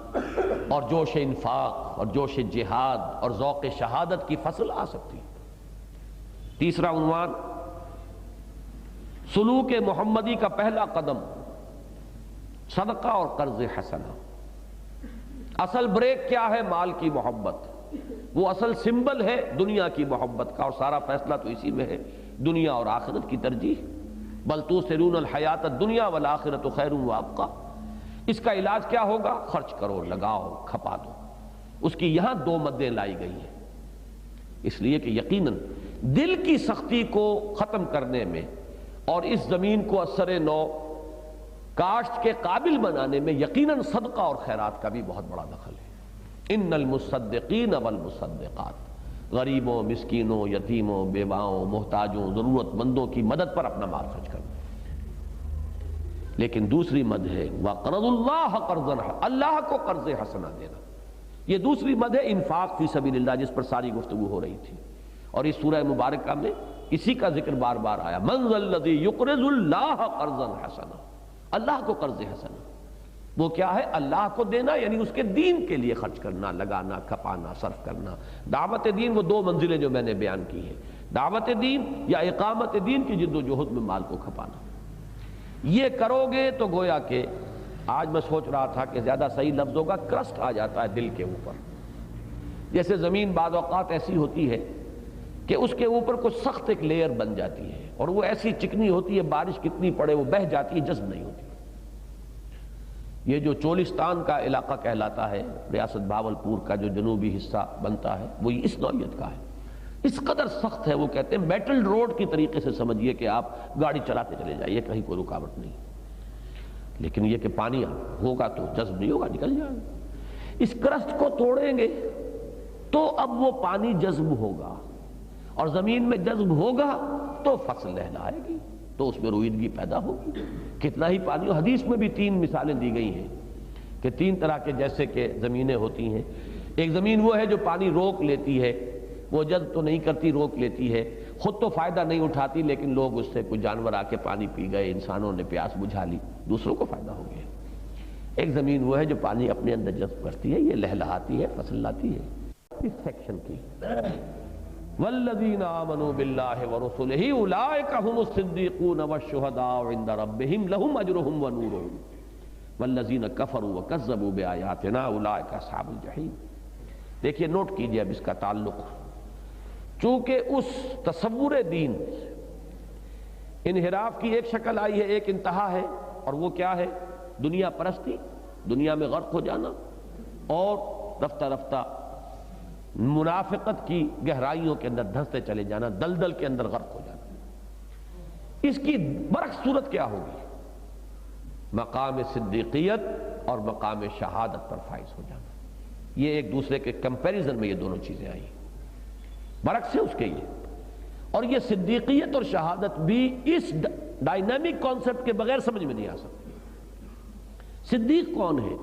اور جوش انفاق اور جوش جہاد اور ذوق شہادت کی فصل آ سکتی ہے۔ تیسرا عنوان سلوک محمدی کا پہلا قدم صدقہ اور قرض حسنہ۔ اصل بریک کیا ہے؟ مال کی محبت، وہ اصل سمبل ہے دنیا کی محبت کا، اور سارا فیصلہ تو اسی میں ہے، دنیا اور آخرت کی ترجیح۔ بل تؤثرون الحیات الدنیا والآخرۃ خیر وابقیٰ۔ اس کا علاج کیا ہوگا؟ خرچ کرو، لگاؤ، کھپا دو۔ اس کی یہاں 2 مدیں لائی گئی ہیں، اس لیے کہ یقیناً دل کی سختی کو ختم کرنے میں اور اس زمین کو اثر نو کاشت کے قابل بنانے میں یقیناً صدقہ اور خیرات کا بھی بہت بڑا دخل ہے۔ ان المصدقین والمصدقات، غریبوں، مسکینوں، یتیموں، بیواؤں، محتاجوں، ضرورت مندوں کی مدد پر اپنا مال خرچ کرنا۔ لیکن دوسری مد ہے وَقَرَضُ اللَّهَ قَرْضًا، اللہ کو قرض حسنہ دینا۔ یہ دوسری مد ہے انفاق فی سبیل اللہ، جس پر ساری گفتگو ہو رہی تھی، اور اس سورہ مبارکہ میں اسی کا ذکر بار بار آیا، مَنْ ذَا الَّذِي يُقْرِضُ اللَّهَ قَرْضًا حَسَنًا، اللہ کو قرض حسنہ۔ وہ کیا ہے؟ اللہ کو دینا، یعنی اس کے دین کے لیے خرچ کرنا، لگانا، کھپانا، صرف کرنا۔ دعوت دین وہ 2 منزلیں جو میں نے بیان کی ہیں، دعوت دین یا اقامت دین کی جد و جہد میں مال کو کھپانا۔ یہ کرو گے تو گویا کہ آج میں سوچ رہا تھا کہ زیادہ صحیح لفظ ہوگا کرسٹ آ جاتا ہے دل کے اوپر۔ جیسے زمین بعض اوقات ایسی ہوتی ہے کہ اس کے اوپر کچھ سخت ایک لیئر بن جاتی ہے، اور وہ ایسی چکنی ہوتی ہے، بارش کتنی پڑے وہ بہہ جاتی ہے، جذب نہیں ہوتی۔ یہ جو چولستان کا علاقہ کہلاتا ہے، ریاست بھاولپور کا جو جنوبی حصہ بنتا ہے، وہ اس نوعیت کا ہے، اس قدر سخت ہے، وہ کہتے ہیں میٹل روڈ کی طریقے سے سمجھیے کہ آپ گاڑی چلاتے چلے جائیے، کہیں کوئی رکاوٹ نہیں۔ لیکن یہ کہ پانی ہوگا تو جذب نہیں ہوگا، نکل جائے گا۔ اس کرسٹ کو توڑیں گے تو اب وہ پانی جذب ہوگا، اور زمین میں جذب ہوگا تو فصل لہلائے گی، تو اس میں رویدگی پیدا ہوگی۔ کتنا ہی پانی، حدیث میں بھی 3 مثالیں دی گئی ہیں کہ 3 طرح کے جیسے کہ زمینیں ہوتی ہیں۔ ایک زمین وہ ہے جو پانی روک لیتی ہے، وہ جذب تو نہیں کرتی، روک لیتی ہے، خود تو فائدہ نہیں اٹھاتی لیکن لوگ اس سے کچھ جانور آ کے پانی پی گئے، انسانوں نے پیاس بجھا لی، دوسروں کو فائدہ ہو گیا۔ ایک زمین وہ ہے جو پانی اپنے اندر جذب کرتی ہے، یہ لہلہاتی ہے، فصل لاتی ہے۔ اس سیکشن کی والذین آمنوا باللہ ورسلہ اولئک هم الصدیقون والشہداء عند ربہم لہم اجرہم ونورہم والذین کفروا وکذبوا بآیاتنا اولئک اصحاب الجحیم۔ دیکھیے نوٹ کیجئے اب اس کا تعلق، چونکہ اس تصور دین انحراف کی ایک شکل آئی ہے، ایک انتہا ہے، اور وہ کیا ہے؟ دنیا پرستی، دنیا میں غرق ہو جانا، اور رفتہ رفتہ منافقت کی گہرائیوں کے اندر دھنستے چلے جانا، دلدل کے اندر غرق ہو جانا۔ اس کی برعکس صورت کیا ہوگی؟ مقام صدیقیت اور مقام شہادت پر فائز ہو جانا۔ یہ ایک دوسرے کے کمپیریزن میں یہ دونوں چیزیں آئی، برعکس ہے اس کے یہ۔ اور یہ صدیقیت اور شہادت بھی اس ڈائنامک کانسیپٹ کے بغیر سمجھ میں نہیں آ سکتی۔ صدیق کون ہے؟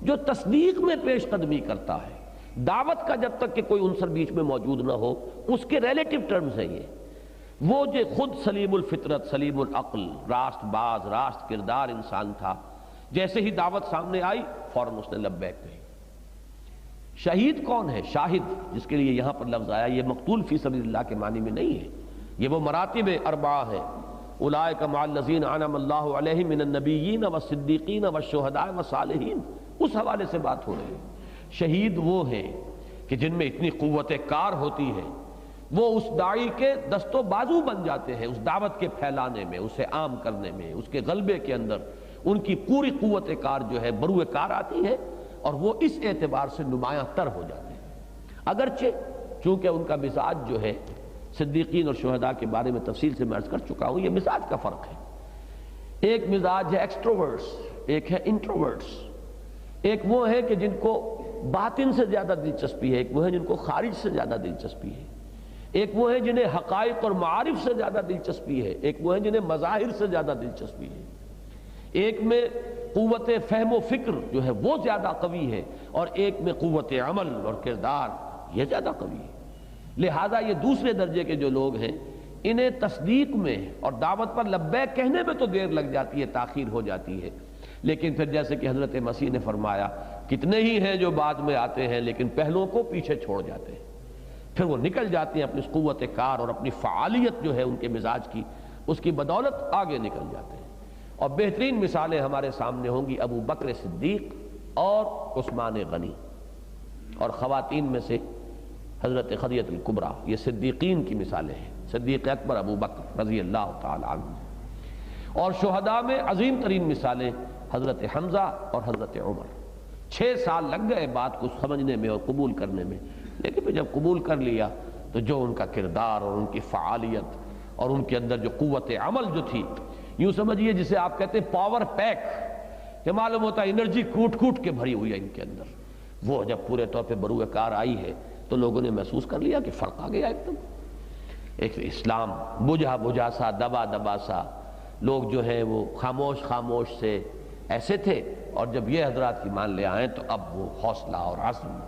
جو تصدیق میں پیش قدمی کرتا ہے، دعوت کا جب تک کہ کوئی عنصر بیچ میں موجود نہ ہو، اس کے ریلیٹیو ٹرمز ہیں یہ۔ وہ جو خود سلیم الفطرت، سلیم العقل، راست باز، راست کردار انسان تھا، جیسے ہی دعوت سامنے آئی فوراً اس نے لبیک کہی۔ شہید کون ہے؟ شاہد، جس کے لیے یہاں پر لفظ آیا، یہ مقتول فی سبیل اللہ کے معنی میں نہیں ہے، یہ وہ مراتب اربعہ ہیں۔ اولئک مع الذین انعم اللہ علیہم من النبیین والصدیقین والشہداء والصالحین، اس حوالے سے بات ہو رہی ہے۔ شہید وہ ہیں کہ جن میں اتنی قوت کار ہوتی ہے، وہ اس داعی کے دست و بازو بن جاتے ہیں، اس دعوت کے پھیلانے میں، اسے عام کرنے میں، اس کے غلبے کے اندر ان کی پوری قوت کار جو ہے بروئے کار آتی ہے، اور وہ اس اعتبار سے نمایاں تر ہو جاتے ہیں۔ اگرچہ چونکہ ان کا مزاج جو ہے، صدیقین اور شہداء کے بارے میں تفصیل سے میں عرض کر چکا ہوں، یہ مزاج کا فرق ہے۔ ایک مزاج ہے ایکسٹروورٹس، ایک ہے انٹروورٹس۔ ایک وہ ہے کہ جن کو باطن سے زیادہ دلچسپی ہے، ایک وہ ہے جن کو خارج سے زیادہ دلچسپی ہے، ایک وہ ہے جنہیں حقائق اور معارف سے زیادہ دلچسپی ہے، ایک وہ ہے جنہیں مظاہر سے زیادہ دلچسپی ہے۔ ایک میں قوت فہم و فکر جو ہے وہ زیادہ قوی ہے، اور ایک میں قوت عمل اور کردار یہ زیادہ قوی ہے۔ لہذا یہ دوسرے درجے کے جو لوگ ہیں، انہیں تصدیق میں اور دعوت پر لبیک کہنے میں تو دیر لگ جاتی ہے، تاخیر ہو جاتی ہے، لیکن پھر جیسے کہ حضرت مسیح نے فرمایا، کتنے ہی ہیں جو بعد میں آتے ہیں لیکن پہلوں کو پیچھے چھوڑ جاتے ہیں، پھر وہ نکل جاتے ہیں اپنی قوت کار اور اپنی فعالیت جو ہے ان کے مزاج کی، اس کی بدولت آگے نکل جاتے ہیں۔ اور بہترین مثالیں ہمارے سامنے ہوں گی ابو بکر صدیق اور عثمان غنی، اور خواتین میں سے حضرت خدیجہ الکبریٰ، یہ صدیقین کی مثالیں ہیں، صدیق اکبر ابو بکر رضی اللہ تعالی عنہ۔ اور شہداء میں عظیم ترین مثالیں حضرت حمزہ اور حضرت عمر۔ 6 سال لگ گئے بات کو سمجھنے میں اور قبول کرنے میں، لیکن پھر جب قبول کر لیا تو جو ان کا کردار اور ان کی فعالیت اور ان کے اندر جو قوت عمل جو تھی، یوں سمجھیے جسے آپ کہتے ہیں پاور پیک، کہ معلوم ہوتا ہے انرجی کوٹ کوٹ کے بھری ہوئی ہے ان کے اندر، وہ جب پورے طور پہ بروئے کار آئی ہے تو لوگوں نے محسوس کر لیا کہ فرق آ گیا ایک دم۔ ایک اسلام بجھا بجھا سا، دبا دبا سا، لوگ جو ہیں وہ خاموش خاموش سے ایسے تھے، اور جب یہ حضرات ایمان لے آئیں تو اب وہ حوصلہ اور عزم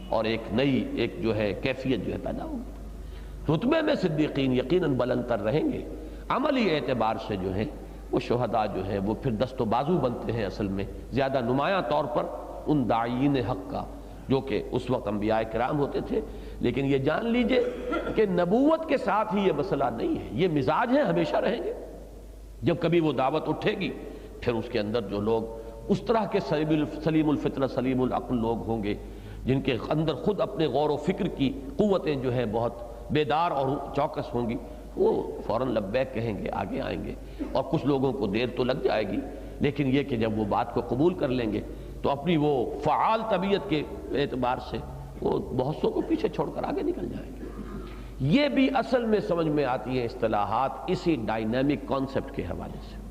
اور ایک نئی ایک جو ہے کیفیت جو ہے پیدا ہوگی۔ رتبے میں صدیقین یقیناً بلند تر رہیں گے، عملی اعتبار سے جو ہیں وہ شہداء جو ہیں وہ پھر دست و بازو بنتے ہیں اصل میں زیادہ نمایاں طور پر ان داعین حق کا، جو کہ اس وقت انبیاء کرام ہوتے تھے۔ لیکن یہ جان لیجئے کہ نبوت کے ساتھ ہی یہ مسئلہ نہیں ہے، یہ مزاج ہیں، ہمیشہ رہیں گے۔ جب کبھی وہ دعوت اٹھے گی پھر اس کے اندر جو لوگ اس طرح کے سلیم الفطرت، سلیم العقل لوگ ہوں گے، جن کے اندر خود اپنے غور و فکر کی قوتیں جو ہیں بہت بیدار اور چوکس ہوں گی، وہ فوراً لبیک کہیں گے، آگے آئیں گے۔ اور کچھ لوگوں کو دیر تو لگ جائے گی، لیکن یہ کہ جب وہ بات کو قبول کر لیں گے تو اپنی وہ فعال طبیعت کے اعتبار سے وہ بہت سو کو پیچھے چھوڑ کر آگے نکل جائیں گے۔ یہ بھی اصل میں سمجھ میں آتی ہیں اصطلاحات اسی ڈائنامک کانسیپٹ کے حوالے سے۔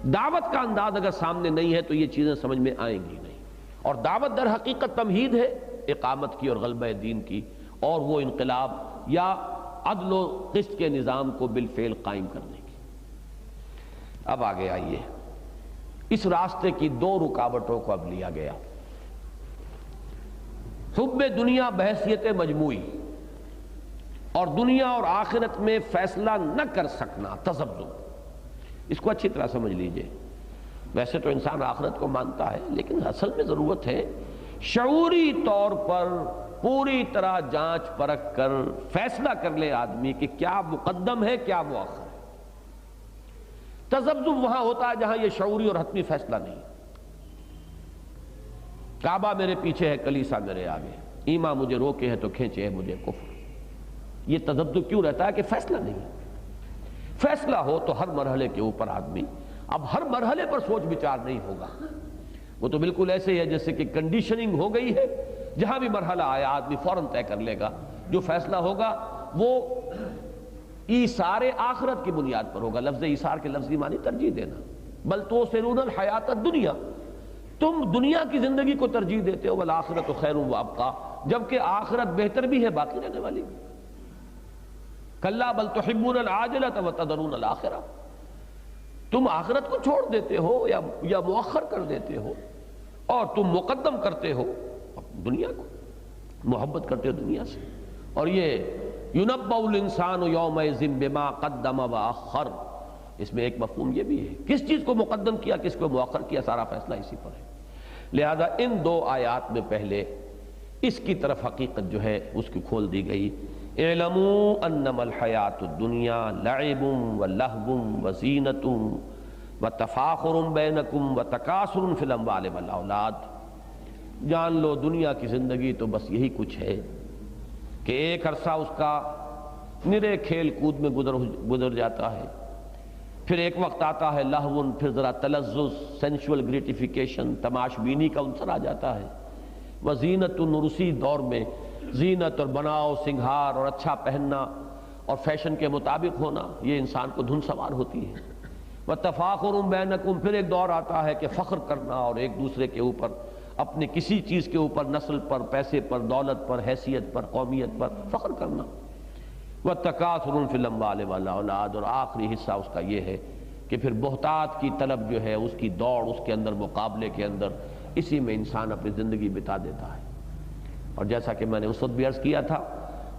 دعوت کا انداز اگر سامنے نہیں ہے تو یہ چیزیں سمجھ میں آئیں گی نہیں، اور دعوت در حقیقت تمہید ہے اقامت کی اور غلبہ دین کی، اور وہ انقلاب یا عدل و قسط کے نظام کو بالفعل قائم کرنے کی۔ اب آگے آئیے، اس راستے کی دو رکاوٹوں کو اب لیا گیا۔ حب دنیا بحیثیت مجموعی، اور دنیا اور آخرت میں فیصلہ نہ کر سکنا، تذبذب، اس کو اچھی طرح سمجھ لیجئے۔ ویسے تو انسان آخرت کو مانتا ہے، لیکن اصل میں ضرورت ہے شعوری طور پر پوری طرح جانچ پرکھ کر فیصلہ کر لے آدمی کہ کیا مقدم ہے، کیا مؤخر ہے۔ تذبذب وہاں ہوتا ہے جہاں یہ شعوری اور حتمی فیصلہ نہیں۔ کعبہ میرے پیچھے ہے، کلیسا میرے آگے، ایمان مجھے روکے ہے تو کھینچے ہے مجھے کفر۔ یہ تذبذب کیوں رہتا ہے کہ فیصلہ نہیں ہے۔ فیصلہ ہو تو ہر مرحلے کے اوپر آدمی، اب ہر مرحلے پر سوچ بچار نہیں ہوگا، وہ تو بالکل ایسے ہی ہے جیسے کہ کنڈیشننگ ہو گئی ہے، جہاں بھی مرحلہ آیا آدمی فوراً طے کر لے گا، جو فیصلہ ہوگا وہ ایثار آخرت کی بنیاد پر ہوگا۔ لفظ ایثار کے لفظی معنی ترجیح دینا، بل تؤثرون الحیات الدنیا، تم دنیا کی زندگی کو ترجیح دیتے ہو، والآخرۃ خیر وابقیٰ، جبکہ آخرت بہتر بھی ہے، باقی رہنے والی بھی۔ کلا بل تحبون العاجلۃ وتذرون الآخرہ، تم آخرت کو چھوڑ دیتے ہو یا مؤخر کر دیتے ہو، اور تم مقدم کرتے ہو دنیا کو، محبت کرتے ہو دنیا سے۔ اور یہ يُنَبَّأُ الْإِنسَانُ يَوْمَئِذٍ بِمَا قَدَّمَ وَأَخَّرَ، اس میں ایک مفہوم یہ بھی ہے، کس چیز کو مقدم کیا کس کو مؤخر کیا، سارا فیصلہ اسی پر ہے۔ لہذا ان دو آیات میں پہلے اس کی طرف حقیقت جو ہے اس کی کھول دی گئی۔ اعلموا انما الحیات الدنیا لعب ولہو وزینۃ وتفاخر بینکم وتکاثر فی الاموال والاولاد، جان لو دنیا کی زندگی تو بس یہی کچھ ہے کہ ایک عرصہ اس کا نرے کھیل کود میں گزر جاتا ہے، پھر ایک وقت آتا ہے لہون، پھر ذرا تلذذ، سینشول گریٹیفیکیشن، تماش بینی کا عنصر آ جاتا ہے، وزینت النرسی دور میں زینت اور بناؤ سنگھار اور اچھا پہننا اور فیشن کے مطابق ہونا، یہ انسان کو دھن سوار ہوتی ہے۔ وتفاخر بینکم، پھر ایک دور آتا ہے کہ فخر کرنا اور ایک دوسرے کے اوپر، اپنے کسی چیز کے اوپر، نسل پر، پیسے پر، دولت پر، حیثیت پر، قومیت پر فخر کرنا۔ وَتَكَاثُرٌ فِي الْأَمْوَالِ وَالْأَوْلَادِ، اور آخری حصہ اس کا یہ ہے کہ پھر بہتات کی طلب جو ہے، اس کی دوڑ، اس کے اندر مقابلے کے اندر، اسی میں انسان اپنی زندگی بتا دیتا ہے۔ اور جیسا کہ میں نے اس وقت بھی عرض کیا تھا،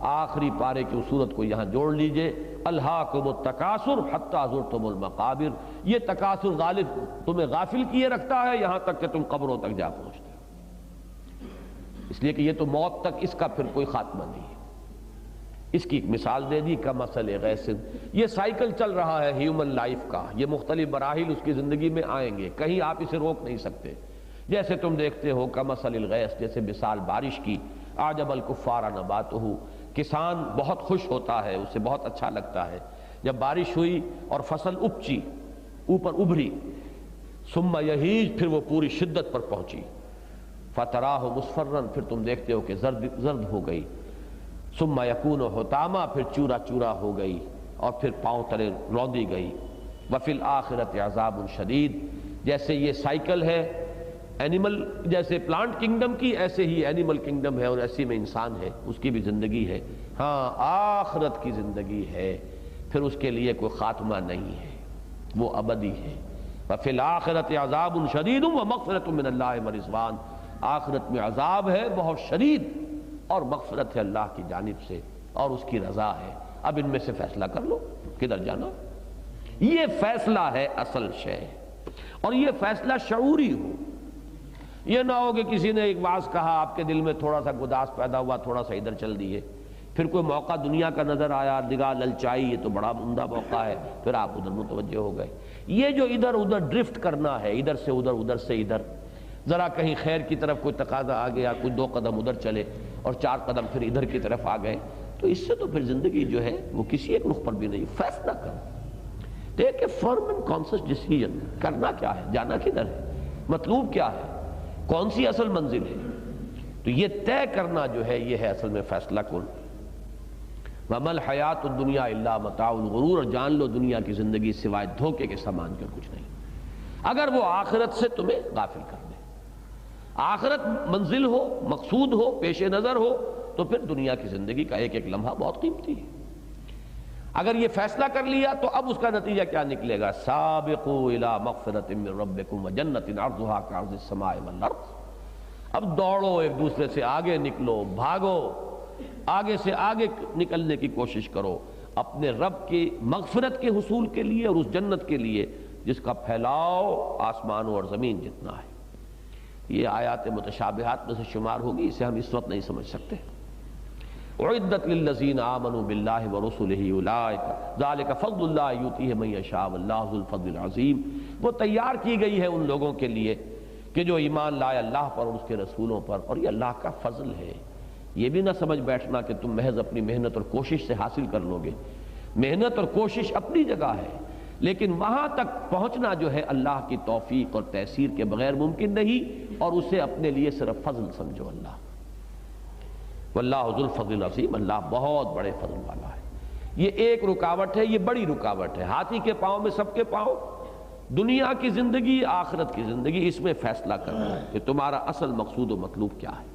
آخری پارے کی صورت کو یہاں جوڑ لیجئے، الہاکم التکاثر حتی زرتم المقابر، یہ تکاثر غالب تمہیں غافل کیے رکھتا ہے یہاں تک کہ تم قبروں تک جا پہنچتے ہو، اس لیے کہ یہ تو موت تک اس کا پھر کوئی خاتمہ نہیں ہے۔ اس کی ایک مثال دے دی، کمثل غیث، یہ سائیکل چل رہا ہے ہیومن لائف کا، یہ مختلف مراحل اس کی زندگی میں آئیں گے، کہیں آپ اسے روک نہیں سکتے۔ جیسے تم دیکھتے ہو کمثل الغیث، جیسے مثال بارش کی، اعجب الکفار نباتہ، کسان بہت خوش ہوتا ہے، اسے بہت اچھا لگتا ہے جب بارش ہوئی اور فصل اپچی، اوپر ابھری، ثم یہیج، پھر وہ پوری شدت پر پہنچی، فتراہ مصفرا، پھر تم دیکھتے ہو کہ زرد ہو گئی، ثم یکون حطاما، پھر چورا چورا ہو گئی اور پھر پاؤں تلے روندی گئی۔ وفی الآخرۃ عذاب شدید، جیسے یہ سائیکل ہے اینیمل، جیسے پلانٹ کنگڈم کی، ایسے ہی اینیمل کنگڈم ہے اور ایسی میں انسان ہے، اس کی بھی زندگی ہے۔ ہاں آخرت کی زندگی ہے، پھر اس کے لیے کوئی خاتمہ نہیں ہے، وہ ابدی ہے۔ وفی الآخرۃ عذاب شدید ومغفرۃ من اللہ ورضوان، آخرت میں عذاب ہے بہت شدید اور مغفرت ہے اللہ کی جانب سے اور اس کی رضا ہے۔ اب ان میں سے فیصلہ کر لو کدھر جانا۔ یہ فیصلہ ہے اصل شے، اور یہ فیصلہ شعوری ہو۔ یہ نہ ہو کہ کسی نے ایک واز کہا، آپ کے دل میں تھوڑا سا گداس پیدا ہوا، تھوڑا سا ادھر چل دیے، پھر کوئی موقع دنیا کا نظر آیا، نگاہ للچائی، یہ تو بڑا عمدہ موقع ہے، پھر آپ ادھر متوجہ ہو گئے۔ یہ جو ادھر ادھر ڈرفٹ کرنا ہے، ادھر سے ادھر، ادھر سے ادھر، ذرا کہیں خیر کی طرف کوئی تقاضا آ گیا، کچھ 2 قدم ادھر چلے اور 4 قدم پھر ادھر کی طرف آ گئے، تو اس سے تو پھر زندگی جو ہے وہ کسی ایک رخ پر بھی نہیں۔ فیصلہ کر، ٹیک اے فرم اینڈ کانشس ڈیسیژن، کرنا کیا ہے، جانا کدھر ہے، مطلوب کیا ہے، کون سی اصل منزل ہے، تو یہ طے کرنا جو ہے یہ ہے اصل میں فیصلہ کن۔ وَمَا الْحَيَاةُ الدُّنْيَا إِلَّا مَتَاعُ الْغُرُورِ، اور جان لو دنیا کی زندگی سوائے دھوکے کے سامان کے کچھ نہیں، اگر وہ آخرت سے تمہیں غافل کر دے۔ آخرت منزل ہو، مقصود ہو، پیش نظر ہو، تو پھر دنیا کی زندگی کا ایک ایک لمحہ بہت قیمتی ہے۔ اگر یہ فیصلہ کر لیا تو اب اس کا نتیجہ کیا نکلے گا؟ سابقوا الی مغفرۃ من ربکم وجنۃ عرضھا کعرض السماء والارض۔ اب دوڑو، ایک دوسرے سے آگے نکلو، بھاگو، آگے سے آگے نکلنے کی کوشش کرو اپنے رب کی مغفرت کے حصول کے لیے اور اس جنت کے لیے جس کا پھیلاؤ آسمانوں اور زمین جتنا ہے۔ یہ آیات متشابہات میں سے شمار ہوگی، اسے ہم اس وقت نہیں سمجھ سکتے۔ اعدت للذین آمنوا باللہ ورسلہ اولئک ذلک فضل اللہ یؤتیہ من یشاء واللہ ذو الفضل العظیم۔ وہ تیار کی گئی ہے ان لوگوں کے لیے کہ جو ایمان لائے اللہ پر اور اس کے رسولوں پر، اور یہ اللہ کا فضل ہے۔ یہ بھی نہ سمجھ بیٹھنا کہ تم محض اپنی محنت اور کوشش سے حاصل کر لو گے۔ محنت اور کوشش اپنی جگہ ہے، لیکن وہاں تک پہنچنا جو ہے اللہ کی توفیق اور تیسیر کے بغیر ممکن نہیں، اور اسے اپنے لیے صرف فضل سمجھو۔ اللہ واللہ ذو الفضل العظیم، اللہ بہت بڑے فضل والا ہے۔ یہ ایک رکاوٹ ہے، یہ بڑی رکاوٹ ہے۔ ہاتھی کے پاؤں میں سب کے پاؤں، دنیا کی زندگی، آخرت کی زندگی، اس میں فیصلہ کرنا ہے کہ تمہارا اصل مقصود و مطلوب کیا ہے۔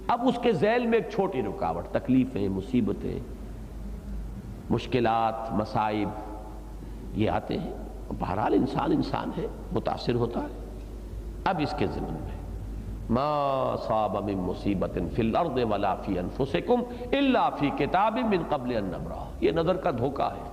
اب اس کے ذیل میں ایک چھوٹی رکاوٹ، تکلیفیں، مصیبتیں، مشکلات، مصائب یہ آتے ہیں۔ بہرحال انسان ہے، متاثر ہوتا ہے۔ اب اس کے ضمن میں ما صاب من مصیبت فی الارض ولا فی انفسکم الا فی کتاب من قبل ان نبرأ۔ یہ نظر کا دھوکہ ہے۔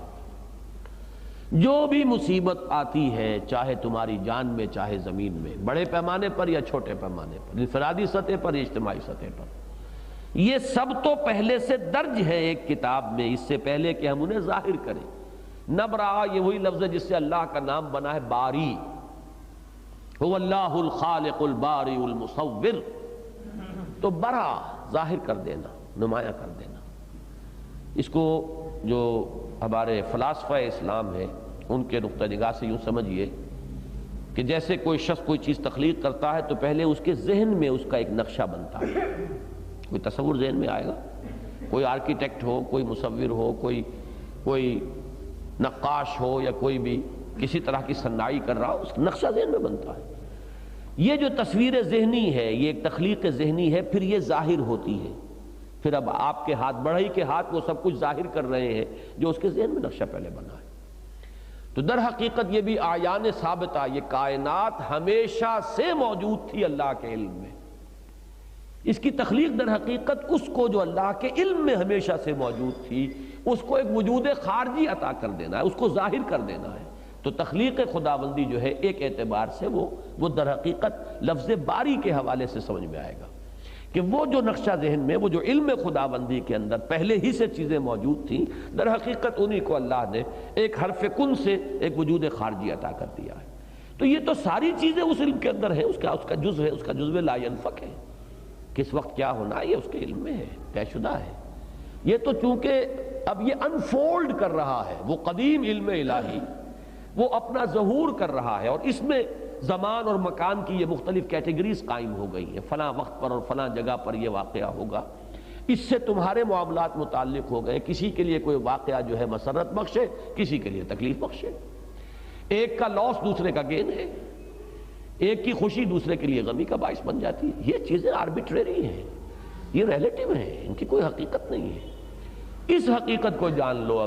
جو بھی مصیبت آتی ہے، چاہے تمہاری جان میں چاہے زمین میں، بڑے پیمانے پر یا چھوٹے پیمانے پر، انفرادی سطح پر یا اجتماعی سطح پر، یہ سب تو پہلے سے درج ہے ایک کتاب میں، اس سے پہلے کہ ہم انہیں ظاہر کریں۔ نبرأ یہ وہی لفظ ہے جس سے اللہ کا نام بنا ہے باری۔ هو اللہ الخالق الباری المصور، تو برا ظاہر کر دینا، نمایاں کر دینا۔ اس کو جو ہمارے فلاسفہ اسلام ہیں ان کے نقطہ نگاہ سے یوں سمجھیے کہ جیسے کوئی شخص کوئی چیز تخلیق کرتا ہے تو پہلے اس کے ذہن میں اس کا ایک نقشہ بنتا ہے، کوئی تصور ذہن میں آئے گا، کوئی آرکیٹیکٹ ہو، کوئی مصور ہو، کوئی نقاش ہو، یا کوئی بھی کسی طرح کی صناعی کر رہا ہو، اس کا نقشہ ذہن میں بنتا ہے۔ یہ جو تصویر ذہنی ہے، یہ ایک تخلیق ذہنی ہے، پھر یہ ظاہر ہوتی ہے۔ پھر اب آپ کے ہاتھ، بڑھئی کے ہاتھ وہ سب کچھ ظاہر کر رہے ہیں جو اس کے ذہن میں نقشہ پہلے بنا ہے۔ تو در حقیقت یہ بھی آیان ثابتہ، یہ کائنات ہمیشہ سے موجود تھی اللہ کے علم میں۔ اس کی تخلیق در حقیقت اس کو جو اللہ کے علم میں ہمیشہ سے موجود تھی، اس کو ایک وجود خارجی عطا کر دینا ہے، اس کو ظاہر کر دینا ہے۔ تو تخلیق خداوندی جو ہے ایک اعتبار سے وہ در حقیقت لفظ باری کے حوالے سے سمجھ میں آئے گا کہ وہ جو نقشہ ذہن میں، وہ جو علم خداوندی کے اندر پہلے ہی سے چیزیں موجود تھیں، در حقیقت انہی کو اللہ نے ایک حرف کن سے ایک وجود خارجی عطا کر دیا ہے۔ تو یہ تو ساری چیزیں اس علم کے اندر ہیں، اس کا جزو ہے، اس کا جزو لا ینفک ہے۔ کس وقت کیا ہونا ہے یہ اس کے علم میں ہے، طے شدہ ہے۔ یہ تو چونکہ اب یہ انفولڈ کر رہا ہے، وہ قدیم علم الہی وہ اپنا ظہور کر رہا ہے، اور اس میں زمان اور مکان کی یہ مختلف کیٹیگریز قائم ہو گئی ہیں۔ فلاں وقت پر اور فلاں جگہ پر یہ واقعہ ہوگا، اس سے تمہارے معاملات متعلق ہو گئے۔ کسی کے لیے کوئی واقعہ جو ہے مسرت بخش ہے، کسی کے لیے تکلیف بخش ہے۔ ایک کا لاس دوسرے کا گین ہے، ایک کی خوشی دوسرے کے لیے غمی کا باعث بن جاتی ہے۔ یہ چیزیں آربیٹریری ہیں، یہ ریلیٹیو ہیں، ان کی کوئی حقیقت نہیں ہے۔ اس حقیقت کو جان لو،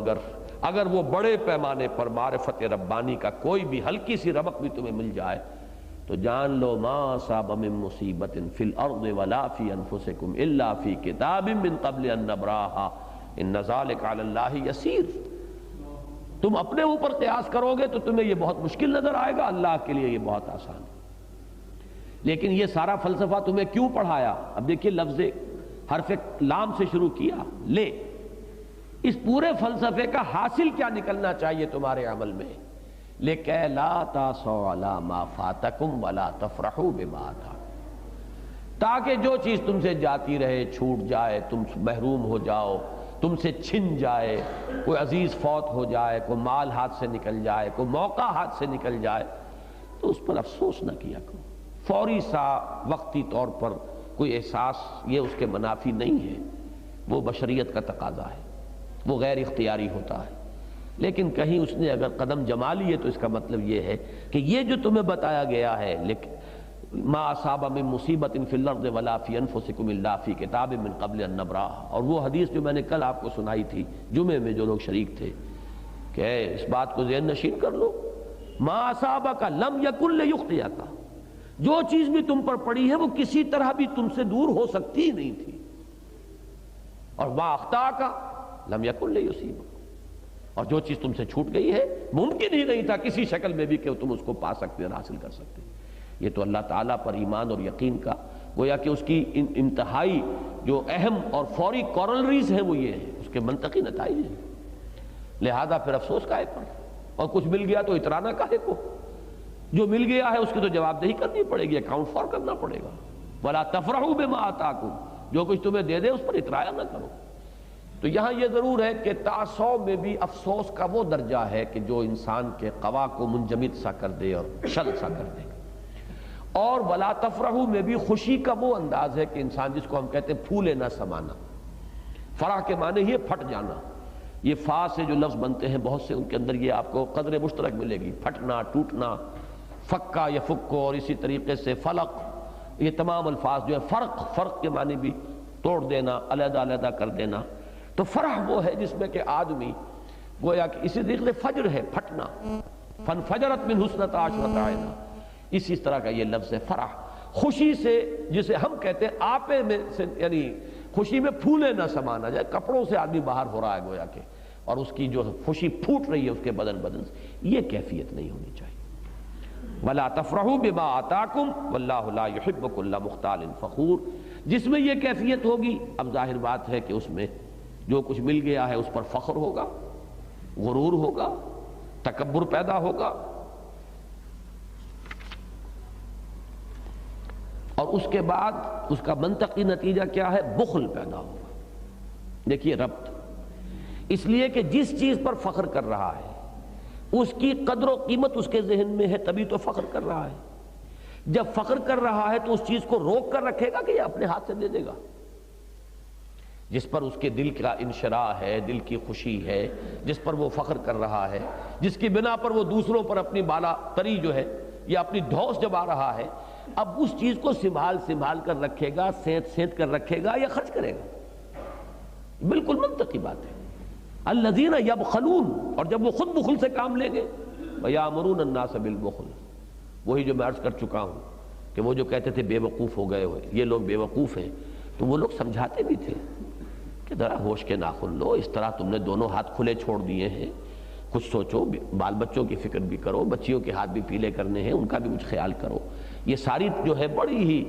اگر وہ بڑے پیمانے پر معرفت ربانی کا کوئی بھی ہلکی سی رمق بھی تمہیں مل جائے تو جان لو ما صاب من مصیبت فی الارض ولا فی انفسکم الا فی کتاب من قبل ان نبرأها ان ذلک علی اللہ یسیر۔ تم اپنے اوپر قیاس کرو گے تو تمہیں یہ بہت مشکل نظر آئے گا، اللہ کے لیے یہ بہت آسان ہے۔ لیکن یہ سارا فلسفہ تمہیں کیوں پڑھایا؟ اب دیکھیے لفظ حرف لام سے شروع کیا، لے۔ اس پورے فلسفے کا حاصل کیا نکلنا چاہیے تمہارے عمل میں؟ لِكَيْ لَا تَأْسَوْا عَلَىٰ مَا فَاتَكُمْ وَلَا تَفْرَحُوا بِمَا آتَاكُمْ، تاکہ جو چیز تم سے جاتی رہے، چھوٹ جائے، تم محروم ہو جاؤ، تم سے چھن جائے، کوئی عزیز فوت ہو جائے، کوئی مال ہاتھ سے نکل جائے، کوئی موقع ہاتھ سے نکل جائے، تو اس پر افسوس نہ کیا کرو۔ فوری سا وقتی طور پر کوئی احساس یہ اس کے منافی نہیں ہے، وہ بشریت کا تقاضا ہے، وہ غیر اختیاری ہوتا ہے۔ لیکن کہیں اس نے اگر قدم جما لیے تو اس کا مطلب یہ ہے کہ یہ جو تمہیں بتایا گیا ہے ما اصاب من مصیبت فی الارض ولا فی انفسکم الا فی کتاب من قبل ان نبرأها، اور وہ حدیث جو میں نے کل آپ کو سنائی تھی جمعے میں جو لوگ شریک تھے کہ اس بات کو ذہن نشین کر لو، ما اصابک لم یکن لیخطئک، جو چیز بھی تم پر پڑی ہے وہ کسی طرح بھی تم سے دور ہو سکتی ہی نہیں تھی، اور ما اخطاک لم یکن لیصیبک، اور جو چیز تم سے چھوٹ گئی ہے ممکن ہی نہیں تھا کسی شکل میں بھی کہ تم اس کو پا سکتے اور حاصل کر سکتے۔ یہ تو اللہ تعالیٰ پر ایمان اور یقین کا گویا کہ اس کی انتہائی جو اہم اور فوری کورلریز ہیں وہ یہ ہیں، اس کے منطقی نتائج ہیں۔ لہذا پھر افسوس کاہے پر، اور کچھ مل گیا تو اترانا کاہے کو، جو مل گیا ہے اس کی تو جواب دہی کرنی پڑے گی، اکاؤنٹ فار کرنا پڑے گا۔ وَلَا تَفْرَحُوا بِمَا آتَاكُمْ، جو کچھ تمہیں دے دے اس پر اترایا نہ کرو۔ تو یہاں یہ ضرور ہے کہ تعصب میں بھی افسوس کا وہ درجہ ہے کہ جو انسان کے قوا کو منجمد سا کر دے اور شل سا کر دے، اور ولا تفرحوا میں بھی خوشی کا وہ انداز ہے کہ انسان جس کو ہم کہتے ہیں پھولے نہ سمانا، فرح کے معنی یہ پھٹ جانا، یہ فا سے جو لفظ بنتے ہیں بہت سے ان کے اندر یہ آپ کو قدر مشترک ملے گی، پھٹنا، ٹوٹنا، فکا یا فکو، اور اسی طریقے سے فلق، یہ تمام الفاظ جو ہے فرق کے معنی بھی توڑ دینا، علیحدہ علیحدہ کر دینا۔ تو فرح وہ ہے جس میں کہ آدمی گویا کہ اسی طریقے سے فجر ہے پھٹنا، فنفجرت من حسنۃ عشرۃ عینا، اسی طرح کا یہ لفظ ہے فرح، خوشی سے جسے ہم کہتے ہیں آپے میں سے، یعنی خوشی میں پھولے نہ سمانا جائے، کپڑوں سے آدمی باہر ہو رہا ہے گویا کہ، اور اس کی جو خوشی پھوٹ رہی ہے اس کے بدن سے، یہ کیفیت نہیں ہونی چاہیے۔ وَلَا تَفْرَحُوا بِمَا آتَاكُمْ وَاللَّهُ لَا يُحِبُّ كُلَّ مُخْتَالٍ فَخُورٍ، جس میں یہ کیفیت ہوگی اب ظاہر بات ہے کہ اس میں جو کچھ مل گیا ہے اس پر فخر ہوگا، غرور ہوگا، تکبر پیدا ہوگا، اور اس کے بعد اس کا منطقی نتیجہ کیا ہے؟ بخل پیدا ہوگا۔ دیکھیے ربط، اس لیے کہ جس چیز پر فخر کر رہا ہے اس کی قدر و قیمت اس کے ذہن میں ہے، تبھی تو فخر کر رہا ہے۔ جب فخر کر رہا ہے تو اس چیز کو روک کر رکھے گا کہ یہ اپنے ہاتھ سے دے دے گا؟ جس پر اس کے دل کا انشراح ہے، دل کی خوشی ہے، جس پر وہ فخر کر رہا ہے، جس کی بنا پر وہ دوسروں پر اپنی بالا تری جو ہے یا اپنی دھوس جما رہا ہے، اب اس چیز کو سنبھال کر رکھے گا، سینت کر رکھے گا یا خرچ کرے گا؟ بالکل منطقی بات ہے۔ الذین یبخلون، اور جب وہ خود بخل سے کام لیں گے، ویامرون الناس بالبخل، وہی جو میں عرض کر چکا ہوں کہ وہ جو کہتے تھے بے وقوف ہو گئے ہوئے، یہ لوگ بے وقوف ہیں، تو وہ لوگ سمجھاتے بھی تھے کہ ذرا ہوش کے ناخن لو، اس طرح تم نے دونوں ہاتھ کھلے چھوڑ دیے ہیں، کچھ سوچو، بال بچوں کی فکر بھی کرو، بچیوں کے ہاتھ بھی پیلے کرنے ہیں، ان کا بھی کچھ خیال کرو۔ یہ ساری جو ہے بڑی ہی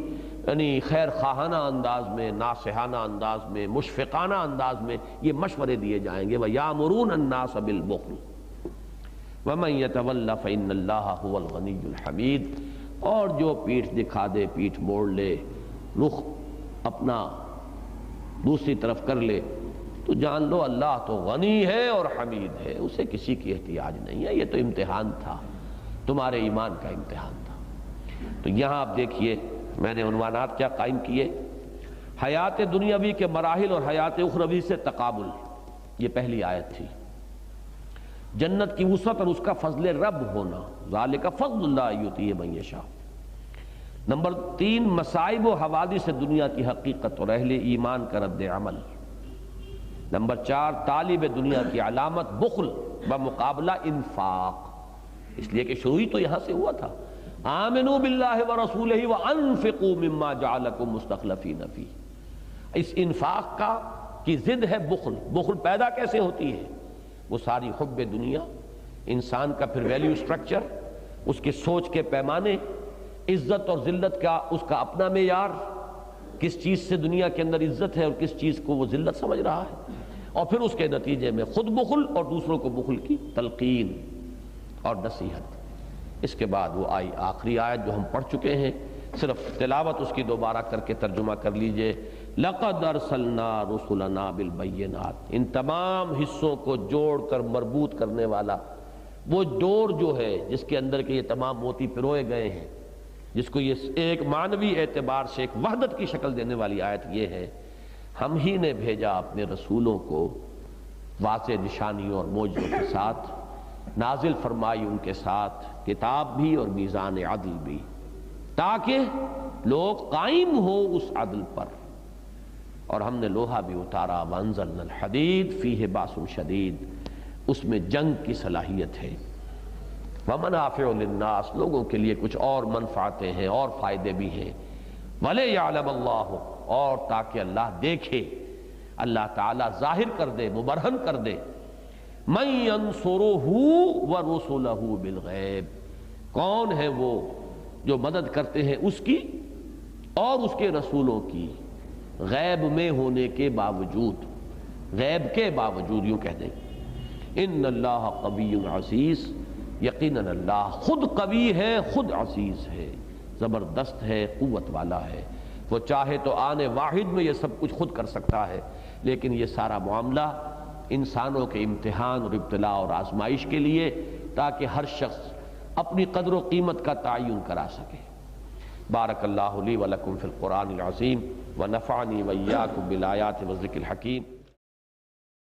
یعنی خیر خواہانہ انداز میں، ناصحانہ انداز میں، مشفقانہ انداز میں یہ مشورے دیے جائیں گے۔ وَيَأْمُرُونَ النَّاسَ بِالْبُخْلِ وَمَن يَتَوَلَّ فَإِنَّ اللَّهَ هُوَ الْغَنِيُّ الْحَمِيدُ، اور جو پیٹھ دکھا دے، پیٹھ موڑ لے، رخ اپنا دوسری طرف کر لے، تو جان لو اللہ تو غنی ہے اور حمید ہے، اسے کسی کی احتیاج نہیں ہے۔ یہ تو امتحان تھا، تمہارے ایمان کا امتحان تھا۔ تو یہاں آپ دیکھیے میں نے عنوانات کیا قائم کیے، حیات دنیاوی کے مراحل اور حیات اخروی سے تقابل، یہ پہلی آیت تھی۔ جنت کی وسعت اور اس کا فضل رب ہونا، ذالک فضل اللہ یؤتیہ من یشاء۔ نمبر 3، مصائب و حوادث دنیا کی حقیقت اور اہل ایمان کا رد عمل۔ نمبر 4، طالب دنیا کی علامت بخل بمقابلہ انفاق، اس لیے کہ شروع ہی تو یہاں سے ہوا تھا، آمنوا باللہ ورسولہ وانفقوا مما جعلکم مستخلفین فیہ۔ اس انفاق کی ضد ہے بخل۔ بخل پیدا کیسے ہوتی ہے؟ وہ ساری حب دنیا، انسان کا پھر ویلیو سٹرکچر، اس کے سوچ کے پیمانے، عزت اور ذلت کا اس کا اپنا معیار، کس چیز سے دنیا کے اندر عزت ہے اور کس چیز کو وہ ذلت سمجھ رہا ہے، اور پھر اس کے نتیجے میں خود بخل اور دوسروں کو بخل کی تلقین اور نصیحت۔ اس کے بعد وہ آئی آخری آیت جو ہم پڑھ چکے ہیں، صرف تلاوت اس کی دوبارہ کر کے ترجمہ کر لیجئے۔ لَقَدْ أَرْسَلْنَا رُسُلَنَا بِالْبَيِّنَاتِ، ان تمام حصوں کو جوڑ کر مربوط کرنے والا وہ ڈور جو ہے جس کے اندر کے یہ تمام موتی پروئے گئے ہیں، جس کو یہ ایک معنوی اعتبار سے ایک وحدت کی شکل دینے والی آیت یہ ہے، ہم ہی نے بھیجا اپنے رسولوں کو واضح نشانیوں اور معجزوں کے ساتھ، نازل فرمائی ان کے ساتھ کتاب بھی اور میزان عدل بھی، تاکہ لوگ قائم ہو اس عدل پر۔ اور ہم نے لوہا بھی اتارا، وانزلنا الحدید فیہ باس شدید، اس میں جنگ کی صلاحیت ہے۔ ومنافع للناس، لوگوں کے لیے کچھ اور منفعتیں ہیں اور فائدے بھی ہیں۔ وَلِيَعْلَمَ اللَّهُ، اور تاکہ اللہ دیکھے، اللہ تعالیٰ ظاہر کر دے، مبرہن کر دے، مَن يَنصُرُهُ وَرُسُلَهُ بِالْغَیب، کون ہے وہ جو مدد کرتے ہیں اس کی اور اس کے رسولوں کی غیب میں ہونے کے باوجود، غیب کے باوجود، یوں کہہ دیں ان اللہ قوی عزیز، یقیناً اللہ خود قوی ہے، خود عزیز ہے، زبردست ہے، قوت والا ہے۔ وہ چاہے تو آن واحد میں یہ سب کچھ خود کر سکتا ہے، لیکن یہ سارا معاملہ انسانوں کے امتحان اور ابتلاء اور آزمائش کے لیے، تاکہ ہر شخص اپنی قدر و قیمت کا تعین کرا سکے۔ بارک اللہ لی ولکم فی القرآن العظیم ونفعنی وإیاکم بالآیات والذکر الحکیم۔